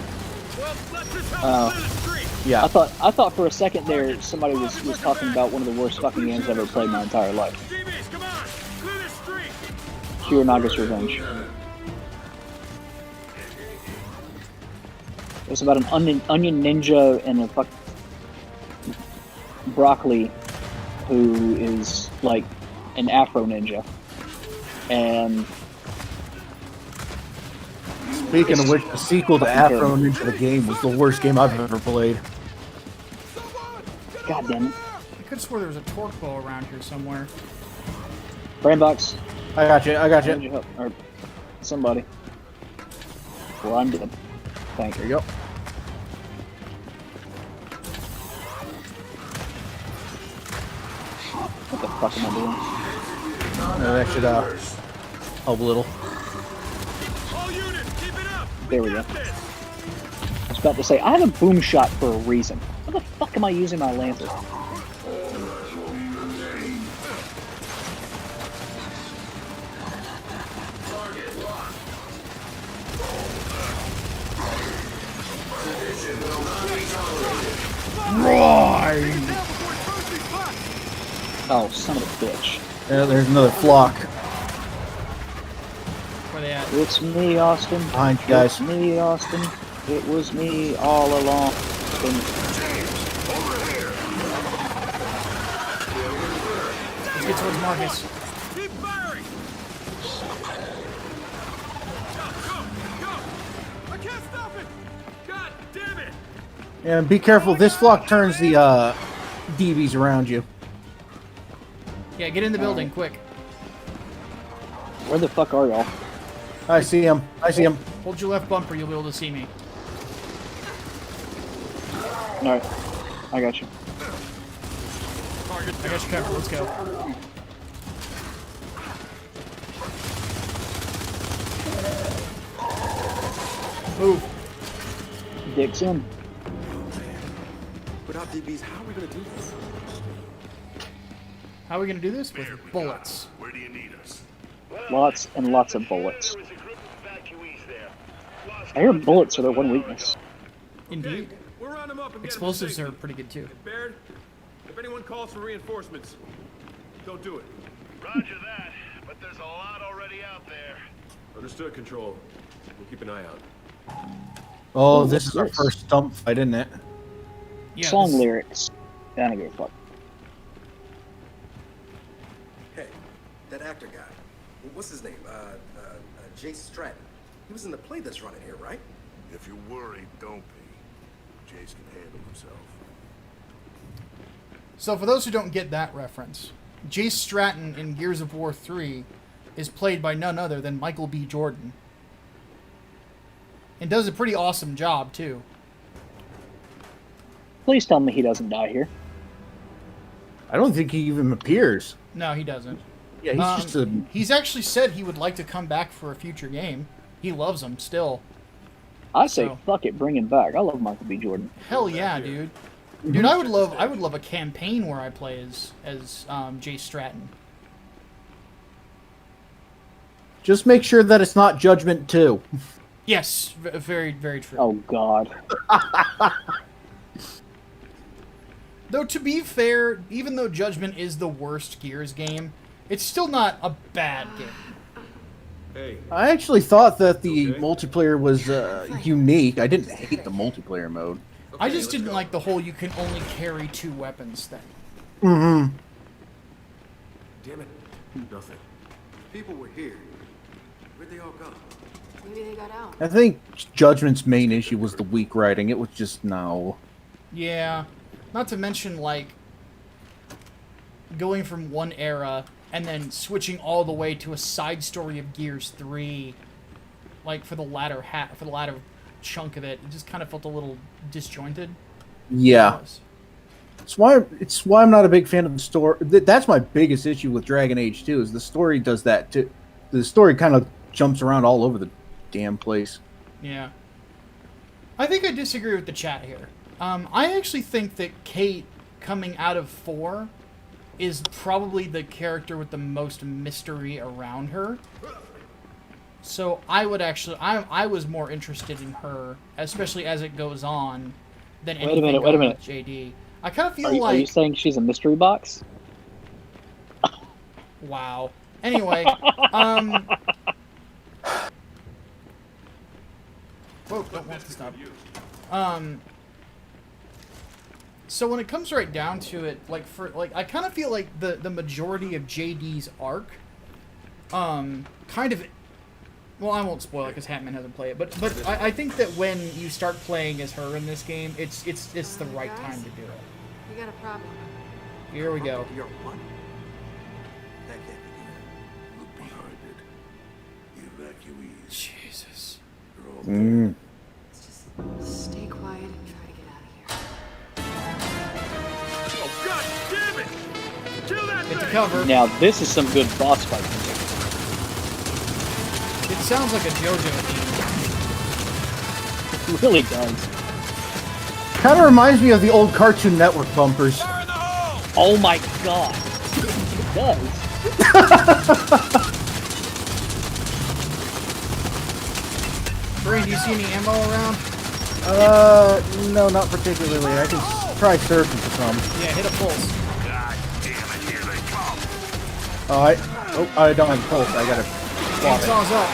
Well, let's just help Oh. clear the street. Yeah. I thought for a second there somebody was talking about one of the worst fucking games I've ever played in my entire life. DBs, come on. Clear the street. Kiranaga's Revenge. It was about an onion ninja and a fuck broccoli who is like an Afro ninja. And Speaking of which, the sequel to Afro Ninja the game was the worst game I've ever played. god damn it. I could have swore there was a torque bow around here somewhere. Brainbox, I got you. I need your help. Or somebody. Well, I'm dead. Thank There you. you go. What the fuck am I doing? That should help a little. All units, keep it up. There we go. Got this. I was about to say, I have a boom shot for a reason. What the fuck am I using my lantern? Oh, son of a bitch. There's another flock Where they at? It's me, Austin. behind you guys. It's me, Austin. It was me all along. Let's get towards Marcus. Keep firing. Go. I can't stop it. God damn it. And be careful, this flock turns the DBs around you. Yeah, get in the building, quick. Where the fuck are y'all? I see him. I see him. Hold your left bumper, you'll be able to see me. Alright. I got you. I got you covered, let's go. Move. Dick's in. Without DBs, how are we gonna do this? How are we gonna do this? With bullets. Where do you need us? Lots and lots of bullets. There is a group of evacuees there. Lost I hear bullets are their one weakness. Indeed. We'll round them up and get 'em to Explosives safety. are pretty good too. Baird, if anyone calls for reinforcements, don't do it. Roger that, but there's a lot already out there. Understood, Control. We'll keep an eye out. Oh, Ooh, this is our what's first stump fight, isn't it? Yeah, Song this- lyrics. I don't give a fuck. Hey, that actor guy. What's his name? Jace Stratton. He was in the play that's running here, right? If you're worried, don't be. Jace can handle himself. So for those who don't get that reference, Jace Stratton in Gears of War 3 is played by none other than Michael B. Jordan. And does a pretty awesome job too. Please tell me he doesn't die here. I don't think he even appears. No, he doesn't. Yeah, he's just a. He's actually said he would like to come back for a future game. He loves him still. I say So- fuck it, bring him back. I love Michael B. Jordan. Hell yeah, dude. Dude, I would love a campaign where I play as Jay Stratton. Just make sure that it's not Judgment 2. Yes, very, very true. Oh God. Though, to be fair, even though Judgment is the worst Gears game, it's still not a bad game. Hey, I actually thought that the multiplayer was unique. I didn't hate the multiplayer mode. I just didn't like the whole you can only carry 2 weapons thing. Mm-hmm. damn it. Nothing. People were here. Where'd they all go? Maybe they got out. I think Judgment's main issue was the weak writing. It was just no. Yeah. Not to mention, like, going from one era and then switching all the way to a side story of Gears 3, like, for the latter chunk of it. It just kind of felt a little disjointed. Yeah. It's why I'm not a big fan of the story. That's my biggest issue with Dragon Age 2 is the story does that too. The story kind of jumps around all over the damn place. Yeah. I think I disagree with the chat here. I actually think that Kate coming out of 4 is probably the character with the most mystery around her. So I would actually, I was more interested in her, especially as it goes on, than anything Wait a minute. with JD. I kind of feel Are you saying she's a mystery box? Wow. Anyway, whoa, don't want to stop. So when it comes right down to it, I kind of feel like the majority of JD's arc, kind of, well, I won't spoil it because Hatman hasn't played it, but I think that when you start playing as her in this game, it's the right time to do it. You got a problem. Here we go. You're what? That can't be Look behind it. The evacuees. Jesus. They're all Mm. Let's just stay quiet and try to get out of here. Oh, God damn it! Kill that Get the thing! cover. Now this is some good boss fight music. It sounds like a JoJo theme. It really does. Kind of reminds me of the old Cartoon Network bumpers. Fire in the hole! Oh my God. It does. Brain, do you see any ammo around? No, not particularly. I can try searching for some. Yeah, hit a pulse. God damn it, here they come. I don't have a pulse. I gotta swap it. Chainsaw's up.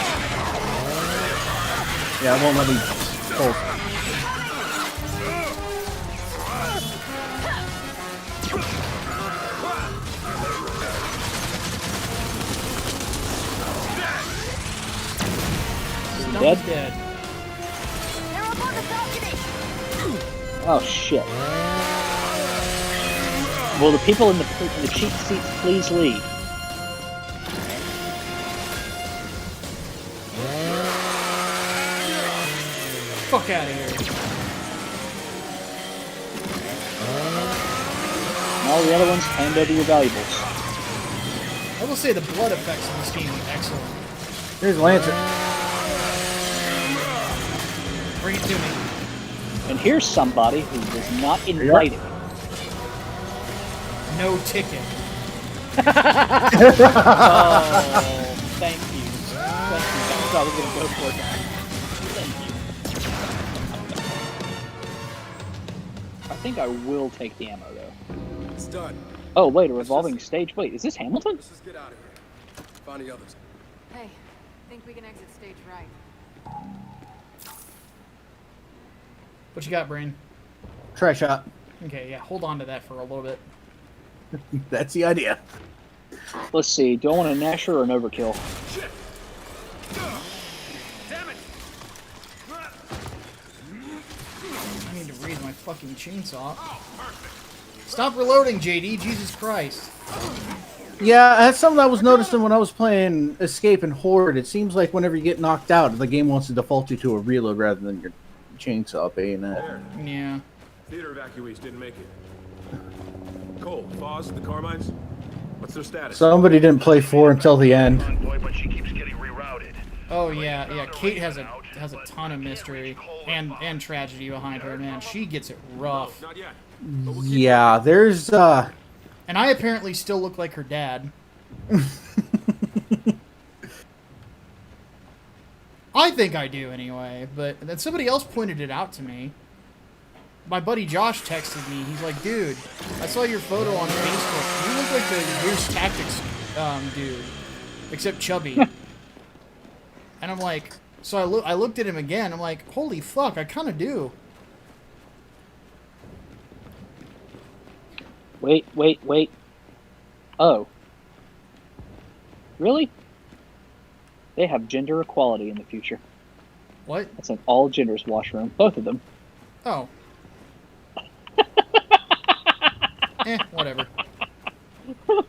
Yeah, it won't let me pulse. Dead? Dead. They're up on the balcony! Oh shit. Will the people in the cheap seats please leave? Fuck out of here. And all the other ones, hand over your valuables. I will say the blood effects in this game are excellent. Here's Lancer. Bring it to me. And here's somebody who was not invited. No ticket. Oh, thank you. Thank you. That's what I was going to go for that. Thank you. I think I will take the ammo, though. It's done. Oh, wait, a revolving stage. Wait, is this Hamilton? Let's just get out of here. Find the others. Hey, think we can exit stage right. What you got, Brain? Try shot. Okay, yeah, hold on to that for a little bit. That's the idea. Let's see. Do I want a Nasher or an Overkill? Shit! Damn it! I need to raise my fucking chainsaw. Stop reloading, JD. Jesus Christ. Yeah, that's something I was noticing when I was playing Escape and Horde. It seems like whenever you get knocked out, the game wants to default you to a reload rather than your chainsaw bayonet. There. Yeah. Theater evacuees didn't make it. Cole, Foz, the Carmines? What's their status? Somebody didn't play 4 until the end. Convoy, but she keeps getting rerouted. Oh, yeah, yeah. Kate has a has a ton of mystery and tragedy behind her. Man, she gets it rough. Not yet. Yeah, there's And I apparently still look like her dad. I think I do anyway, but then somebody else pointed it out to me. My buddy Josh texted me. He's like, dude, I saw your photo on Facebook. You look like the Gears Tactics dude, except chubby. And I'm like, so I looked at him again. I'm like, holy fuck, I kind of do. Wait. Oh. Really? They have gender equality in the future. What? It's an all genders washroom. Both of them. Oh. Whatever.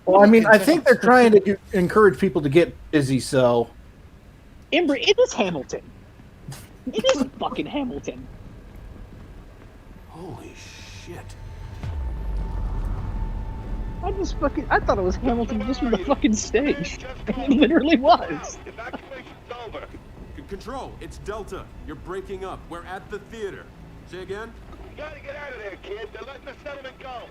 well, I mean, I think they're trying to encourage people to get busy, so Ember, it is Hamilton. It is fucking Hamilton. Holy shit. I thought it was Hamilton just from the fucking stage. It literally was. Evacuation's over. Control, it's Delta. You're breaking up. We're at the theater. Say again? You gotta get out of there, kid. They're letting the settlement go.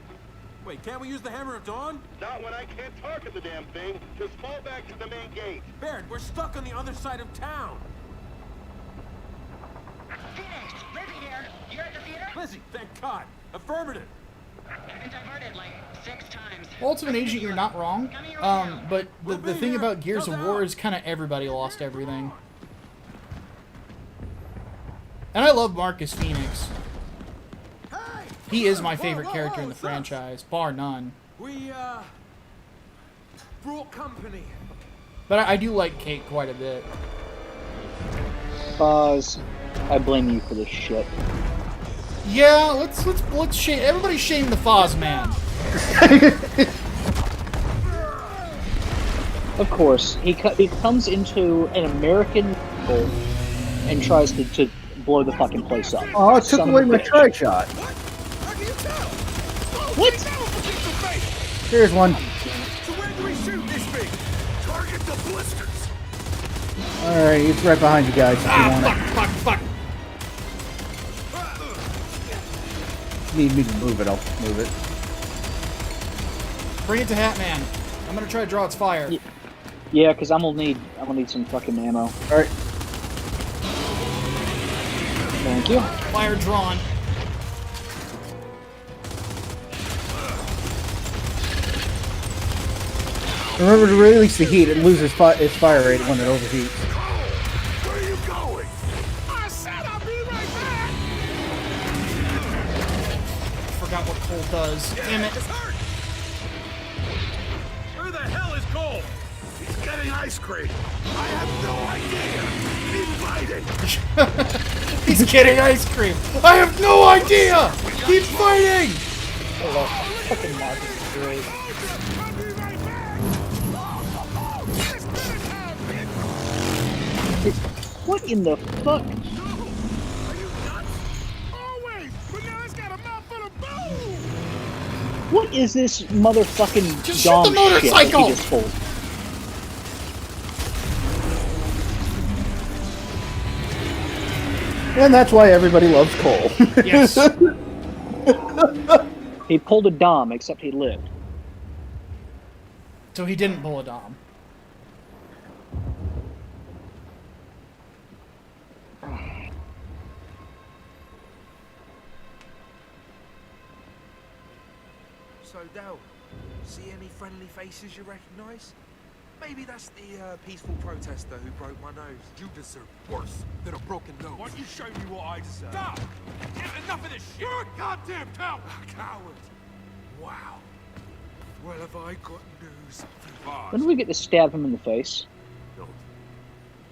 Wait, can't we use the Hammer of Dawn? Not when I can't target the damn thing. Just fall back to the main gate. Baird, we're stuck on the other side of town. Phoenix, Lizzie here. You're at the theater? Lizzie, thank God. Affirmative. Been diverted like 6 times. Ultimate Agent, you're not wrong. But the thing about Gears of War is kind of everybody lost everything. And I love Marcus Phoenix. He is my favorite character in the franchise, bar none. We, brought company. But I do like Kate quite a bit. Foz, I blame you for this shit. Yeah, let's shame everybody. Shame the Foz man. Of course, he comes into an American vehicle and tries to blow the fucking place up. oh, it took Son away of a my bitch. tri-shot. How can you tell? What? Here's one. So where do we shoot this thing? Target the blisters. All right, it's right behind you guys if you want Fuck. it. Need me to move it? I'll move it. Bring it to Hatman. I'm gonna try to draw its fire. Yeah, because I'm gonna need some fucking ammo. All right. Thank you. Fire drawn. Remember to release the heat. It loses its fire rate when it overheats. Where are you going? I said I'll be right back. Forgot what Cole does. Damn it. It's hurt. Who the hell is Cole? He's getting ice cream. I have no idea. Keep fighting. He's getting ice cream. I have no idea. Keep fighting. Fucking Marcus is great. I'll be right back. What in the fuck? Are you nuts? Always. But now it's got a mouthful of bone. What is this motherfucking Just shoot dom the motorcycle! shit that he just pulled? And that's why everybody loves Cole. Yes. He pulled a dom, except he lived. So he didn't pull a dom. So, Dal, see any friendly faces you recognise? Maybe that's the peaceful protester who broke my nose. You deserve worse than a broken nose. Why don't you show me what I deserve? Stop! Enough of this shit! You're a goddamn coward! Coward! Wow. Well, have I got news for you? When do we get to stab him in the face?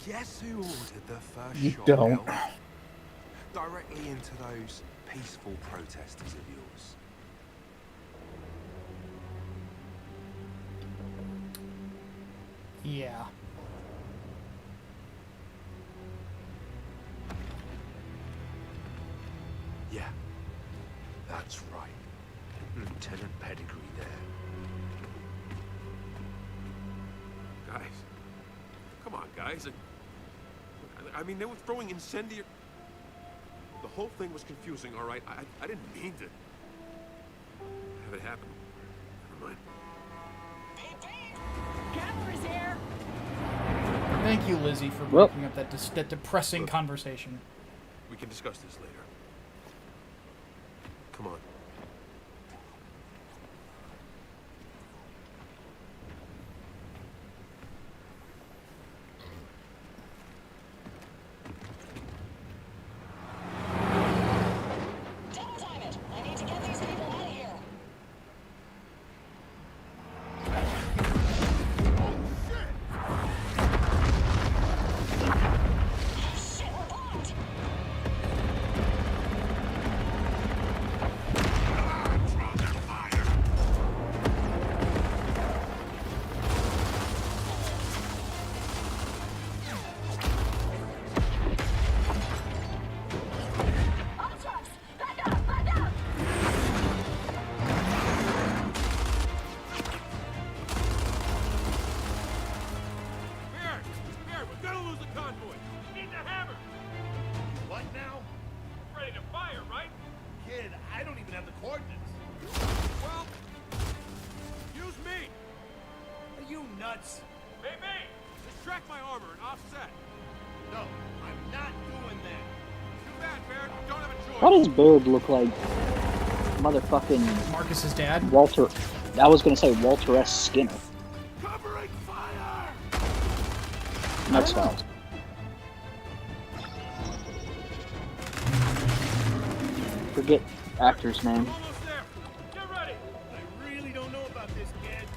Guess who ordered the first You shot? don't. Al? Directly into those peaceful protesters of yours. Yeah. Yeah, that's right. Lieutenant Pedigree there. Guys. Come on, guys. I mean, they were throwing incendiary... The whole thing was confusing, all right? I didn't mean to have it happen. Never mind. Cameron's here. Thank you, Lizzie, for Well- breaking up that depressing conversation. We can discuss this later. Come on. Double time it. I need to get these people out of here. Shit, we're blocked. All trucks, back up, back up. Here, we're gonna lose the convoy. Need the hammer. What now? Ready to fire, right? Kid, I don't even have the coordinates. Well, use me. Are you nuts? Maybe. Distract my armor and offset. No, I'm not doing that. Too bad, Baird. We don't have a choice. Why does Baird look like motherfucking Marcus's dad. Walter? I was gonna say Walter S. Skinner. Covering fire! X-Files. Forget actors' name. Almost there. Get ready. I really don't know about this, kid.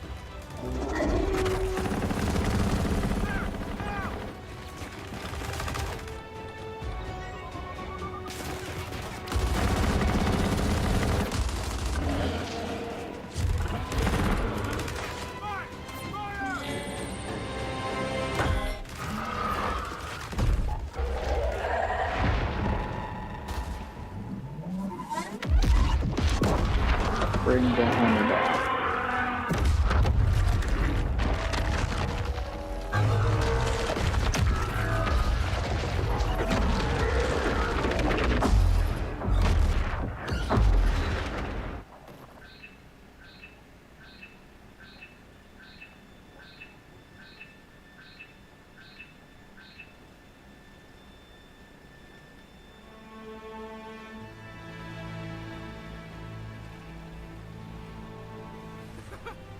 Bring the hammer back.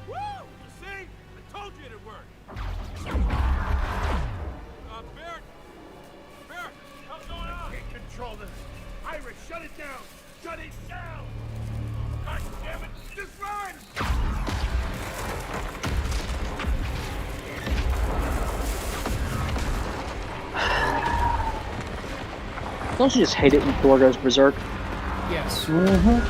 Woo! You see? I told you it'd work. Baird! Baird! What's going on? Can't control this. Irish, shut it down. Shut it down. God damn it. Just run! Don't you just hate it when Thor goes berserk? Yes. Oh, no.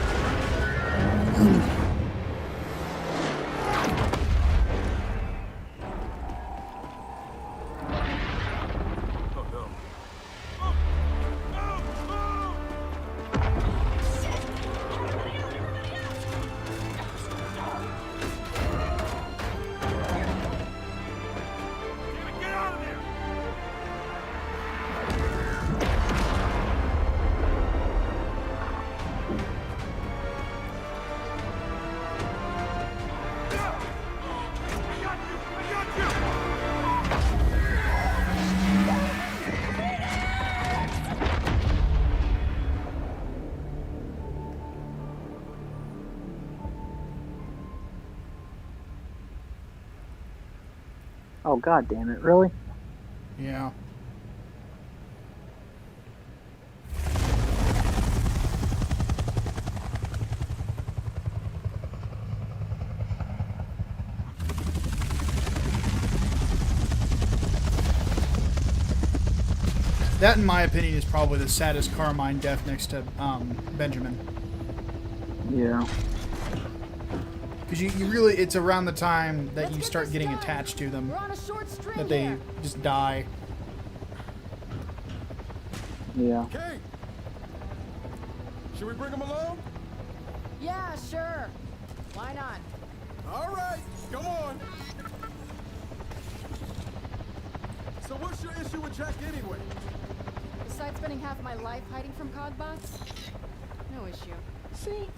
Damn it, get out of there! Oh god damn it, really? Yeah. That, in my opinion, is probably the saddest Carmine death next to Benjamin. Yeah. Because you really, it's around the time that you start getting attached to them We're on a short string that they here. just die. Yeah. Okay. Should we bring him along? Yeah, sure. Why not? All right, come on. So what's your issue with Jack anyway? Besides spending half my life hiding from Cogbots? No issue. See?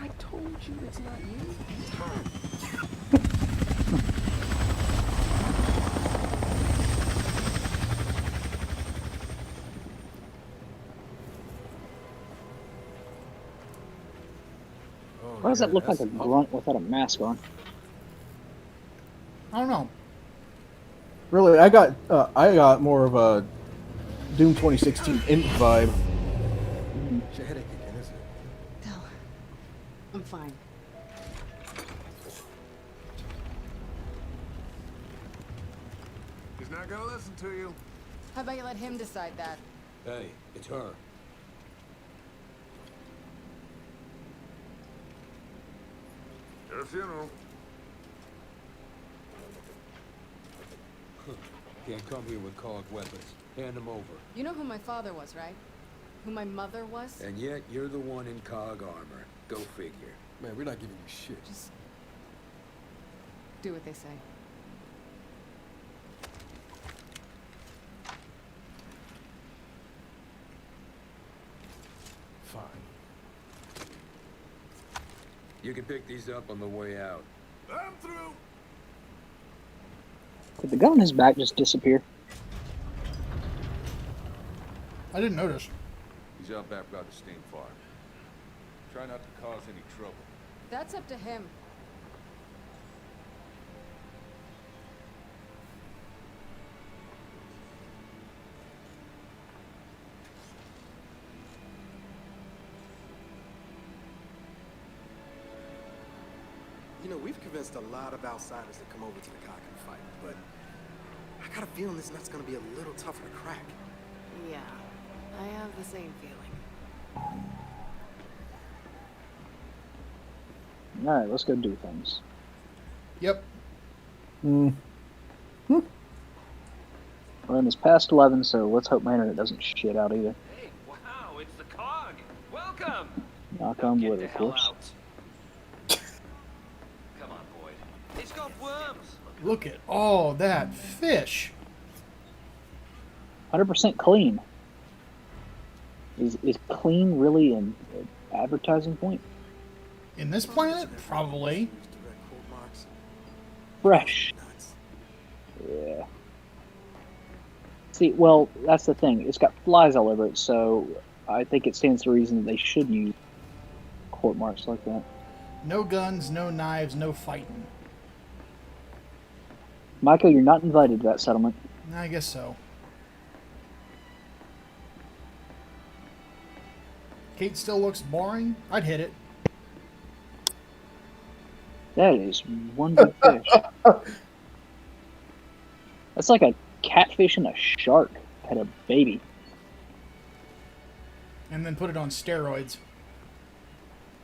I told you it's not you. Why does that look like a grunt without a mask on? I don't know. Really, I got more of a Doom 2016 int vibe. It's your headache again, isn't it? No. I'm fine. He's not gonna listen to you. How about you let him decide that? Hey, it's her. Your funeral. Can't come here with cog weapons. Hand them over. You know who my father was, right? Who my mother was? And yet, you're the one in cog armor. Go figure. Man, we're not giving you shit. Just do what they say. Fine. You can pick these up on the way out. I'm through. Did the gun on his back just disappear? I didn't notice. He's out back by the steam farm. Try not to cause any trouble. That's up to him. You know, we've convinced a lot of outsiders to come over to the cock and fight, but I got a feeling this nut's gonna be a little tougher to crack. Yeah, I have the same feeling. Alright, let's go do things. Yep. Well, and it's past 11, so let's hope my internet doesn't shit out either. Hey, wow, it's the Cog. Welcome. Knock on wood, Get of the hell course. out. Come on, Boyd. It's got worms. Look at all that fish. 100% clean. Is clean really an advertising point? In this planet? Probably. Fresh. Yeah. See, well, that's the thing. It's got flies all over it, so I think it stands to reason that they should use court marks like that. No guns, no knives, no fighting. Michael, you're not invited to that settlement. I guess so. Kate still looks boring. I'd hit it. That is one big fish. That's like a catfish and a shark had a baby. And then put it on steroids.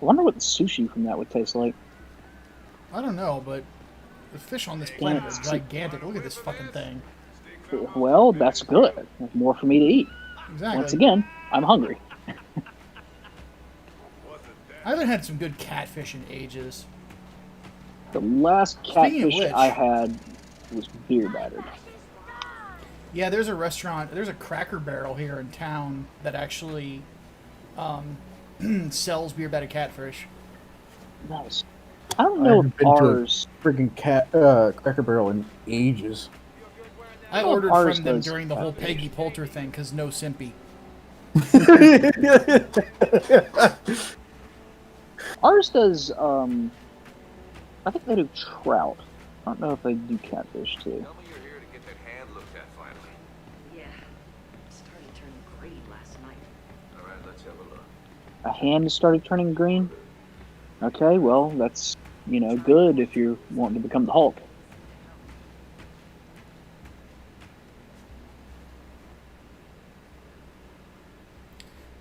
I wonder what the sushi from that would taste like. I don't know, but the fish on this planet is gigantic. Look at this fucking thing. Well, that's good. There's more for me to eat. Exactly. Once again, I'm hungry. I haven't had some good catfish in ages. The last Speaking of catfish which- I had was beer battered. Yeah, there's a restaurant, there's a Cracker Barrel here in town that actually sells beer battered catfish. Nice. I don't know if ours. Freaking Cracker Barrel in ages. I Oh, ordered ours from them does during the whole catfish. Peggy Poulter thing because no simpy. Ours does. I think they do trout. I don't know if they do catfish too. Tell me you're here to get that hand looked at finally. Yeah. It started turning green last night. All right, let's have a look. A hand started turning green. Okay, well that's good if you're wanting to become the Hulk.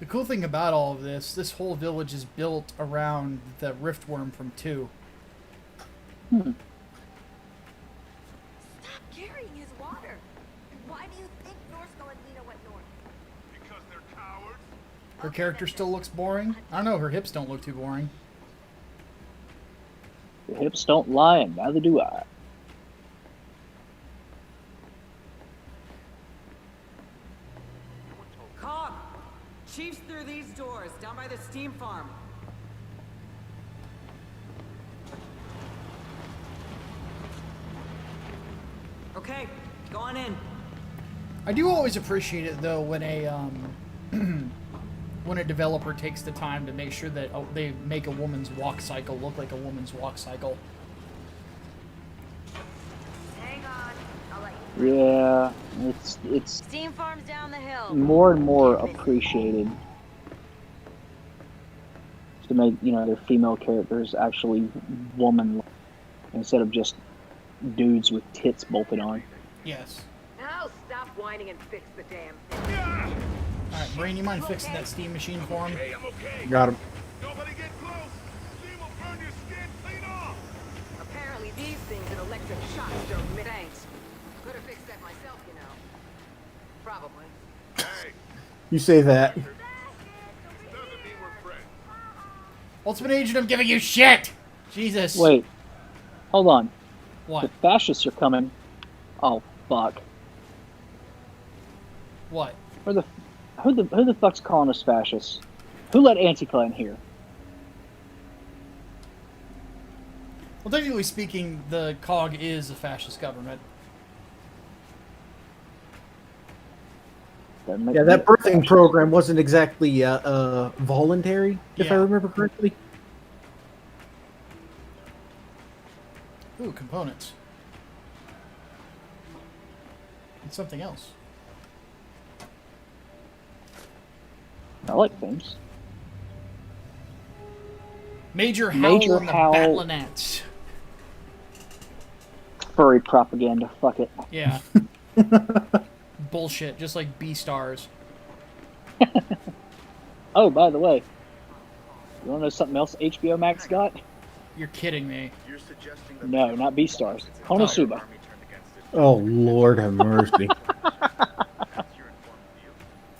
The cool thing about all of this whole village is built around the riftworm from 2. Hmm. Stop carrying his water. Why do you think Norsko and Lena went north? Because they're cowards. Her character still looks boring. I don't know, her hips don't look too boring. Your hips don't lie, and neither do I. through these doors, down by the steam farm. Okay, go on in. I do always appreciate it though when a when a developer takes the time to make sure that they make a woman's walk cycle look like a woman's walk cycle. Hang on. I'll let you. Yeah, it's Steam farms down the hill. more and more appreciated to make their female characters actually woman instead of just dudes with tits bolted on. Yes. Now stop whining and fix the damn thing. Alright, Brain, you mind fixing that steam machine for him? Okay, I'm okay. Got him. Nobody get close. Steam will burn your skin clean off. Apparently these things and electric shocks don't mix. Thanks. Could have fixed that myself, you know. Probably. Hey, You say that. doesn't mean we're friends. Ultimate Agent, I'm giving you shit! Jesus. Wait, hold on. The What? fascists are coming. Oh fuck! What? Who the fuck's calling us fascists? Who let Antifa in here? Well, technically speaking, the COG is a fascist government. Yeah, that birthing program wasn't exactly voluntary, if I Yeah. remember correctly. Ooh, components. And something else. I like things. Major Howl Major and the Howl. Battlenettes. Furry propaganda. Fuck it. Yeah. Bullshit, just like B-Stars. Oh, by the way, you want to know something else HBO Max got? You're kidding me. No, not Beastars. Konosuba. Oh, Lord have mercy.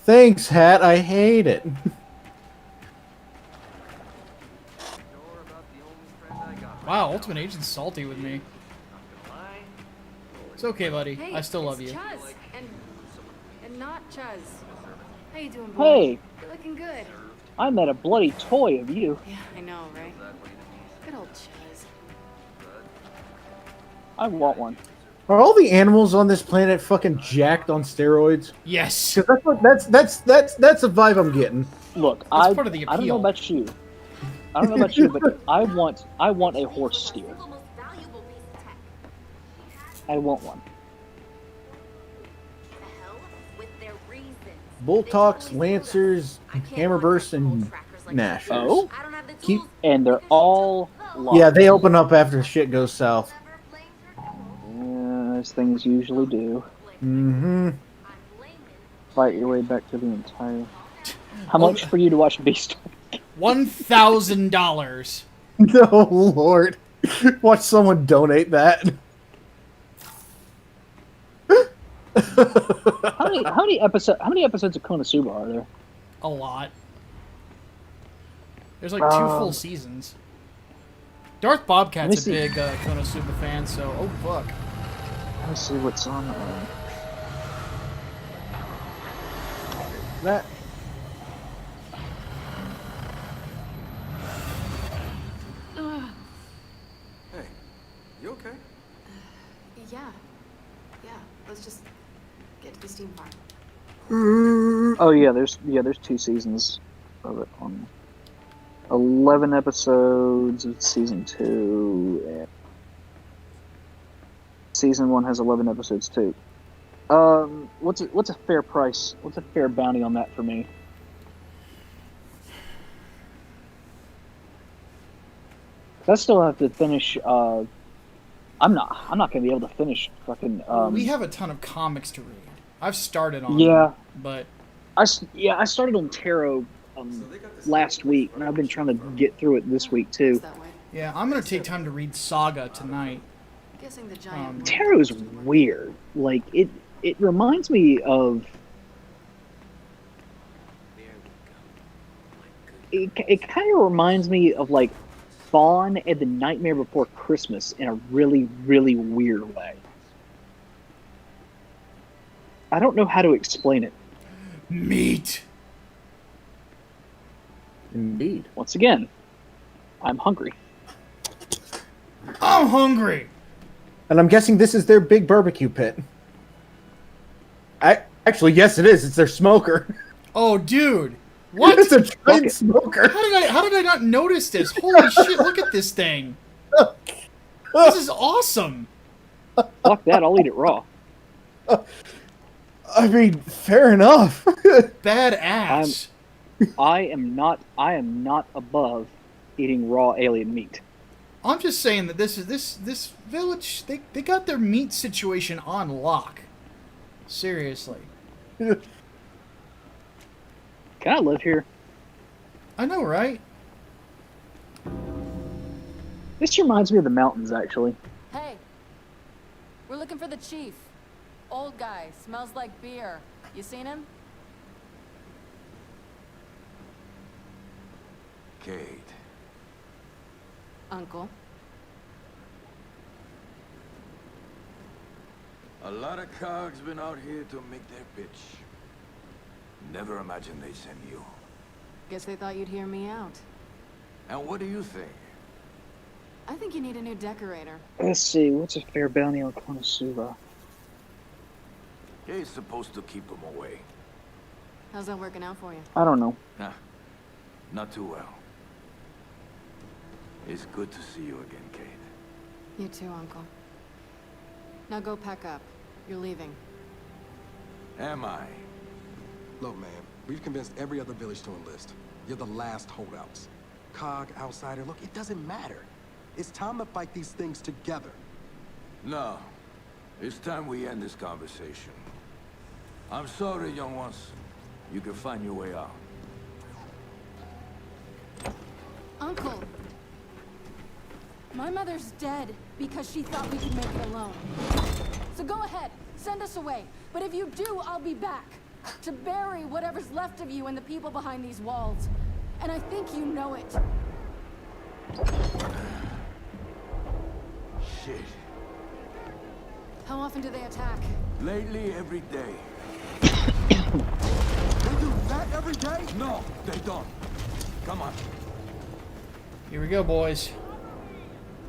Thanks, Hat. I hate it. Wow, Ultimate Agent's salty with me. It's okay, buddy. Hey, I still love it's you. Chuz, and not Chuz. How you doing, boy? Hey, You're looking good. I met a bloody toy of you. Yeah, I know, right? Good old Chuz. I want one. Are all the animals on this planet fucking jacked on steroids? Yes. 'Cause that's the vibe I'm getting. Look, That's part of the I don't know appeal. about you. I don't know about you, but I want a horse steer. I want one. Bulltalks, Lancers, Hammerbursts, and Gnashers. Oh? Keep. And they're all locked. Yeah, they open up after shit goes south. As things usually do. Mm-hmm. Fight your way back to the entire... How much for you to watch Beast? $1,000. No, Lord. Watch someone donate that. How many episodes of Konosuba are there? A lot. There's like 2 full seasons. Darth Bobcat's a big Konosuba fan, so oh fuck. Let me see what's on. That. Hey, you okay? Yeah. Let's just get to the steam farm. Oh yeah, there's 2 seasons of it on 11 episodes of season 2, and season 1 has 11 episodes too. What's a fair price? What's a fair bounty on that for me? I still have to finish. I'm not gonna be able to finish fucking. We have a ton of comics to read. I've started on Yeah. them, but I started on Tarot last week, and I've been trying to get through it this week too. yeah, I'm gonna take time to read Saga tonight. Guessing the giant. Tarot's weird. Like it reminds me of. It kind of reminds me of like Fawn and the Nightmare Before Christmas in a really, really weird way. I don't know how to explain it. Meat. Indeed. Once again, I'm hungry. I'm hungry. And I'm guessing this is their big barbecue pit. Actually, yes, it is. It's their smoker. Oh, dude. What? It's a giant smoker. How did I not notice this? Holy shit, look at this thing. This is awesome. Fuck that, I'll eat it raw. I mean, fair enough. Badass. I am not above eating raw alien meat. I'm just saying that this village, they got their meat situation on lock. Seriously. Can I live here? I know, right? This reminds me of the mountains, actually. Hey, we're looking for the chief. Old guy, smells like beer. You seen him? Kate. Uncle. A lot of cogs been out here to make their pitch. Never imagined they'd send you. Guess they thought you'd hear me out. And what do you think? I think you need a new decorator. Let's see, what's a fair bounty on Konosuba? He's supposed to keep them away. How's that working out for you? I don't know. Nah, not too well. It's good to see you again, Kate. You too, Uncle. Now go pack up. You're leaving. Am I? Look, man, we've convinced every other village to enlist. You're the last holdouts. Cog, outsider, look, it doesn't matter. It's time to fight these things together. No. It's time we end this conversation. I'm sorry, young ones. You can find your way out. Uncle! My mother's dead because she thought we could make it alone. So go ahead, send us away. But if you do, I'll be back. To bury whatever's left of you and the people behind these walls. And I think you know it. Shit. How often do they attack? Lately, every day. They do that every day? No, they don't. Come on. Here we go, boys.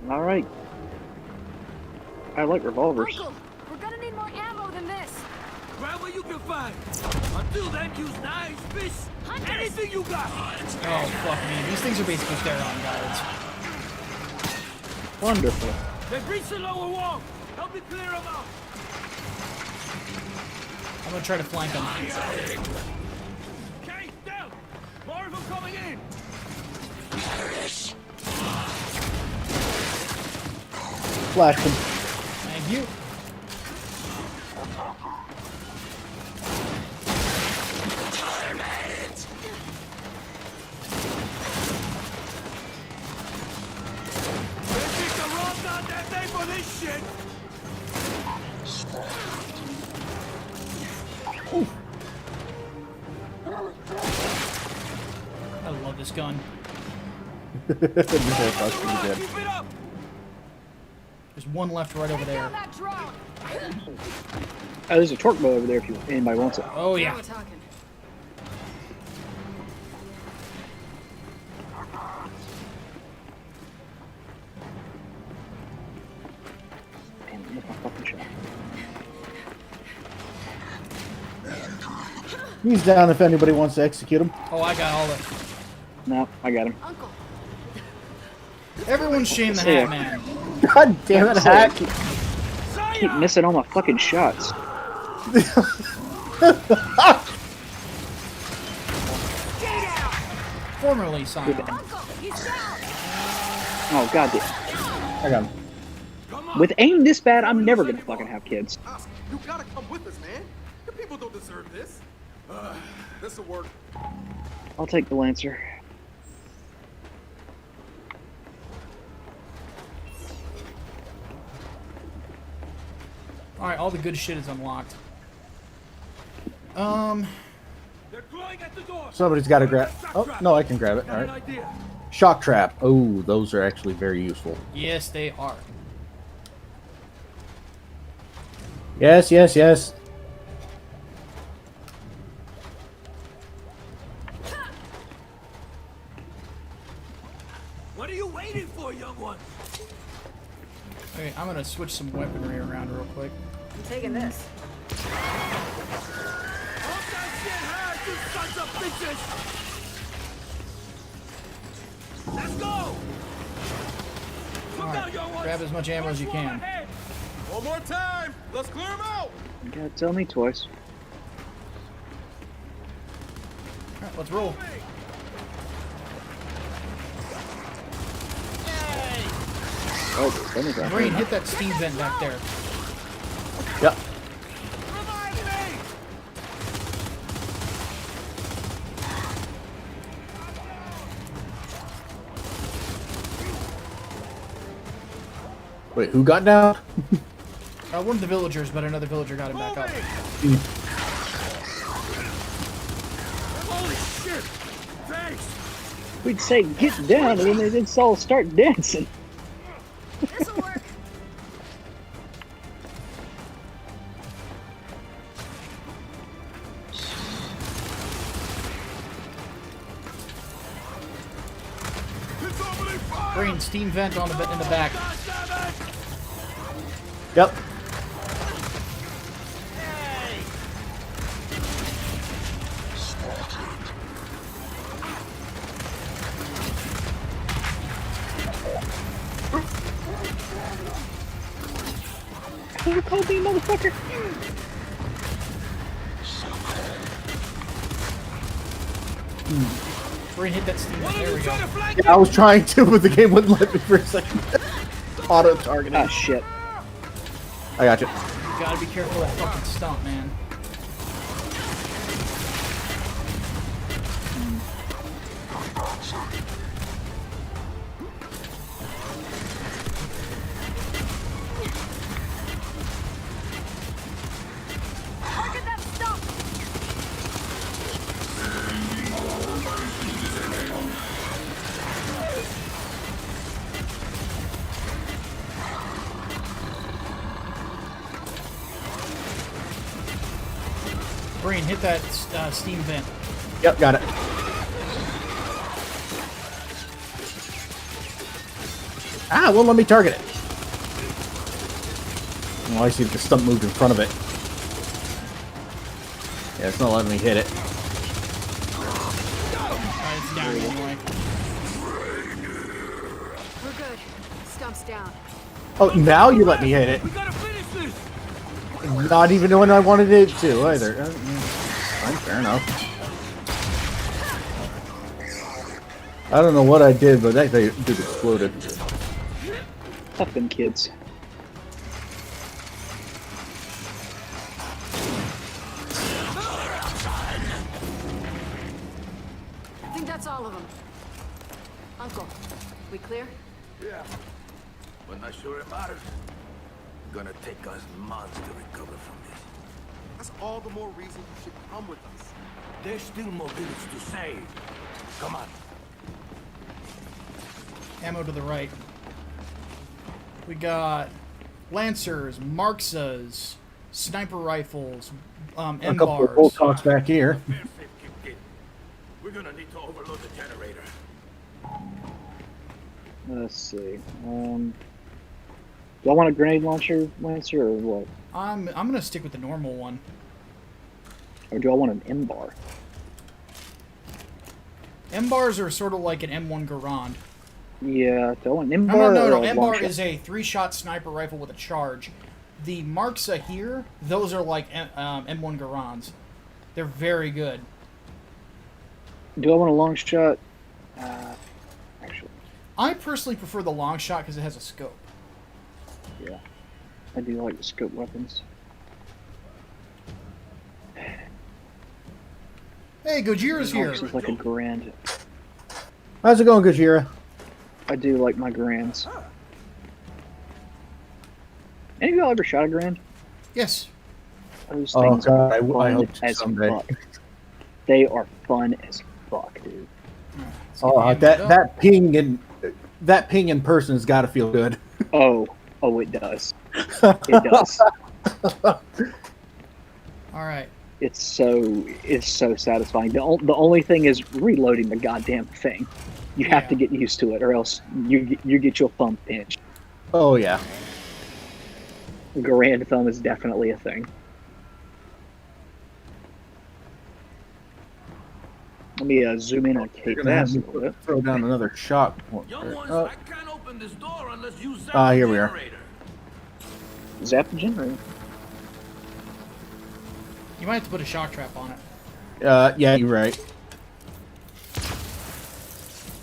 All right. I like revolvers. Uncle, we're gonna need more ammo than this. Grab what you can find. Until then, use knives, fists, anything you got. Oh, fuck me. These things are basically Theron guards. Wonderful. They breached the lower wall. Help me clear them out. I'm gonna try to flank them. Okay, down. More of them coming in. Flash them. Thank you. They picked the wrong goddamn day for this shit. I love this gun. Keep it up. There's one left right over there. That drone. Oh, there's a torque bow over there if anybody wants it. Oh, Now yeah. we're talking. Damn, I missed my fucking shot. He's down if anybody wants to execute him. Oh, I got all the... No, I got him. Uncle. Everyone shame the Yeah. Hatman. God damn it, Hack. Keep missing all my fucking shots. Formerly Simon. Uncle, he's down. Oh, god damn. I got him. With aim this bad, I'm never gonna fucking have kids. Oscar, you gotta come with us, man. Your people don't deserve this. This'll work. I'll take the Lancer. Alright, all the good shit is unlocked. They're clawing at the door. Somebody's got to grab. Oh, no, I can grab it. All Got an right. idea. Shock trap. Oh, those are actually very useful. Yes, they are. Yes, yes, yes. What are you waiting for, young one? Okay, I'm gonna switch some weaponry around real quick. I'm taking this. Hold that shit hard, you sons of bitches! Let's go! Look out, young ones! Grab as much ammo as you can. One more time! Let's clear them out! You gotta tell me twice. Alright, let's roll. Oh, there's something Green, hit that steam vent back there. Yep. Revive me! Wait, who got down? One of the villagers, but another villager got him back up. Holy shit! Thanks! We'd say get down, and then they just all start dancing. This'll work. Green, steam vent on the in the back. Yep. Who called me, motherfucker? Green, hit that steam vent. There we go. Yeah, I was trying to, but the game wouldn't let me for a second. Auto targeting. Ah, shit. I got you. You gotta be careful of that fucking stump, man. Target that stump! Green, hit that steam vent. Yep, got it. Ah, won't let me target it. Oh, I see the stump moved in front of it. Yeah, it's not letting me hit it. Alright, it's down anyway. We're good. Stump's down. Oh, now you let me hit it. We gotta finish this! Not even when I wanted it to, either. Fine, fair enough. I don't know what I did, but that thing dude exploded. Fuck them kids. I think that's all of them. Uncle, we clear? Yeah. But not sure it matters. Gonna take us months to recover from this. That's all the more reason you should come with us. There's still more village to save. Come on. Ammo to the right. We got Lancers, Marksas, sniper rifles, A couple of bolt talks back here. We're gonna need to overload the generator. Let's see. Do I want a grenade launcher, Lancer, or what? I'm gonna stick with the normal one. Or do I want an M-bar? M-bars are sort of like an M1 Garand. Yeah, do I want an M-bar? No. or a M-bar long is shot? a 3-shot sniper rifle with a charge. The Marksa here, those are like M1 Garands. They're very good. Do I want a long shot? Actually, I personally prefer the long shot because it has a scope. yeah. I do like the scope weapons. Hey, Gojira's here. This is like a grand. How's it going, Gojira? I do like my grands. Any of y'all ever shot a grand? Yes. Those Oh, things God, are I fun hope to as someday. fuck. They are fun as fuck, dude. Oh, that ping in person has got to feel good. Oh, it does. It does. All right. It's so satisfying. The only thing is reloading the goddamn thing. You have to get used to it, or else you get your thumb pinched. Oh yeah. Grand thumb is definitely a thing. Let me zoom in on Kate's ass a little bit. Throw down another shot. Young ones, I can't open this door unless you zap Ah, the here we are. generator. Zap the generator. You might have to put a shock trap on it. Yeah, you're right.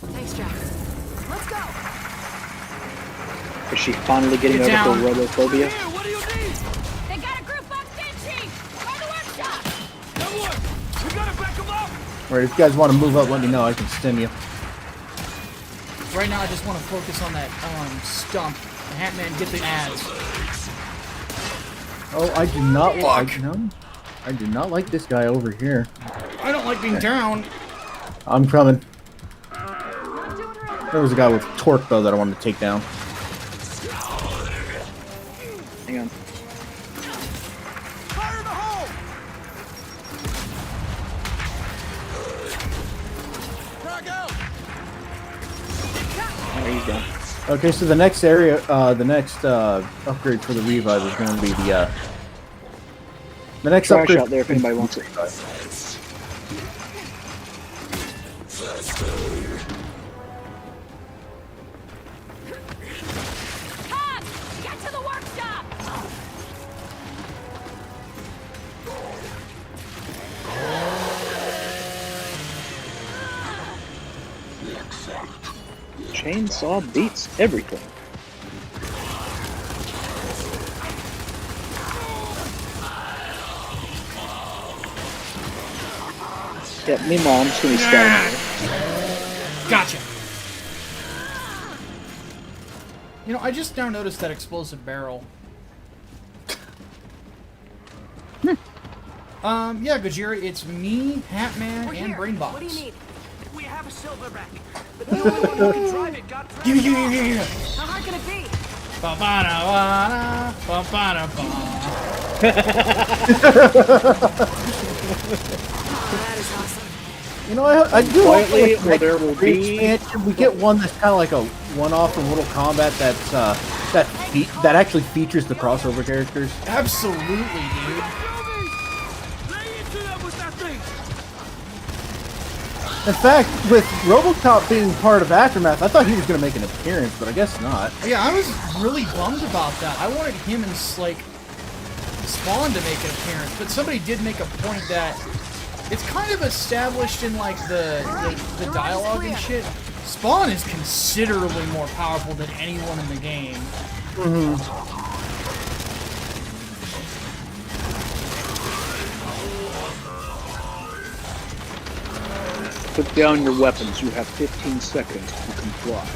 Thanks, Jack. Let's go. Is she finally getting over her robophobia? What do you need? They got a group up Vinci! By the workshop! Young one, we gotta back them up! Alright, if you guys want to move up, let me know. I can stem you. Right now, I just want to focus on that stump. The Hatman, get the ads. Oh, I do not like. No, I do not like this guy over here. I don't like being down. I'm coming. There was a guy with torque though that I wanted to take down. Hang on. Fire in the hole! Frag out! Oh, he's done. Okay, so the next area, the next upgrade for the revive is going to be the next Trash upgrade out there if anybody wants it. Come! Get to the workshop! Chainsaw beats everything. Yeah, meanwhile, I'm just gonna be scouting. Gotcha. You know, I just now noticed that explosive barrel. Yeah, Gojira, it's me, Hatman, and Brainbox. What do you need? We have a silverback, but the only one who can drive it got Give me. How hard can it be? Ba-ba-da-ba-da, ba-ba-da-ba. Oh, that is awesome. You know, I do like Quietly, the there will be- expansion. We get one that's kind of like a one-off from Mortal Kombat. That's that actually features the crossover characters. Absolutely, dude. Lay into them with that thing! In fact, with RoboCop being part of Aftermath, I thought he was going to make an appearance, but I guess not. Yeah, I was really bummed about that. I wanted him and, like, Spawn to make an appearance, but somebody did make a point that it's kind of established in, like, the dialogue and shit. Spawn is considerably more powerful than anyone in the game. Mm-hmm. Put down your weapons. You have 15 seconds to comply.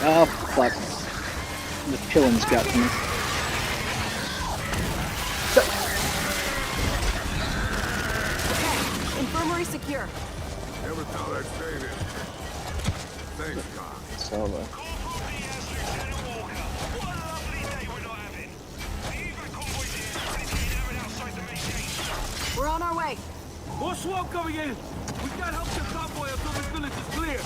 Oh, fuck. The killing's got me. Infirmary secure. Never thought I'd say this. Thanks, God. So, We're on our way. More swarm coming in! We can't help the convoy until this village is clear!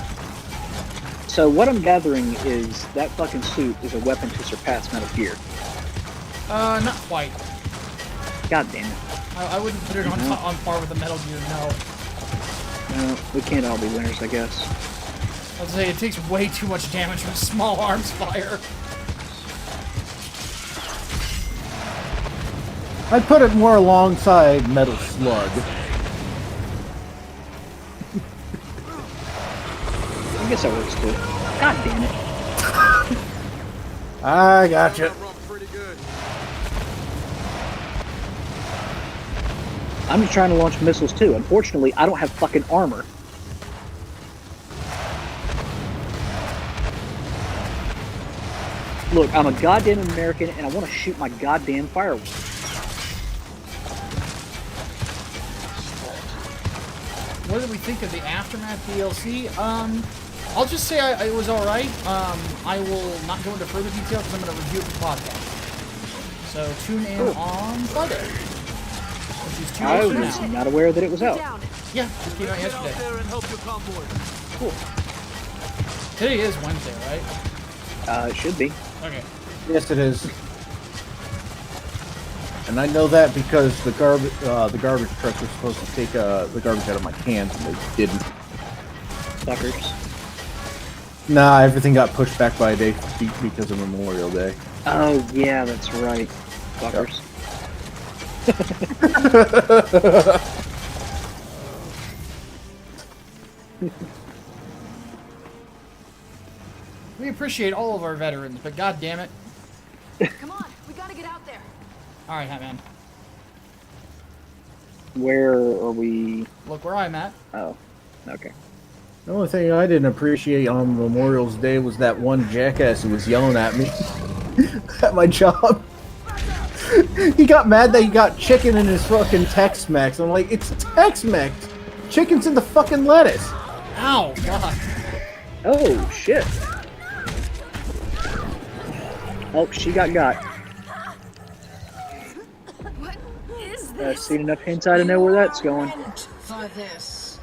so what I'm gathering is that fucking suit is a weapon to surpass Metal Gear. Not quite. God damn it. I wouldn't put it on par with the Metal Gear, no. No, we can't all be winners, I guess. I was say it takes way too much damage from small arms fire. I'd put it more alongside Metal Slug. I guess that works too. God damn it. I gotcha. I'm just trying to launch missiles too. Unfortunately, I don't have fucking armor. Look, I'm a goddamn American, and I want to shoot my goddamn fireworks. What did we think of the Aftermath DLC? I'll just say it was alright. I will not go into further detail because I'm going to review it for the podcast. So tune in on Friday. Which is 2 I days from was now. not aware that it was out. Yeah, it came out yesterday. Cool. Today is Wednesday, right? It should be. Okay. Yes, it is. And I know that because the garbage truck was supposed to take the garbage out of my cans, and they didn't. Fuckers. Nah, everything got pushed back by a day because of Memorial Day. Oh, yeah, that's right. Fuckers. We appreciate all of our veterans, but god damn it. Come on, we gotta get out there. Alright, Hatman. Where are we? Look where I'm at. Oh, okay. The only thing I didn't appreciate on Memorial's Day was that one jackass who was yelling at me at my job. He got mad that he got chicken in his fucking Tex-Mex. I'm like, it's Tex-Mex. Chicken's in the fucking lettuce. Ow, God. Oh, shit. Oh, she got. What is I've this? seen enough hentai to know where that's going. For this.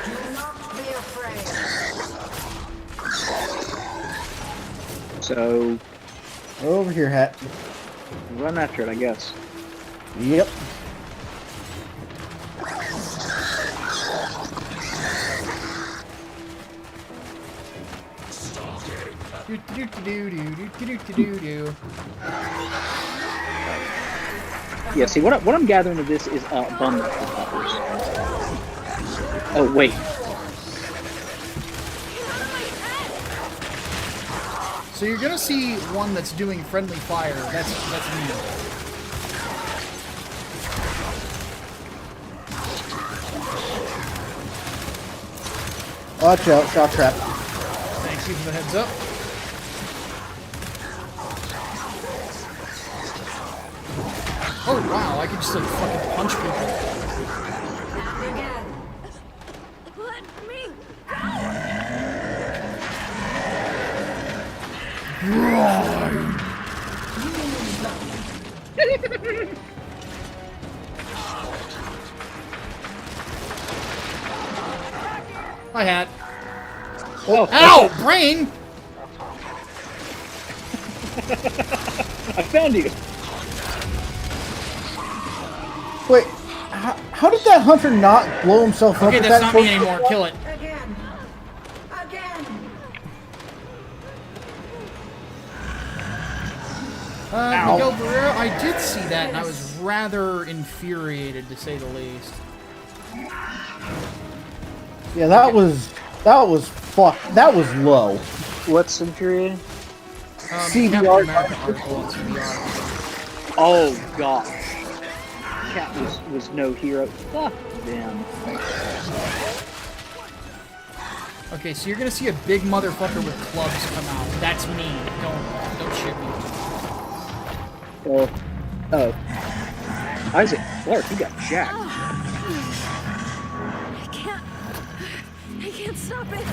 Do not be afraid. So, Over here, Hat. run after it, I guess. Yep. Do do do do do do do do do. Yeah, see, what I'm gathering of this is bum knuckle poppers. Oh, wait. So you're gonna see one that's doing friendly fire. That's me. Watch out, shot trap. Thank you for the heads up. Oh wow, I can just like fucking punch people. Let me My hat. Oh, Ow! Brain! I found you. Wait, how did that hunter not blow himself up? Okay, with that's that not me torch? anymore. Kill it. Again. Again. Miguel Barrera, I did see that, and I was rather infuriated, to say the least. Yeah, that was fuck. That was low. What's infuriating? Captain CBR. America article on CBR. Oh, God. Cat was no hero. Fuck them. Okay, so you're gonna see a big motherfucker with clubs come out. That's me. Don't shit me. Oh. Isaac Clarke, he got jacked. I can't stop it.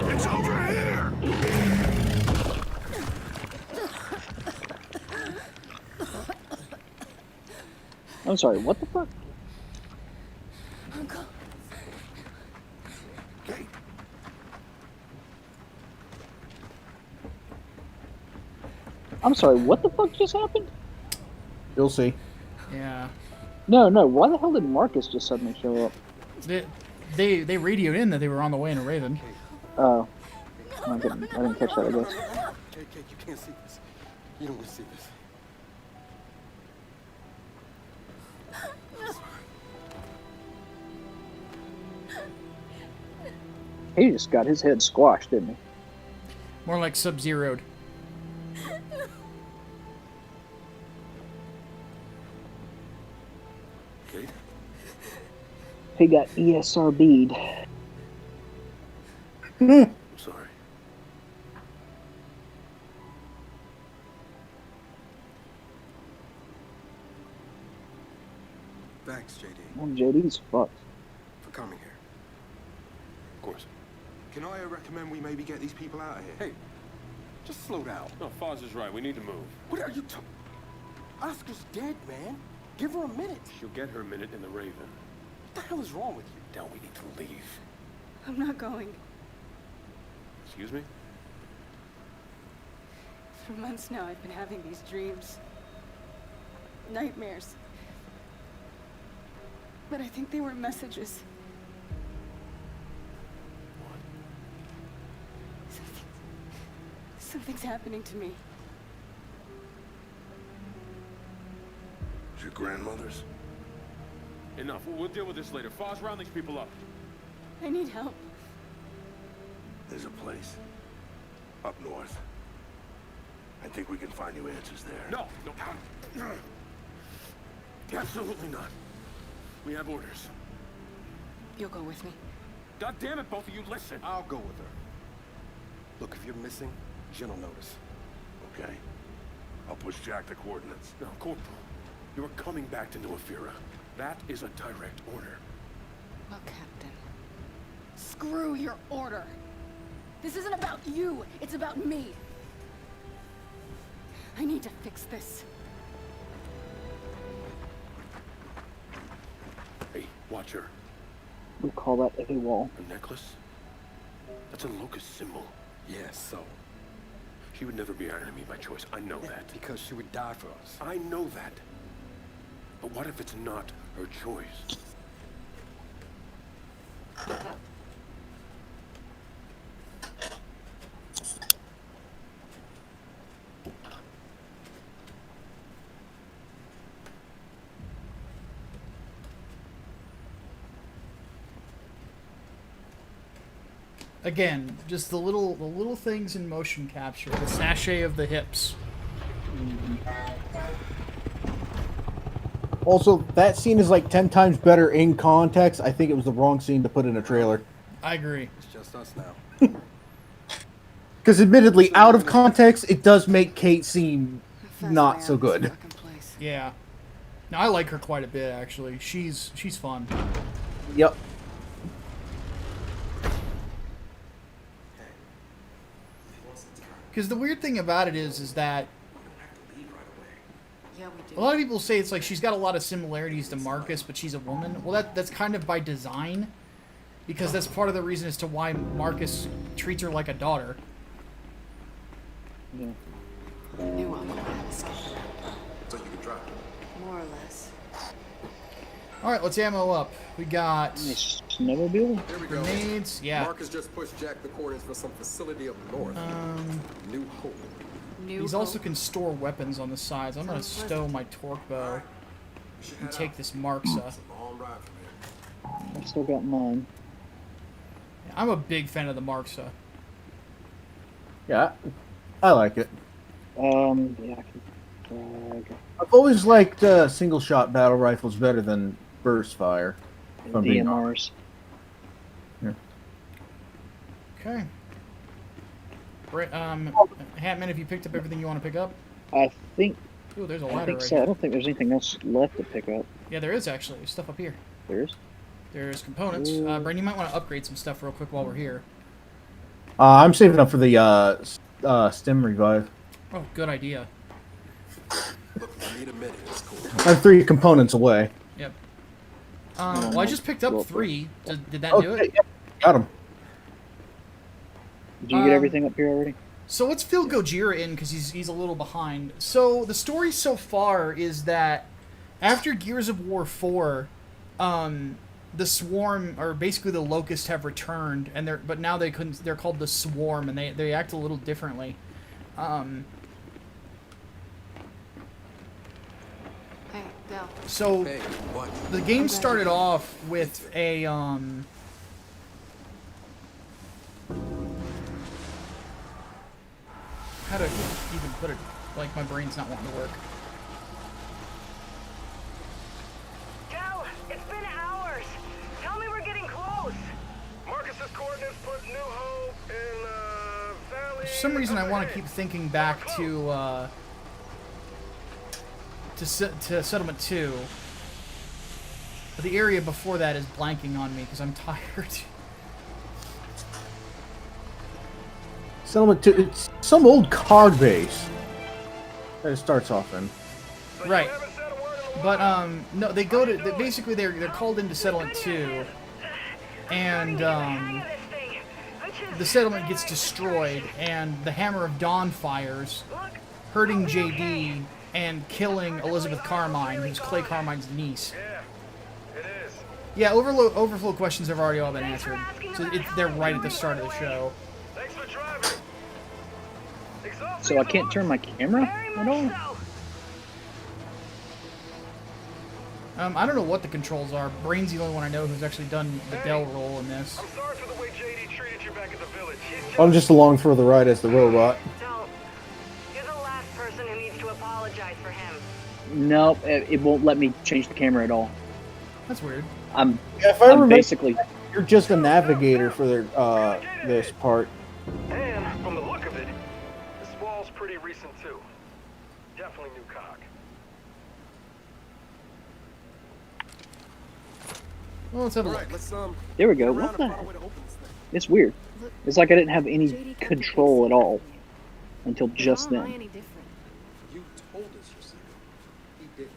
It's over here! I'm sorry, what the fuck? Uncle. I'm sorry, what the fuck just happened? You'll see. Yeah. No, why the hell did Marcus just suddenly show up? They radioed in that they were on the way in a Raven. Oh. I didn't catch that, I guess. Kate, you can't see this. You don't want to see this. He just got his head squashed, didn't he? More like Sub-Zero'd. Kate? He got ESRB'd. I'm sorry. Thanks, JD, Well, JD's fucked. for coming here. Of course. Can I recommend we maybe get these people out of here? Hey, just slow down. No, Foz is right. We need to move. What are you talking? Oscar's dead, man. Give her a minute. She'll get her minute in the Raven. What the hell is wrong with you? Now we need to leave. I'm not going. Excuse me? For months now, I've been having these dreams. Nightmares. But I think they were messages. Something's happening to me. It's your grandmother's? Enough. We'll deal with this later. Foz, round these people up. I need help. There's a place. Up north. I think we can find you answers there. No, no. Absolutely not. We have orders. You'll go with me. God damn it, both of you, listen. I'll go with her. Look, if you're missing, Jen will notice. Okay. I'll push Jack the coordinates. No, Corporal. You are coming back to New Afira. That is a direct order. Well, Captain, screw your order. This isn't about you. It's about me. I need to fix this. Hey, watch her. We call that a wall. A necklace? That's a locust symbol. Yeah, so? She would never be our enemy by choice. I know that. Because she would die for us. I know that. But what if it's not her choice? Again, just the little things in motion capture. The sachet of the hips. Also, that scene is like 10 times better in context. I think it was the wrong scene to put in a trailer. I agree. It's just us now. Because admittedly, out of context, it does make Kate seem not so good. Yeah. Now I like her quite a bit actually. She's fun. Yep. Because the weird thing about it is that Yeah, we do. a lot of people say it's like she's got a lot of similarities to Marcus, but she's a woman. Well, that's kind of by design, because that's part of the reason as to why Marcus treats her like a daughter. Yeah. New uncle had something. So you can drive. More or less. All right, let's ammo up. We got Nice snowmobile? Here we go. grenades. Yeah. Marcus just pushed Jack the coordinates for some facility up north. New Hope. These also can store weapons on the sides. I'm gonna stow my torque bow and take this Marksa. Long ride from here. I still got mine. I'm a big fan of the Marksa. Yeah, I like it. Yeah, I can I've always liked single shot battle rifles better than burst fire. if I'm being honest. DMRs. Yeah. Okay. Hatman, have you picked up everything you want to pick up? I think. Ooh, there's a I ladder think right so. I here. don't think there's anything else left to pick up. Yeah, there is actually. There's stuff up here. There's. There's components. Brandon, you might want to upgrade some stuff real quick while we're here. I'm saving up for the stem revive. Oh, good idea. Look, I need a minute. It's cool. I'm 3 components away. Yep. Well, I just picked up 3. Did that do Okay, it? yeah, got him. Did you get everything up here already? So let's fill Gojira in because he's a little behind. So the story so far is that after Gears of War 4, the Swarm, or basically the Locusts, have returned, and they're called the Swarm, and they act a little differently. Hey, Del. So Hey, what? the game started off with a even put it. Like, my brain's not wanting to work. Joe, it's been hours. Tell me we're getting close. Marcus's coordinates put New Hope in Valley. For some reason, I want to keep thinking back to Settlement 2. But the area before that is blanking on me because I'm tired. Settlement 2, it's some old card base that it starts off in. Right. But, no, they go to... Basically, they're called into Settlement 2. And, the settlement gets destroyed, and the Hammer of Dawn fires, hurting JD and killing Elizabeth Carmine, who's Clay Carmine's niece. Yeah, overflow questions have already all been answered. So they're right at the start of the show. So I can't turn my camera at all? I don't know what the controls are. Brain's the only one I know who's actually done the Dell role in this. I'm sorry for the way JD treated you back at the village. I'm just along for the ride as the robot. Don't. You're the last person who needs to apologize for him. No, it won't let me change the camera at all. That's weird. If I I'm remember, basically... you're just a navigator for their this part. And from the look of it, this wall's pretty recent too. Definitely new cog. Well, let's have a look. Alright, let's There we go. figure What out the a heck? way to open this thing. It's weird. It's like I didn't have any control at all until just then. Any different? You told us your secret. He did.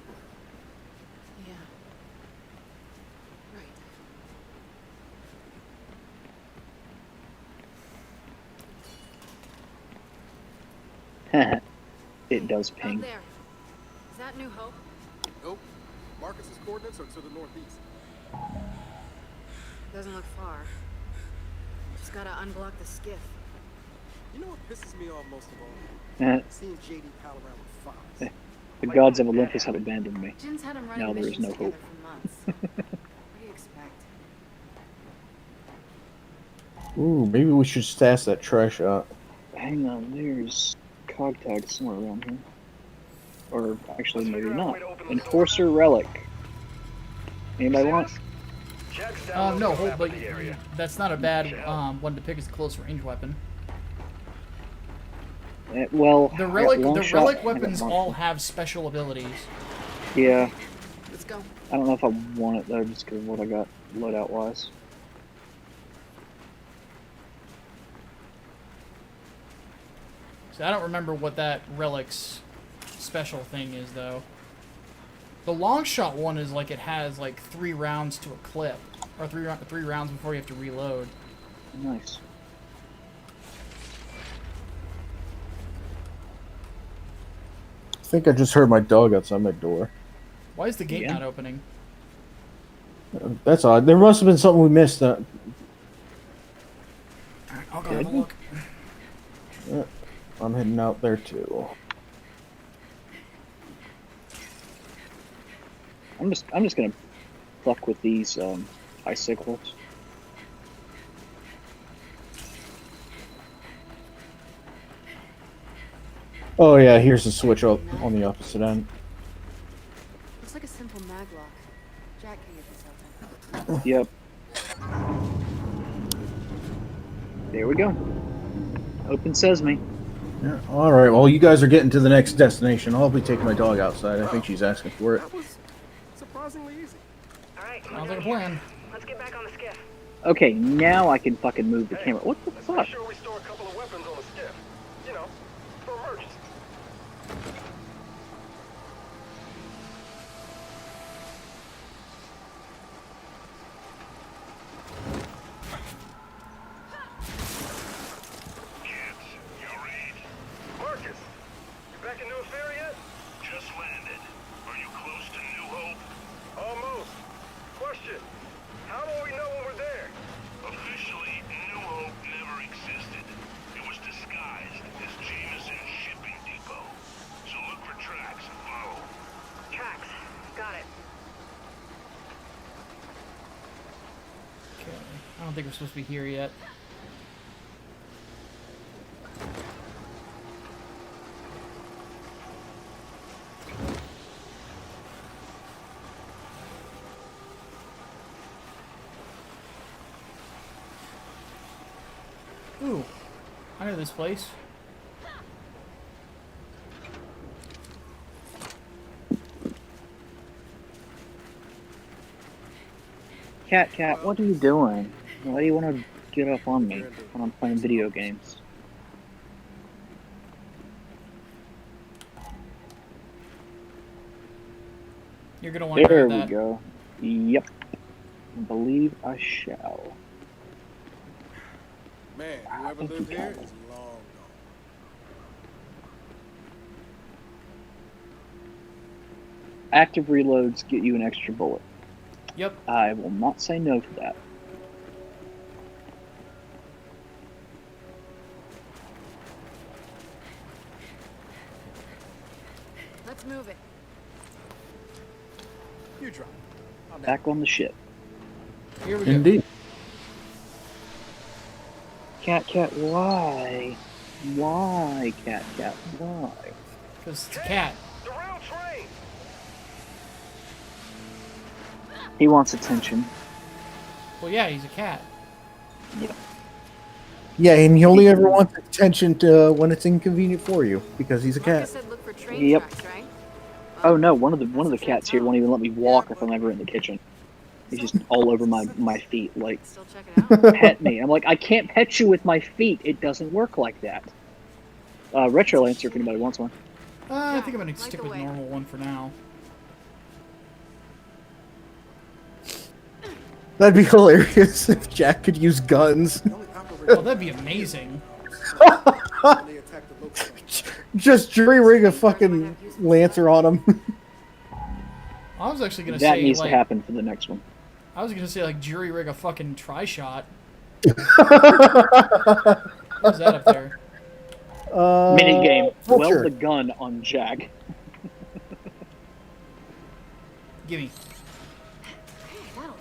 Yeah. Right. It does Out ping. there. Is that New Hope? Nope. Marcus's coordinates are to the northeast. Doesn't look far. Just gotta unblock the skiff. You know what pisses me off most of all? Seeing JD pal around with Fox. The gods of Olympus have abandoned me. Jin's had him running Now there is missions no together hope. for months. What do you expect? Ooh, maybe we should stash that trash out. Hang on, there's cog tag somewhere around here. Or actually, maybe not. Enforcer relic. Anybody want? No, hold, but that's not a bad one to pick as a close range weapon. Well, The relic shot, weapons all have special abilities. Yeah. Let's go. I don't know if I want it though, just because of what I got loadout wise. So I don't remember what that relic's special thing is though. The long shot one is like it has like 3 rounds to a clip, or three rounds before you have to reload. Nice. I think I just heard my dog outside my door. Why is the gate not opening? That's odd. There must have been something we missed. I'll go have a look. I'm heading out there too. I'm just gonna fuck with these icicles. Oh yeah, here's the switch on the opposite end. Looks like a simple mag lock. Jack can get this open. Yep. There we go. Open sesame. Yeah. All right. Well, you guys are getting to the next destination. I'll be taking my dog outside. I think she's asking for it. That was surprisingly easy. All right. Sounds like a plan. Let's get back on the skiff. Okay, now I can fucking move the camera. What the Let's fuck? make sure we store a couple of weapons on the skiff. You know, for emergency. Marcus, you back in New Affair yet? Just landed. Are you close to New Hope? Almost. Question. How will we know when we're there? Officially, New Hope never existed. It was disguised as Jameson's shipping depot. So look for tracks and follow. Tracks. Got it. Okay. I don't think we're supposed to be here yet. Ooh, I know this place. Cat, what are you doing? Why do you want to get up on me when I'm playing video games? You're gonna want to There grab we that. go. Yep. I believe I shall. Man, whoever lived here is long gone. Active reloads get you an extra bullet. Yep. I will not say no to that. Let's move it. You drive. Back on the ship. Here we go. Indeed. Cat, why? Why, cat, why? Because it's a cat. The rail train! He wants attention. Well, yeah, he's a cat. Yep. Yeah, and he only ever wants attention to when it's inconvenient for you because he's a Micah cat. said look for train Yep. tracks, right? Oh no, one of the cats here won't even let me walk if I'm ever in the kitchen. He's just all over my feet, like, Still check it out. pet me. I'm like, I can't pet you with my feet. It doesn't work like that. Retro Lancer, if anybody wants one. I think I'm gonna like stick the with way. normal one for now. That'd be hilarious if Jack could use guns. Oh, that'd be amazing. Just jury rig a fucking Lancer on him. I was actually gonna That say needs like to happen for the next one. I was gonna say like jury rig a fucking tri-shot. What's that up there? Mini game. Vulture. Weld the gun on Jack. Gimme. That'll work.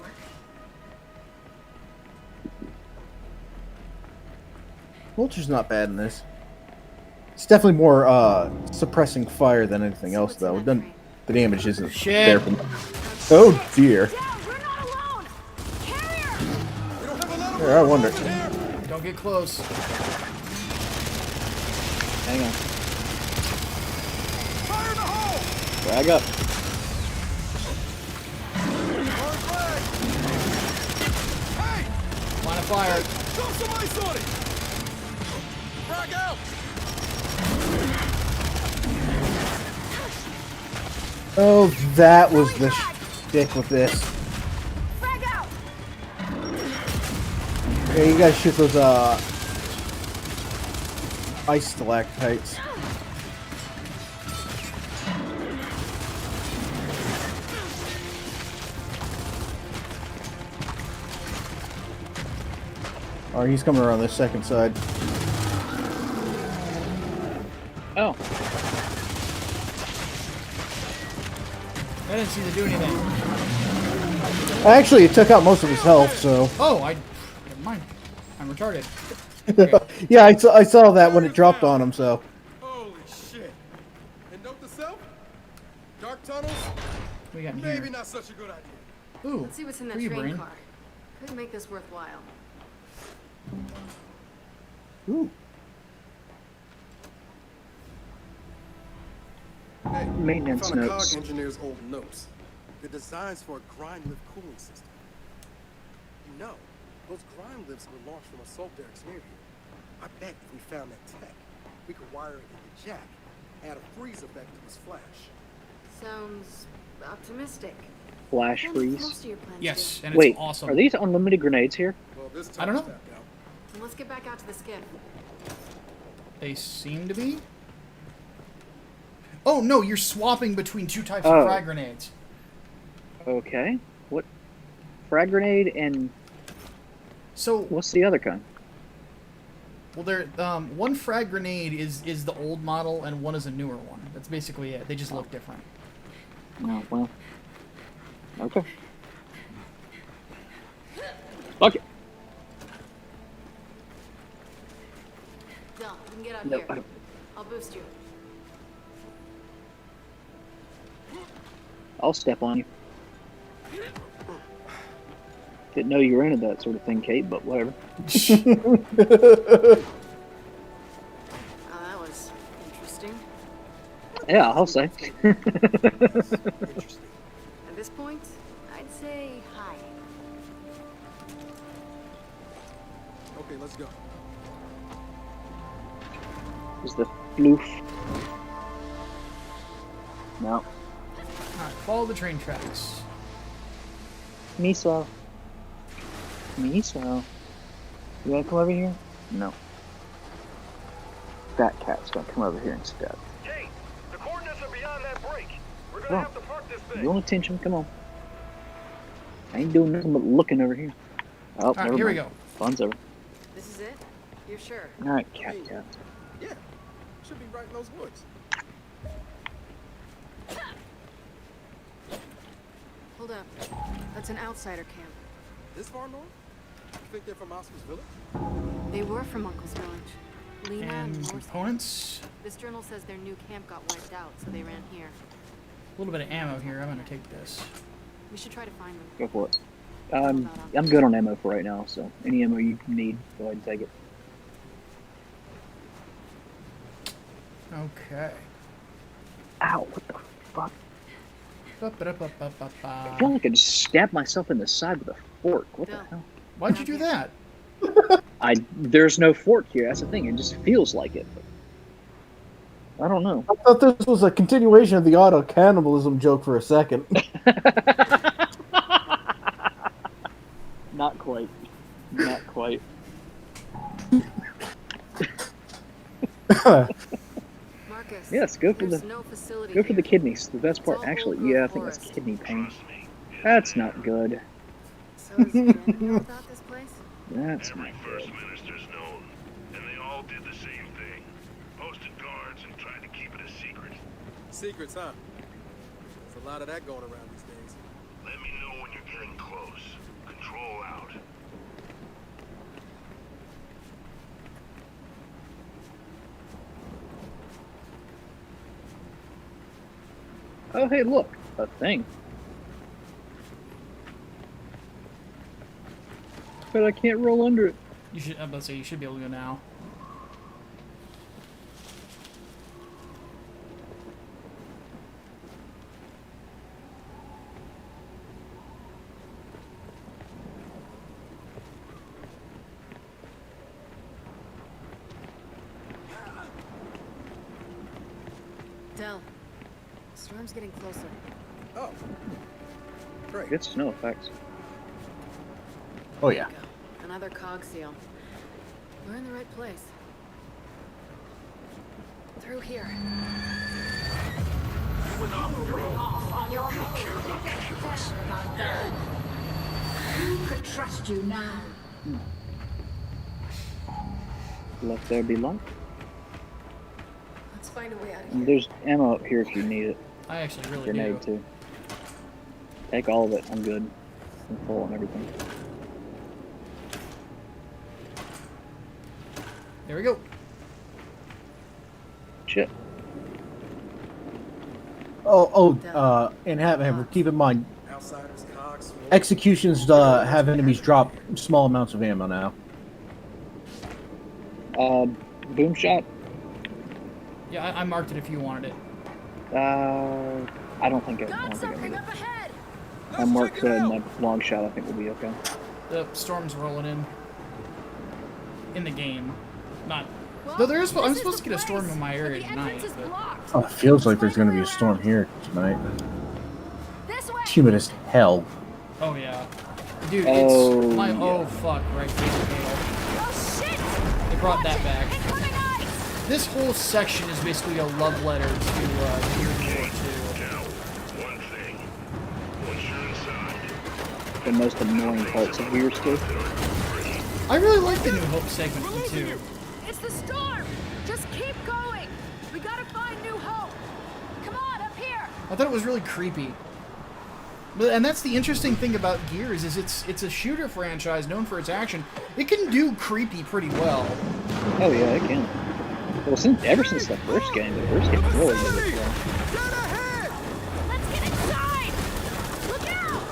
Vulture's not bad in this. It's definitely more suppressing fire than anything else, though. It doesn't, the damage isn't Shit. there from. Oh dear. Dad, we're not alone! Carrier! Here, I wonder. Don't get close. Hang on. Fire in the hole! Drag up. Orange flag! Hey! Line of fire. Throw some ice on it! Frag out! Oh, that was the stick with this. Frag out! Yeah, you guys shoot those ice stalactites. Alright, he's coming around this second side. Oh. I didn't see to do anything. Actually, it took out most of his health, so. Oh, never mind. I'm retarded. Okay. Yeah, I saw that when it dropped on him, so. Holy shit. And note to self? Dark tunnels? What we got in Maybe here? not such a good idea. Ooh, Let's see what's in that free train brain. car. Could make this worthwhile. Ooh. Hey, Maintenance I found a notes. cog engineer's old notes. The designs for a grind lift cooling system. You know, those grind lifts were launched from assault derricks near here. I bet if we found that tech, we could wire it into Jack, add a freeze effect to his flash. Sounds optimistic. Flash Then freeze. most of your plans Yes, do. and it's Wait, awesome. are these unlimited grenades here? Well, this I don't know. tapped out. Then let's get back out to the skiff. They seem to be. Oh no, you're swapping between two types Oh. of frag grenades. Okay. What? Frag grenade and So, what's the other kind? well, there, one frag grenade is the old model, and one is a newer one. That's basically it. They just look different. Oh, well. Okay. Fuck it. Done. We can get out Nope, I here. don't. I'll boost you. I'll step on you. Didn't know you were into that sort of thing, Kate, but whatever. Oh, that was interesting. Yeah, I'll say. Interesting. At this point, I'd say hi. Okay, let's go. Is the floof? No. Alright, follow the train tracks. Miso. Miso. You wanna come over here? No. That cat's gonna come over here instead. Kate, the coordinates are beyond that break. We're Come gonna on. have to park this thing. You want attention? Come on. I ain't doing nothing but looking over here. Oh, Alright, never here we mind. go. Fun's over. This is it? You're sure? Alright, cat. Yeah, should be right in those woods. Hold up. That's an outsider camp. This far north? You think they're from Oscar's village? They were from Uncle's village. Lena and And Morse. components. This journal says their new camp got wiped out, so they ran here. A little bit of ammo here. I'm gonna take this. We should try to find them. Go for it. I'm good on ammo for right now, so any ammo you need, go ahead and take it. Okay. Ow, what the fuck? I Ba-ba-da-ba-ba-ba. feel like I just stabbed myself in the side with a fork. What the Bill. hell? Why'd you do that? There's no fork here, that's the thing, it just feels like it. But I don't know. I thought this was a continuation of the auto cannibalism joke for a second. Not quite. Not quite. Marcus. Yes, go for there's the no facility go for the here. kidneys. The best part, It's all actually, old yeah, I growth think that's forest. kidney pain. That's not good. So does Jen know about this place? That's Every not first good. minister's known, and they all did the same thing. Posted guards and tried to keep it a secret. Secrets, huh? There's a lot of that going around these days. Let me know when you're getting close. Control out. Oh, hey, look, a thing. But I can't roll under it. You should. I'm about to say you should be able to go now. Del. Storm's getting closer. Oh. Great. Good snow effects. Oh, yeah. Another cog seal. We're in the right place. Through here. Who could trust you now? Let there be light. Let's find a way out of And here. there's ammo up here if you need it. I actually really Grenade, do. too. Take all of it. I'm good. I'm full on everything. There we go. Shit. And have keep in mind, Outsiders, cogs, executions have enemies drop small amounts of ammo now. Boom shot. Yeah, I marked it if you wanted it. I don't think I Got need something it. up ahead! I marked my long shot. I think we'll be okay. The storm's rolling in the game. Not. Well, Though there is. I'm this supposed to the get a storm place, in my but area the tonight. entrance is But blocked. Oh, it feels like there's going to be a storm here tonight. This way! Humid as hell. oh yeah, dude. Oh, It's my. yeah. Oh fuck! Right there. Oh shit! They brought that Watch it! back. Incoming ice! This whole section is basically a love letter to Gears of War 2. Now, one thing. Once you're inside, The most annoying parts of Gears 2. I really like the New Hope segment from 2. It's the storm! Just keep going! We gotta find New Hope! Come on, up here! I thought it was really creepy. And that's the interesting thing about Gears is it's a shooter franchise known for its action. It can do creepy pretty well. Oh yeah, it can. Well, ever since the first game really did it well. Let's get inside! Look out!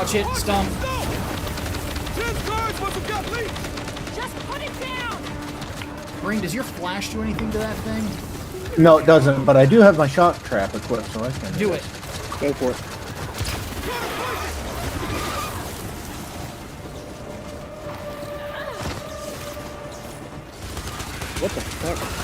Watch it, stump. 10 cars must have got leaked! Just put it down! Brain, does your flash do anything to that thing? No, it doesn't, but I do have my shock trap equipped, so I can Do it. Go for it. What the fuck?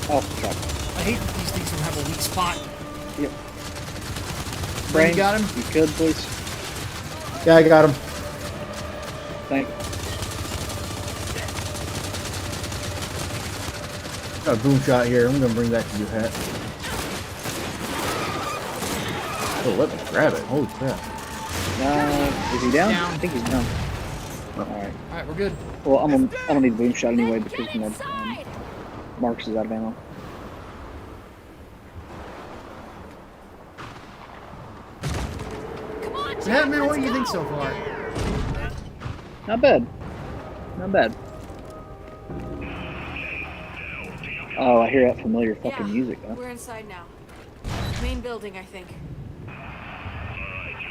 Oh, fuck. I hate that these things don't have a weak spot. Yep. Brain, you got him? You good, please? Yeah, I got him. Thank you. Got a boom shot here. I'm gonna bring that to you, Hat. Oh, let me grab it. Holy crap. Is he down? Down. I think he's down. Oh. Alright. Alright, we're good. Well, I'm gonna need a boom shot anyway because my Marcus is out of ammo. Yeah, man, what do you think so far? Not bad. Not bad. Oh, I hear that familiar fucking music, huh? We're inside now. Main building, I think.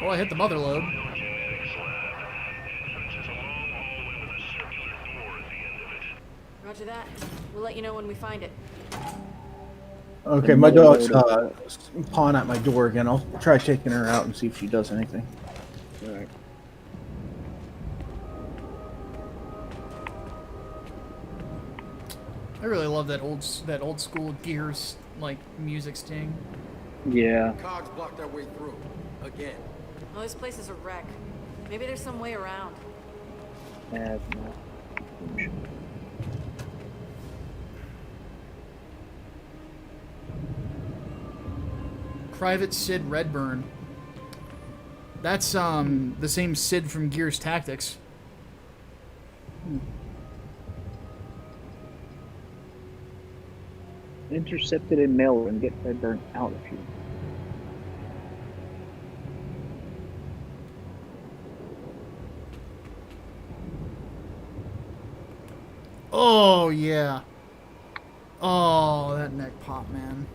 Oh, I hit the mother load. Roger that. We'll let you know when we find it. Okay, my dog's pawing at my door again. I'll try taking her out and see if she does anything. Alright. I really love that old school Gears like music sting. Yeah. Cogs blocked our way through. Again. Well, this place is a wreck. Maybe there's some way around. I have no boom shot. Private Sid Redburn. That's the same Sid from Gears Tactics. Intercepted a mail and get Redburn out of here. Oh yeah. Oh, that neck pop, man.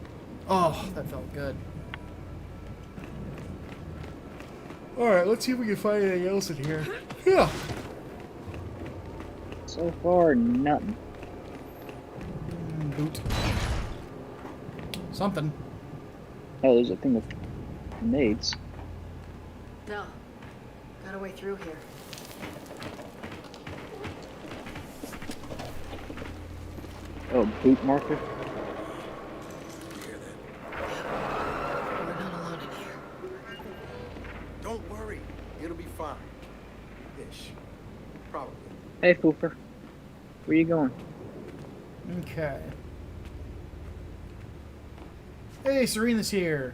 Oh, that felt good. Alright, let's see if we can find anything else in here. Yeah. So far, nothing. Boot. Something. Oh, there's a thing with grenades. No. Got a way through here. Oh, boot marker? We're not alone in here. Don't worry. It'll be fine. Ish. Probably. Hey, Foofer. Where you going? Okay. Hey, Serena's here.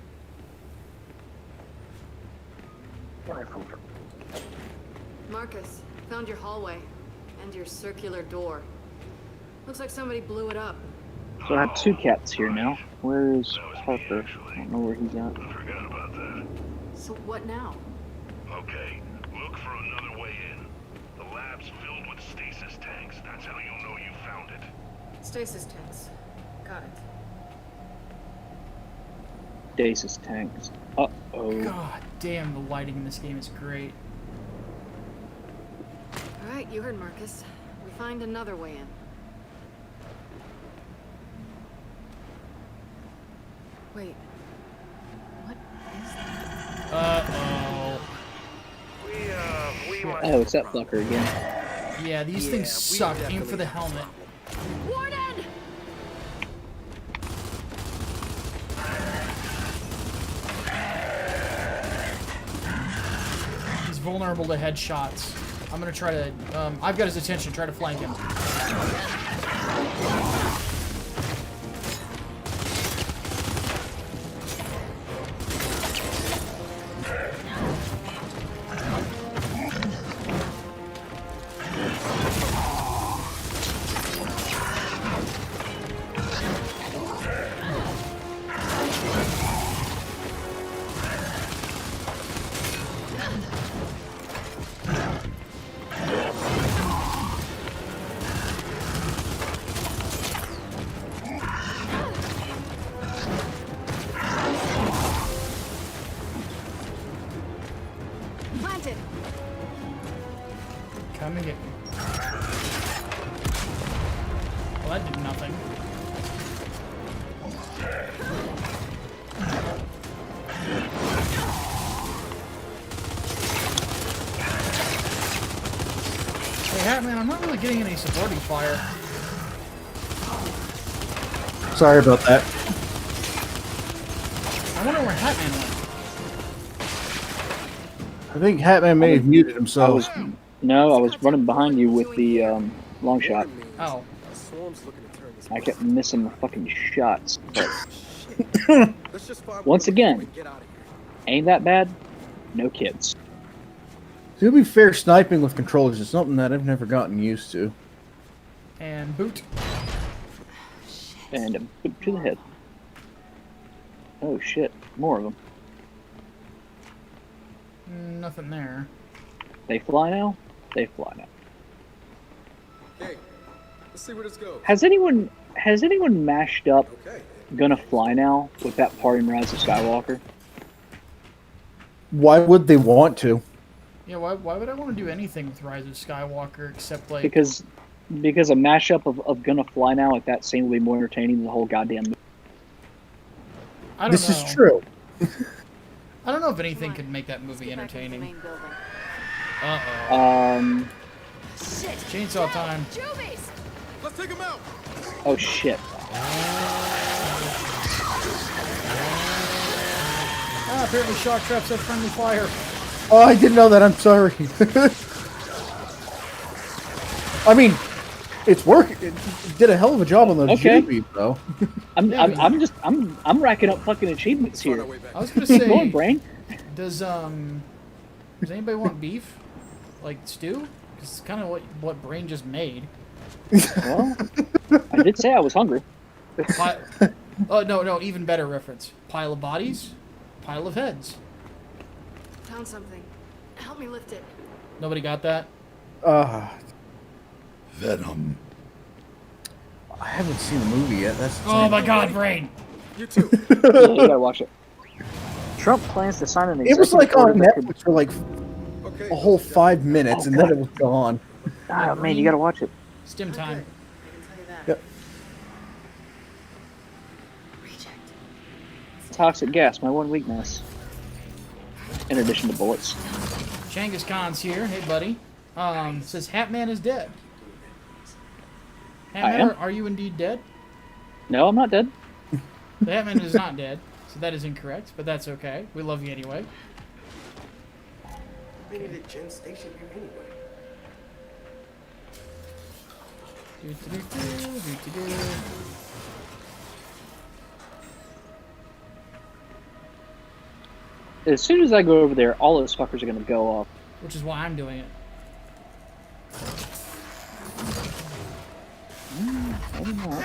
Marcus, found your hallway. And your circular door. Looks like somebody blew it up. So I have two cats here now. Where's Parker? I don't know where he's at. Forgot about that. So what now? Okay, look for another way in. The lab's filled with stasis tanks. That's how you'll know you found it. Stasis tanks. Got it. Stasis tanks. Uh-oh. God damn, the lighting in this game is great. Alright, you heard Marcus. We find another way in. Wait. What is that? Uh-oh. Oh, it's that fucker again. Yeah, these things suck. Aim for the helmet. Warden! He's vulnerable to headshots. I'm gonna try to, I've got his attention, try to flank him. that did nothing. Hey, Hatman, I'm not really getting any supporting fire. Sorry about that. I wonder where Hatman went. I think Hatman may have muted himself. I was running behind you with the long shot. Oh. I kept missing the fucking shots. But once again, ain't that bad? No kids. To be fair, sniping with controllers is something that I've never gotten used to. And boot. And a boot to the head. Oh shit, more of them. Nothing there. They fly now? They fly now. Hey, let's see where this goes. Has anyone mashed up Gonna Fly Now with that part in Rise of Skywalker? Why would they want to? Yeah, why would I want to do anything with Rise of Skywalker except like... Because a mashup of Gonna Fly Now with that scene would be more entertaining than the whole goddamn movie. I don't know. This is true. I don't know if anything could make that movie entertaining. Uh-oh. Chainsaw time. Let's take him out. Oh shit. Apparently shock traps have friendly fire. Oh, I didn't know that. I'm sorry. I mean, it's work. It did a hell of a job on those movies, though. I'm racking up fucking achievements here. I was gonna say, go on, brain. Does anybody want beef? Like stew? It's kind of what Brain just made. Well, I did say I was hungry. Oh no, even better reference. Pile of bodies, pile of heads. Found something. Help me lift it. Nobody got that? Venom. I haven't seen the movie yet. That's oh my god, Brain! You too. Yeah, you gotta watch it. Trump plans to sign an It was like on executive order Netflix for like a whole 5 minutes, and then it was gone. Oh man, you gotta watch it. Stim time. Yep. Toxic gas, my one weakness. In addition to bullets. Genghis Khan's here. Hey, buddy. Says Hatman is dead. I Hatman, am? are you indeed dead? No, I'm not dead. The Hatman is not dead, so that is incorrect, but that's okay. We love you anyway. We need a gen station here anyway. As soon as I go over there, all those fuckers are gonna go off. Which is why I'm doing it. Maybe not.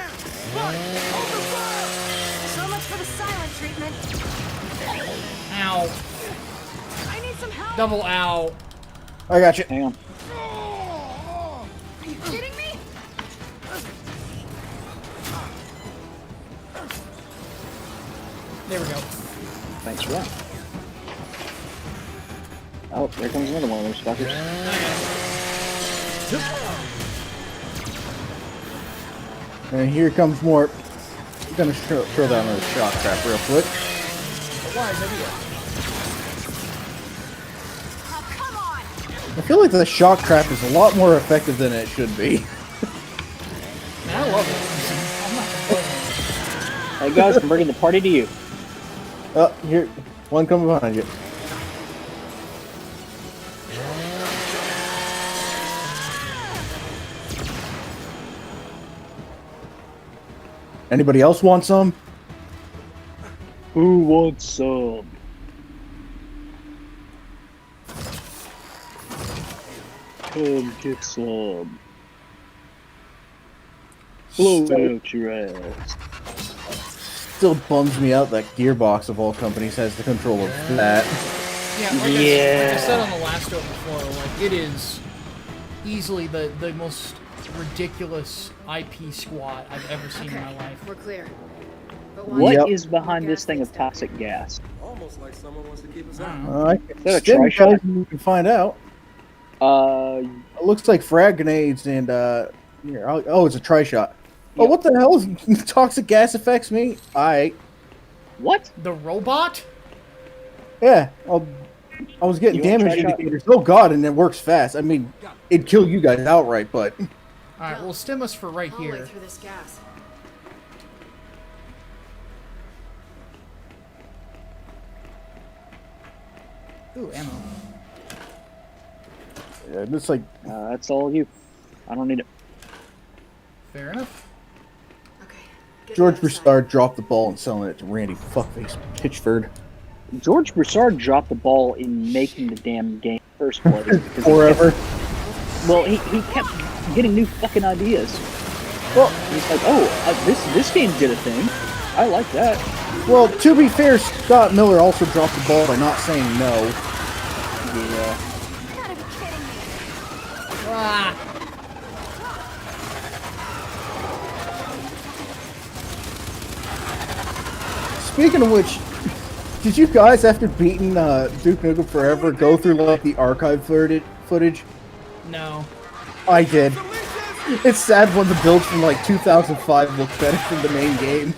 So much for the silent treatment. Ow. I need some help. Double ow. I got you. Hang on. Are you kidding me? There we go. Thanks for that. Oh, there comes another one of those fuckers. And here comes more. I'm gonna throw down another shock trap real quick. Why is that here? Oh, come on. I feel like the shock trap is a lot more effective than it should be. Man, I love it. I'm not complaining. Hey guys, I'm bringing the party to you. Here, one coming behind you. Anybody else want some? Who wants some? Come get some. Blow out your ass. Still bums me out that Gearbox of all companies has the control of that. Yeah, like I said on the last show before, like it is easily the most ridiculous IP squat I've ever seen in my life. We're clear. But What is behind this thing of toxic gas? Almost like someone wants to keep us out. Is that a Stim tri-shot? guys, you can find out. Uh, It looks like frag grenades and here. Oh, it's a tri-shot. Oh, what the hell is toxic gas affects me? What? The robot? Yeah, I was getting You want damage trash out? indicators. Oh god, and it works fast. I mean, it'd kill you guys outright, but Alright, well, stim us for right I'll here. wait through this gas. Ooh, ammo. yeah, it's like That's all you. I don't need it. Fair enough. George Broussard dropped the ball and selling it to Randy Fuckface Pitchford. George Broussard dropped the ball in making the damn game in the first place. because Forever. He kept getting new fucking ideas. Well, he's like, oh, this game did a thing. I like that. Well, to be fair, Scott Miller also dropped the ball by not saying no. Yeah. Ah. Speaking of which, did you guys, after beating Duke Nukem Forever, go through like the archive footage? No. I did. It's sad when the builds from like 2005 look better than the main game.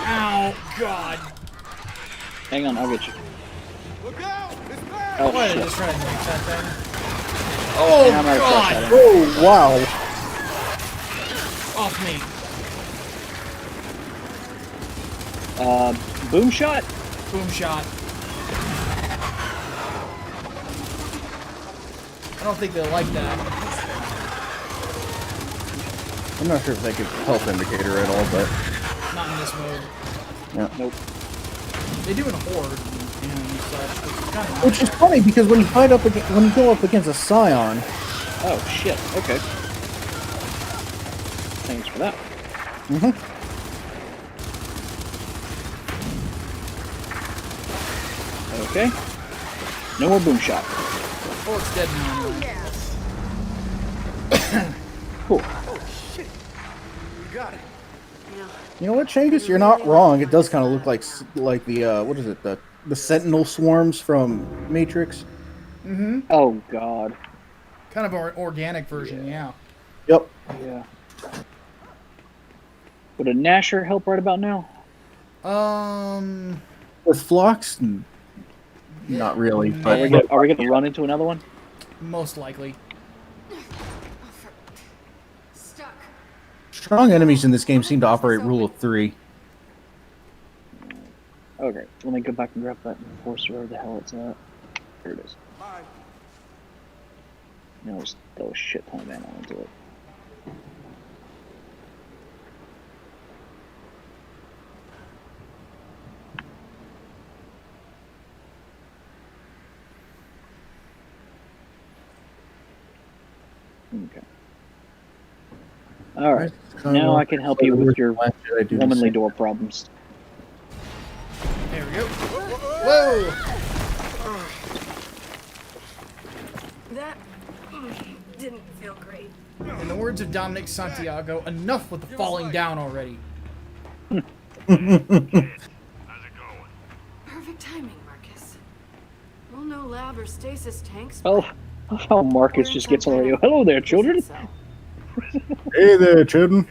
Ow, God. Hang on, I'll get you. Look out! It's bad! Oh, Why did I shit. just try to make that thing? Oh, Yeah, I'm out of God! flashlight. Oh, wow. Off me. Boom shot? Boom shot. I don't think they like that. I'm not sure if they could health indicator at all, but Not in this mode. yeah. Nope. They do in Horde and such, which is kind of Which is funny because when you fight up against, when you go up against a Scion, Oh, shit. Okay. Thanks for that. Okay. No more boom shot. Oh, it's dead now. Cool. You got it. you know what, Changus? You're not wrong. It does kind of look like the what is it, the Sentinel swarms from Matrix. Mm-hmm. Oh, God. Kind of an organic version, yeah. Yep. Yeah. Would a Nasher help right about now? With Phlox, not really. But Are we going to run into another one? Most likely. Stuck. strong enemies in this game seem to operate rule of 3. Okay, let me go back and grab that enforcer where the hell it's at. Here it is. Bye. No, throw a shit ton of ammo into it. Okay. Alright, now I can help you with your womanly door problems. There we go. Whoa! That didn't feel great. In the words of Dominic Santiago, enough with the falling down already. Perfect timing, Marcus. Well, no lab or stasis tanks. Oh, how Marcus just gets on the radio. Hello there, children. Hey there, children.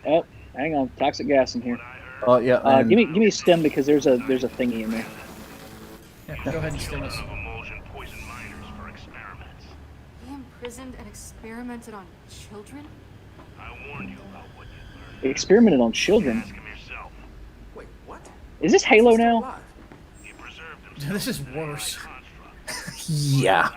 Oh, hang on, toxic gas in here. Oh yeah. Give me a stem because there's a thingy in there. Yeah, go ahead and stim us. He imprisoned and experimented on children? Experimented on children. Wait, what? Is this Halo now? This is worse. Yeah.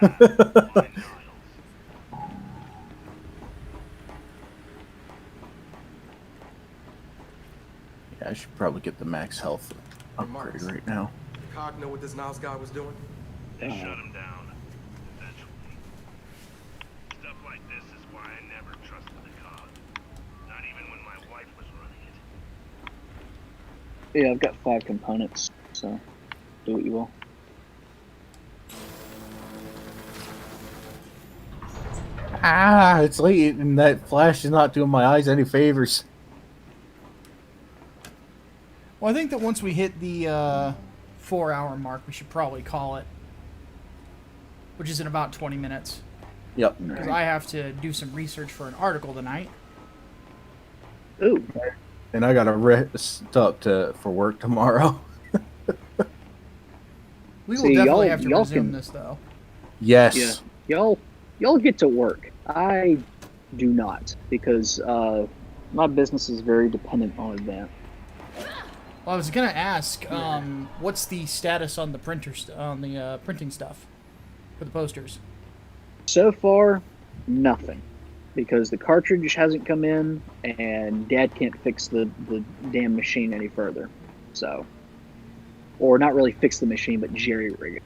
Yeah, I should probably get the max health upgrade right now. Did Cog know what this Niles guy was doing? They shut him down. Eventually. Stuff like this is why I never trusted the Cog. Not even when my wife was running it. Yeah, I've got 5 components, so do what you will. Ah, it's late, and that flash is not doing my eyes any favors. Well, I think that once we hit the 4-hour mark, we should probably call it. Which is in about 20 minutes. Yep. Because I have to do some research for an article tonight. Ooh. And I got to rest up for work tomorrow. We will See, definitely have to y'all resume can- this, though. Yes. Yeah. Y'all get to work. I do not, because my business is very dependent on that. Well, I was gonna ask, what's the status on the printing stuff for the posters? So far, nothing, because the cartridge hasn't come in, and Dad can't fix the damn machine any further. So, or not really fix the machine, but jerry rig it.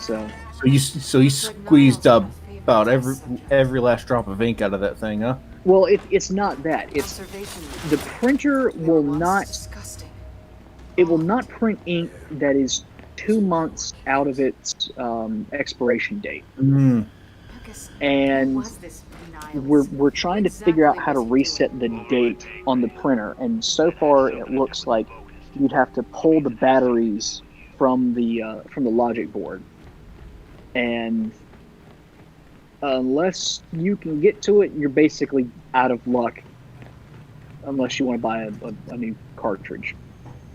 So you squeezed up about every last drop of ink out of that thing, huh? Well, it's not that. It's the printer will not. It will not print ink that is 2 months out of its expiration date. And we're trying to figure out how to reset the date on the printer. And so far, it looks like you'd have to pull the batteries from the logic board. And unless you can get to it, you're basically out of luck unless you want to buy a new cartridge.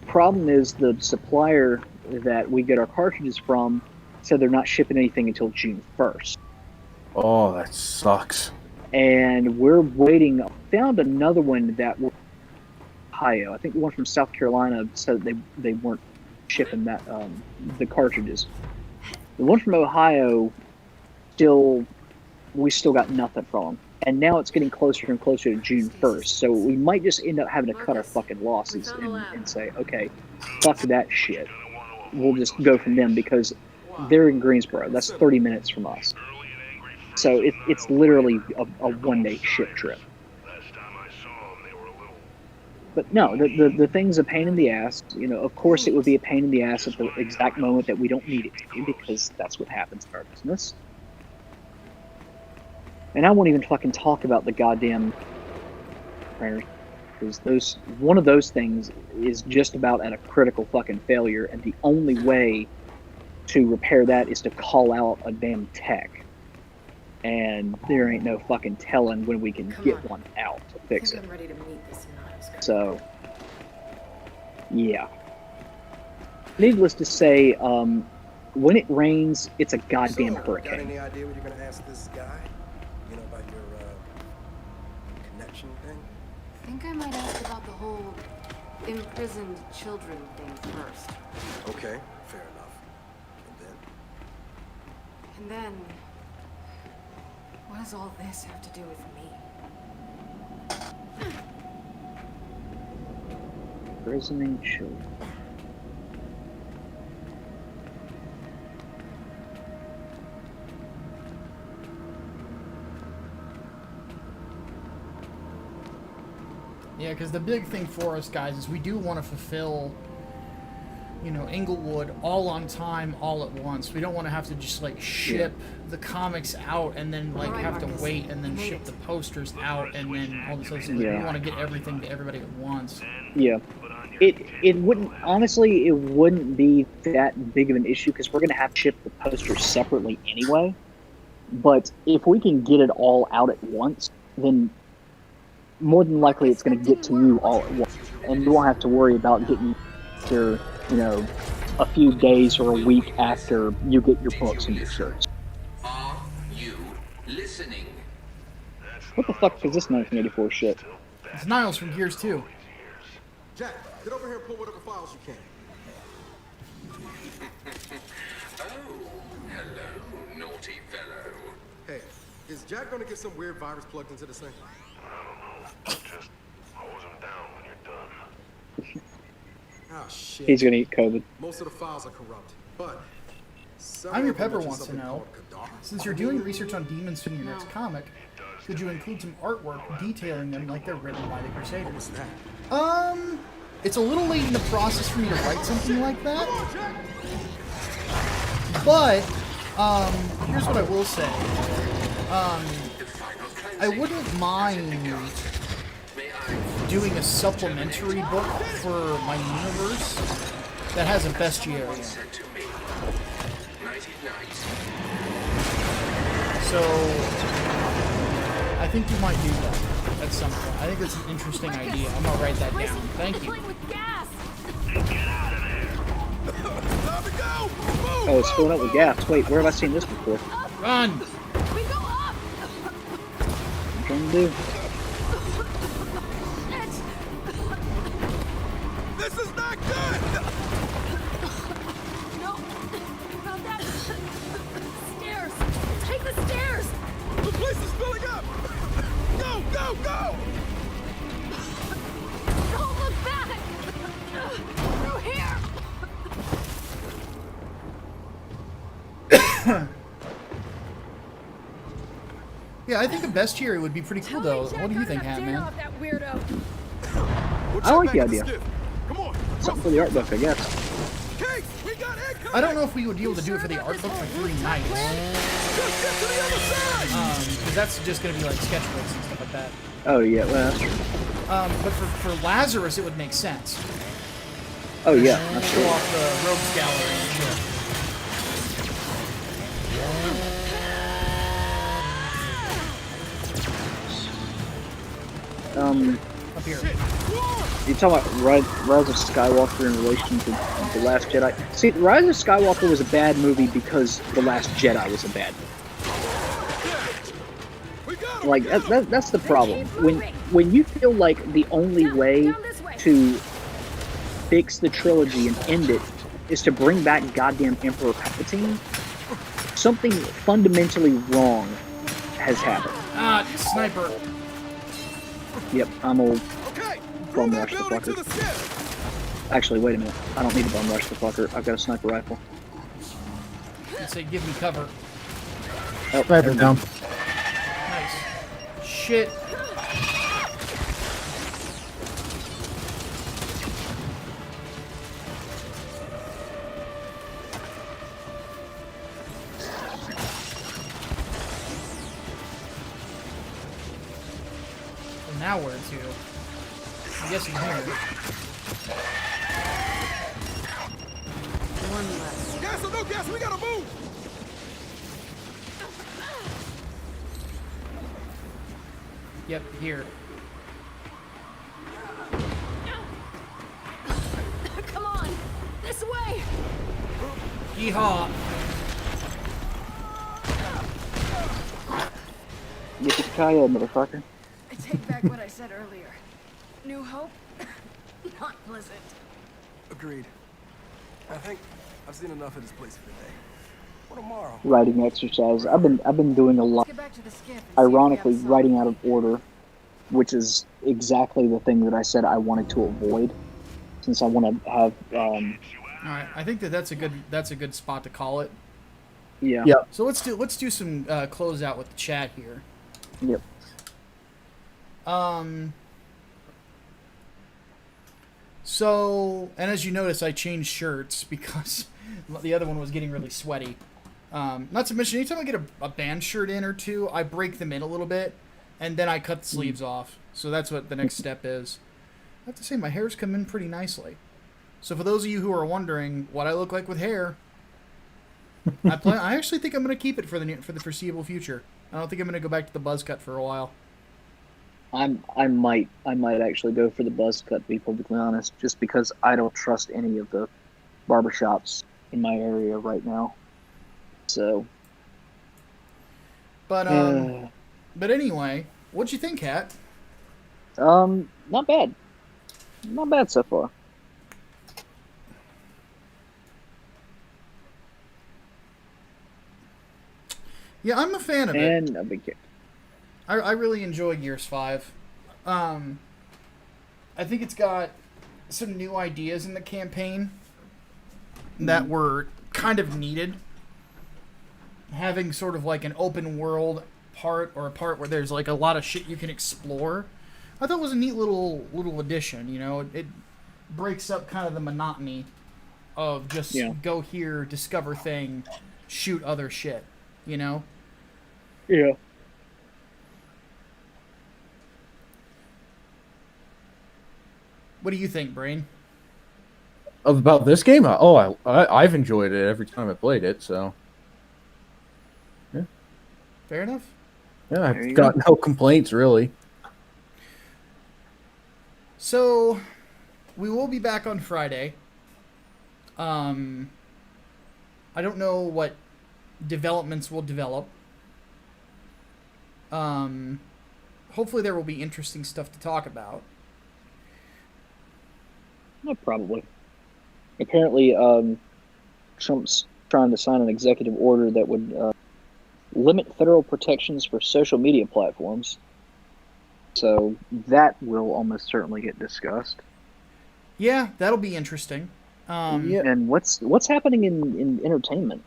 Problem is, the supplier that we get our cartridges from said they're not shipping anything until June 1st. Oh, that sucks. And we're waiting. I found another one that was Ohio. I think the one from South Carolina said they weren't shipping that the cartridges. The one from Ohio, we still got nothing from them. And now it's getting closer and closer to June 1st. So we might just end up having to cut our fucking losses and say, okay, fuck that shit. We'll just go from them, because they're in Greensboro. That's 30 minutes from us. So it's literally a one-day ship trip. But no, the thing's a pain in the ass. You know, of course it would be a pain in the ass at the exact moment that we don't need it to be, because that's what happens in our business. And I won't even fucking talk about the goddamn printers, because one of those things is just about at a critical fucking failure, and the only way to repair that is to call out a damn tech. And there ain't no fucking telling when we can get one out to fix it. I'm ready to meet this Niles. So, yeah. Needless to say, when it rains, it's a goddamn Got hurricane. any idea what you're gonna ask this guy? You know, about your connection thing? I think I might ask about the whole imprisoned children thing first. Okay, fair enough. And then, what does all this have to do with me? Imprisoning children. Yeah, because the big thing for us, guys, is we do want to fulfill, you know, Inglewood all on time, all at once. We don't want to have to just, like, ship the comics out and then, like, have to wait and then ship the posters out and then all this other stuff. Yeah. We want to get everything to everybody at once. Yeah. It wouldn't, honestly, it wouldn't be that big of an issue, because we're going to have to ship the posters separately anyway. But if we can get it all out at once, then more than likely it's going to get to you all at once. And you won't have to worry about getting your, you know, a few days or a week after you get your books and your shirts. Are you listening? What the fuck is this 1984 shit? It's Niles from Gears 2. Jack, get over here and pull whatever files you can. Hello, naughty fellow. Hey, is Jack gonna get some weird virus plugged into this thing? Just hose him down when you're done. Oh shit. He's going to eat COVID. Most of the files are corrupt, but I'm Your Pepper wants to know, since you're doing research on demons in your next comic, could you include some artwork detailing them like they're written by the Crusaders? It's a little late in the process for me to write something like that. But, here's what I will say. I wouldn't mind doing a supplementary book for my universe that has a bestiary. So I think you might do that at some point. I think that's an interesting idea. I'm gonna write that down. Thank you. Oh, it's filling up with gas. Wait, where have I seen this before? Run! We go up. I'm trying to do. This is not good! No, not that. Stairs. Take the stairs. The place is filling up! Go, go, go! Don't look back. Through here. Yeah, I think a bestiary would be pretty cool, though. What do you think, Hatman? That weirdo. I like the idea. Come on. Something for the art book, I guess. Kate, we got egg I don't know if we would be able to do it for the art book for 3 nights. Just get to the other side! Because that's just going to be like sketchbooks and stuff like that. Oh, yeah, well, that's true. But for Lazarus, it would make sense. Oh, yeah, Show absolutely. off the rogues gallery and shit. Up here. You talking about Rise of Skywalker in relation to The Last Jedi? See, Rise of Skywalker was a bad movie because The Last Jedi was a bad movie. Like, that's the problem. When you feel like the only way to fix the trilogy and end it is to bring back goddamn Emperor Palpatine, something fundamentally wrong has happened. Ah, sniper. Yep, I'm old. Bum rush the fucker. Actually, wait a minute. I don't need to bum rush the fucker. I've got a sniper rifle. Let's say, give me cover. Oh, Sniper down. Nice. Shit. Well, now where to? I'm guessing here. One less. Gas or no gas, we gotta move! Yep, here. Come on, this way. Yeehaw. Yippee-ki-yay, motherfucker. I take back what I said earlier. New hope, not pleasant. Agreed. I think I've seen enough of this place for today. What tomorrow? Writing exercise. I've been doing a lot. Get back to the skiff and see if Ironically, we have some. writing out of order, which is exactly the thing that I said I wanted to avoid, since I want to have. All right, I think that's a good spot to call it. Yeah. Yep. So let's do some closeout with the chat here. Yep. So, and as you notice, I changed shirts because the other one was getting really sweaty. Not to mention, anytime I get a band shirt in or two, I break them in a little bit, and then I cut the sleeves off. So that's what the next step is. I have to say, my hair's come in pretty nicely. So for those of you who are wondering what I look like with hair, I actually think I'm going to keep it for the foreseeable future. I don't think I'm going to go back to the buzz cut for a while. I might actually go for the buzz cut, to be perfectly honest, just because I don't trust any of the barbershops in my area right now. So. But anyway, what'd you think, Kat? Not bad. Not bad so far. Yeah, I'm a fan of it. And a big kick. I really enjoy Gears 5. I think it's got some new ideas in the campaign that were kind of needed. Having sort of like an open world part, or a part where there's like a lot of shit you can explore, I thought was a neat little addition. You know, it breaks up kind of the monotony of just go here, discover thing, shoot other shit. You know. Yeah. What do you think, Brain? About this game? I've enjoyed it every time I played it, so. Yeah. Fair enough. Yeah, I've got no complaints, really. So, we will be back on Friday. I don't know what developments will develop. Hopefully there will be interesting stuff to talk about. No, probably. Apparently, Trump's trying to sign an executive order that would limit federal protections for social media platforms. So that will almost certainly get discussed. Yeah, that'll be interesting. And what's happening in entertainment?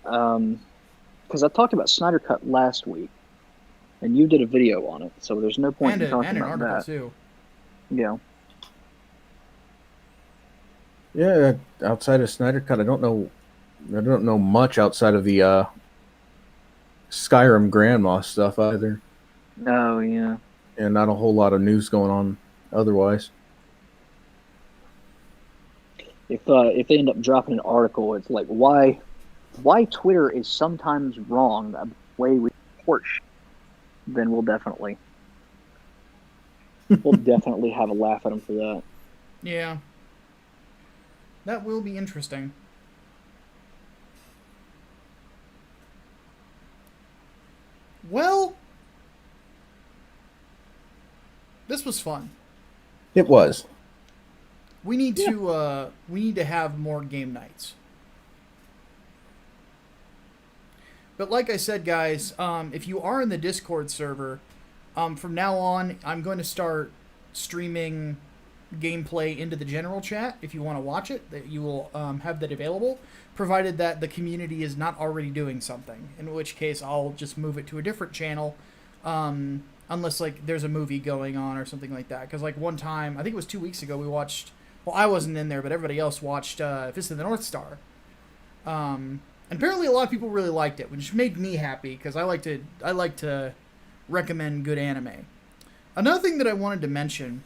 Because I talked about Snyder Cut last week, and you did a video on it, so there's no point in talking about that. Too. Yeah. Yeah, outside of Snyder Cut, I don't know much outside of the Skyrim Grandma stuff either. Oh yeah. And not a whole lot of news going on otherwise. If they end up dropping an article, it's like why Twitter is sometimes wrong the way we report shit, then we'll definitely have a laugh at them for that. Yeah. That will be interesting. Well, this was fun. It was. We need to have more game nights. But like I said, guys, if you are in the Discord server, from now on, I'm going to start streaming gameplay into the general chat. If you want to watch it, that you will have that available, provided that the community is not already doing something, in which case I'll just move it to a different channel, unless like there's a movie going on or something like that. Because like one time, I think it was 2 weeks ago, we watched, well, I wasn't in there, but everybody else watched Fist of the North Star. And apparently a lot of people really liked it, which made me happy, because I like to recommend good anime. Another thing that I wanted to mention,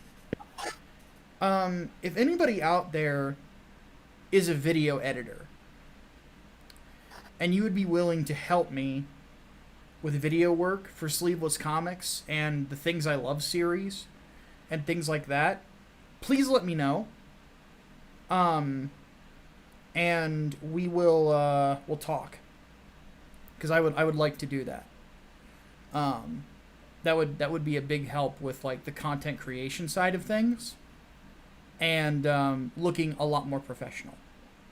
if anybody out there is a video editor and you would be willing to help me with video work for Sleeveless Comics and the Things I Love series and things like that, please let me know. And we will we'll talk, because I would like to do that. That would be a big help with like the content creation side of things, and looking a lot more professional.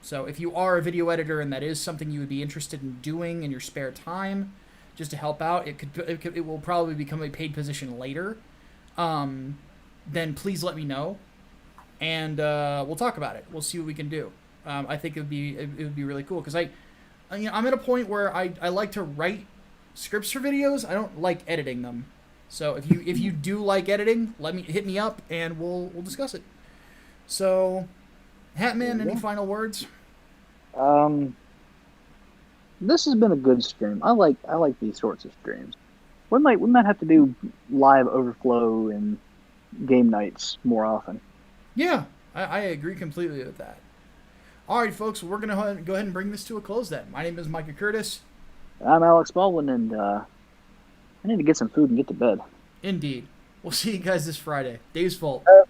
So if you are a video editor and that is something you would be interested in doing in your spare time, just to help out, it will probably become a paid position later. Then please let me know, and we'll talk about it. We'll see what we can do. I think it would be really cool, because I'm at a point where I like to write scripts for videos. I don't like editing them. So if you do like editing, hit me up and we'll discuss it. So, Hatman, any final words? This has been a good stream. I like these sorts of streams. We might have to do live Overflow and game nights more often. Yeah, I agree completely with that. All right, folks, we're gonna go ahead and bring this to a close then. My name is Micah Curtis. I'm Alex Baldwin, and I need to get some food and get to bed. Indeed. We'll see you guys this Friday. Dave's Vault.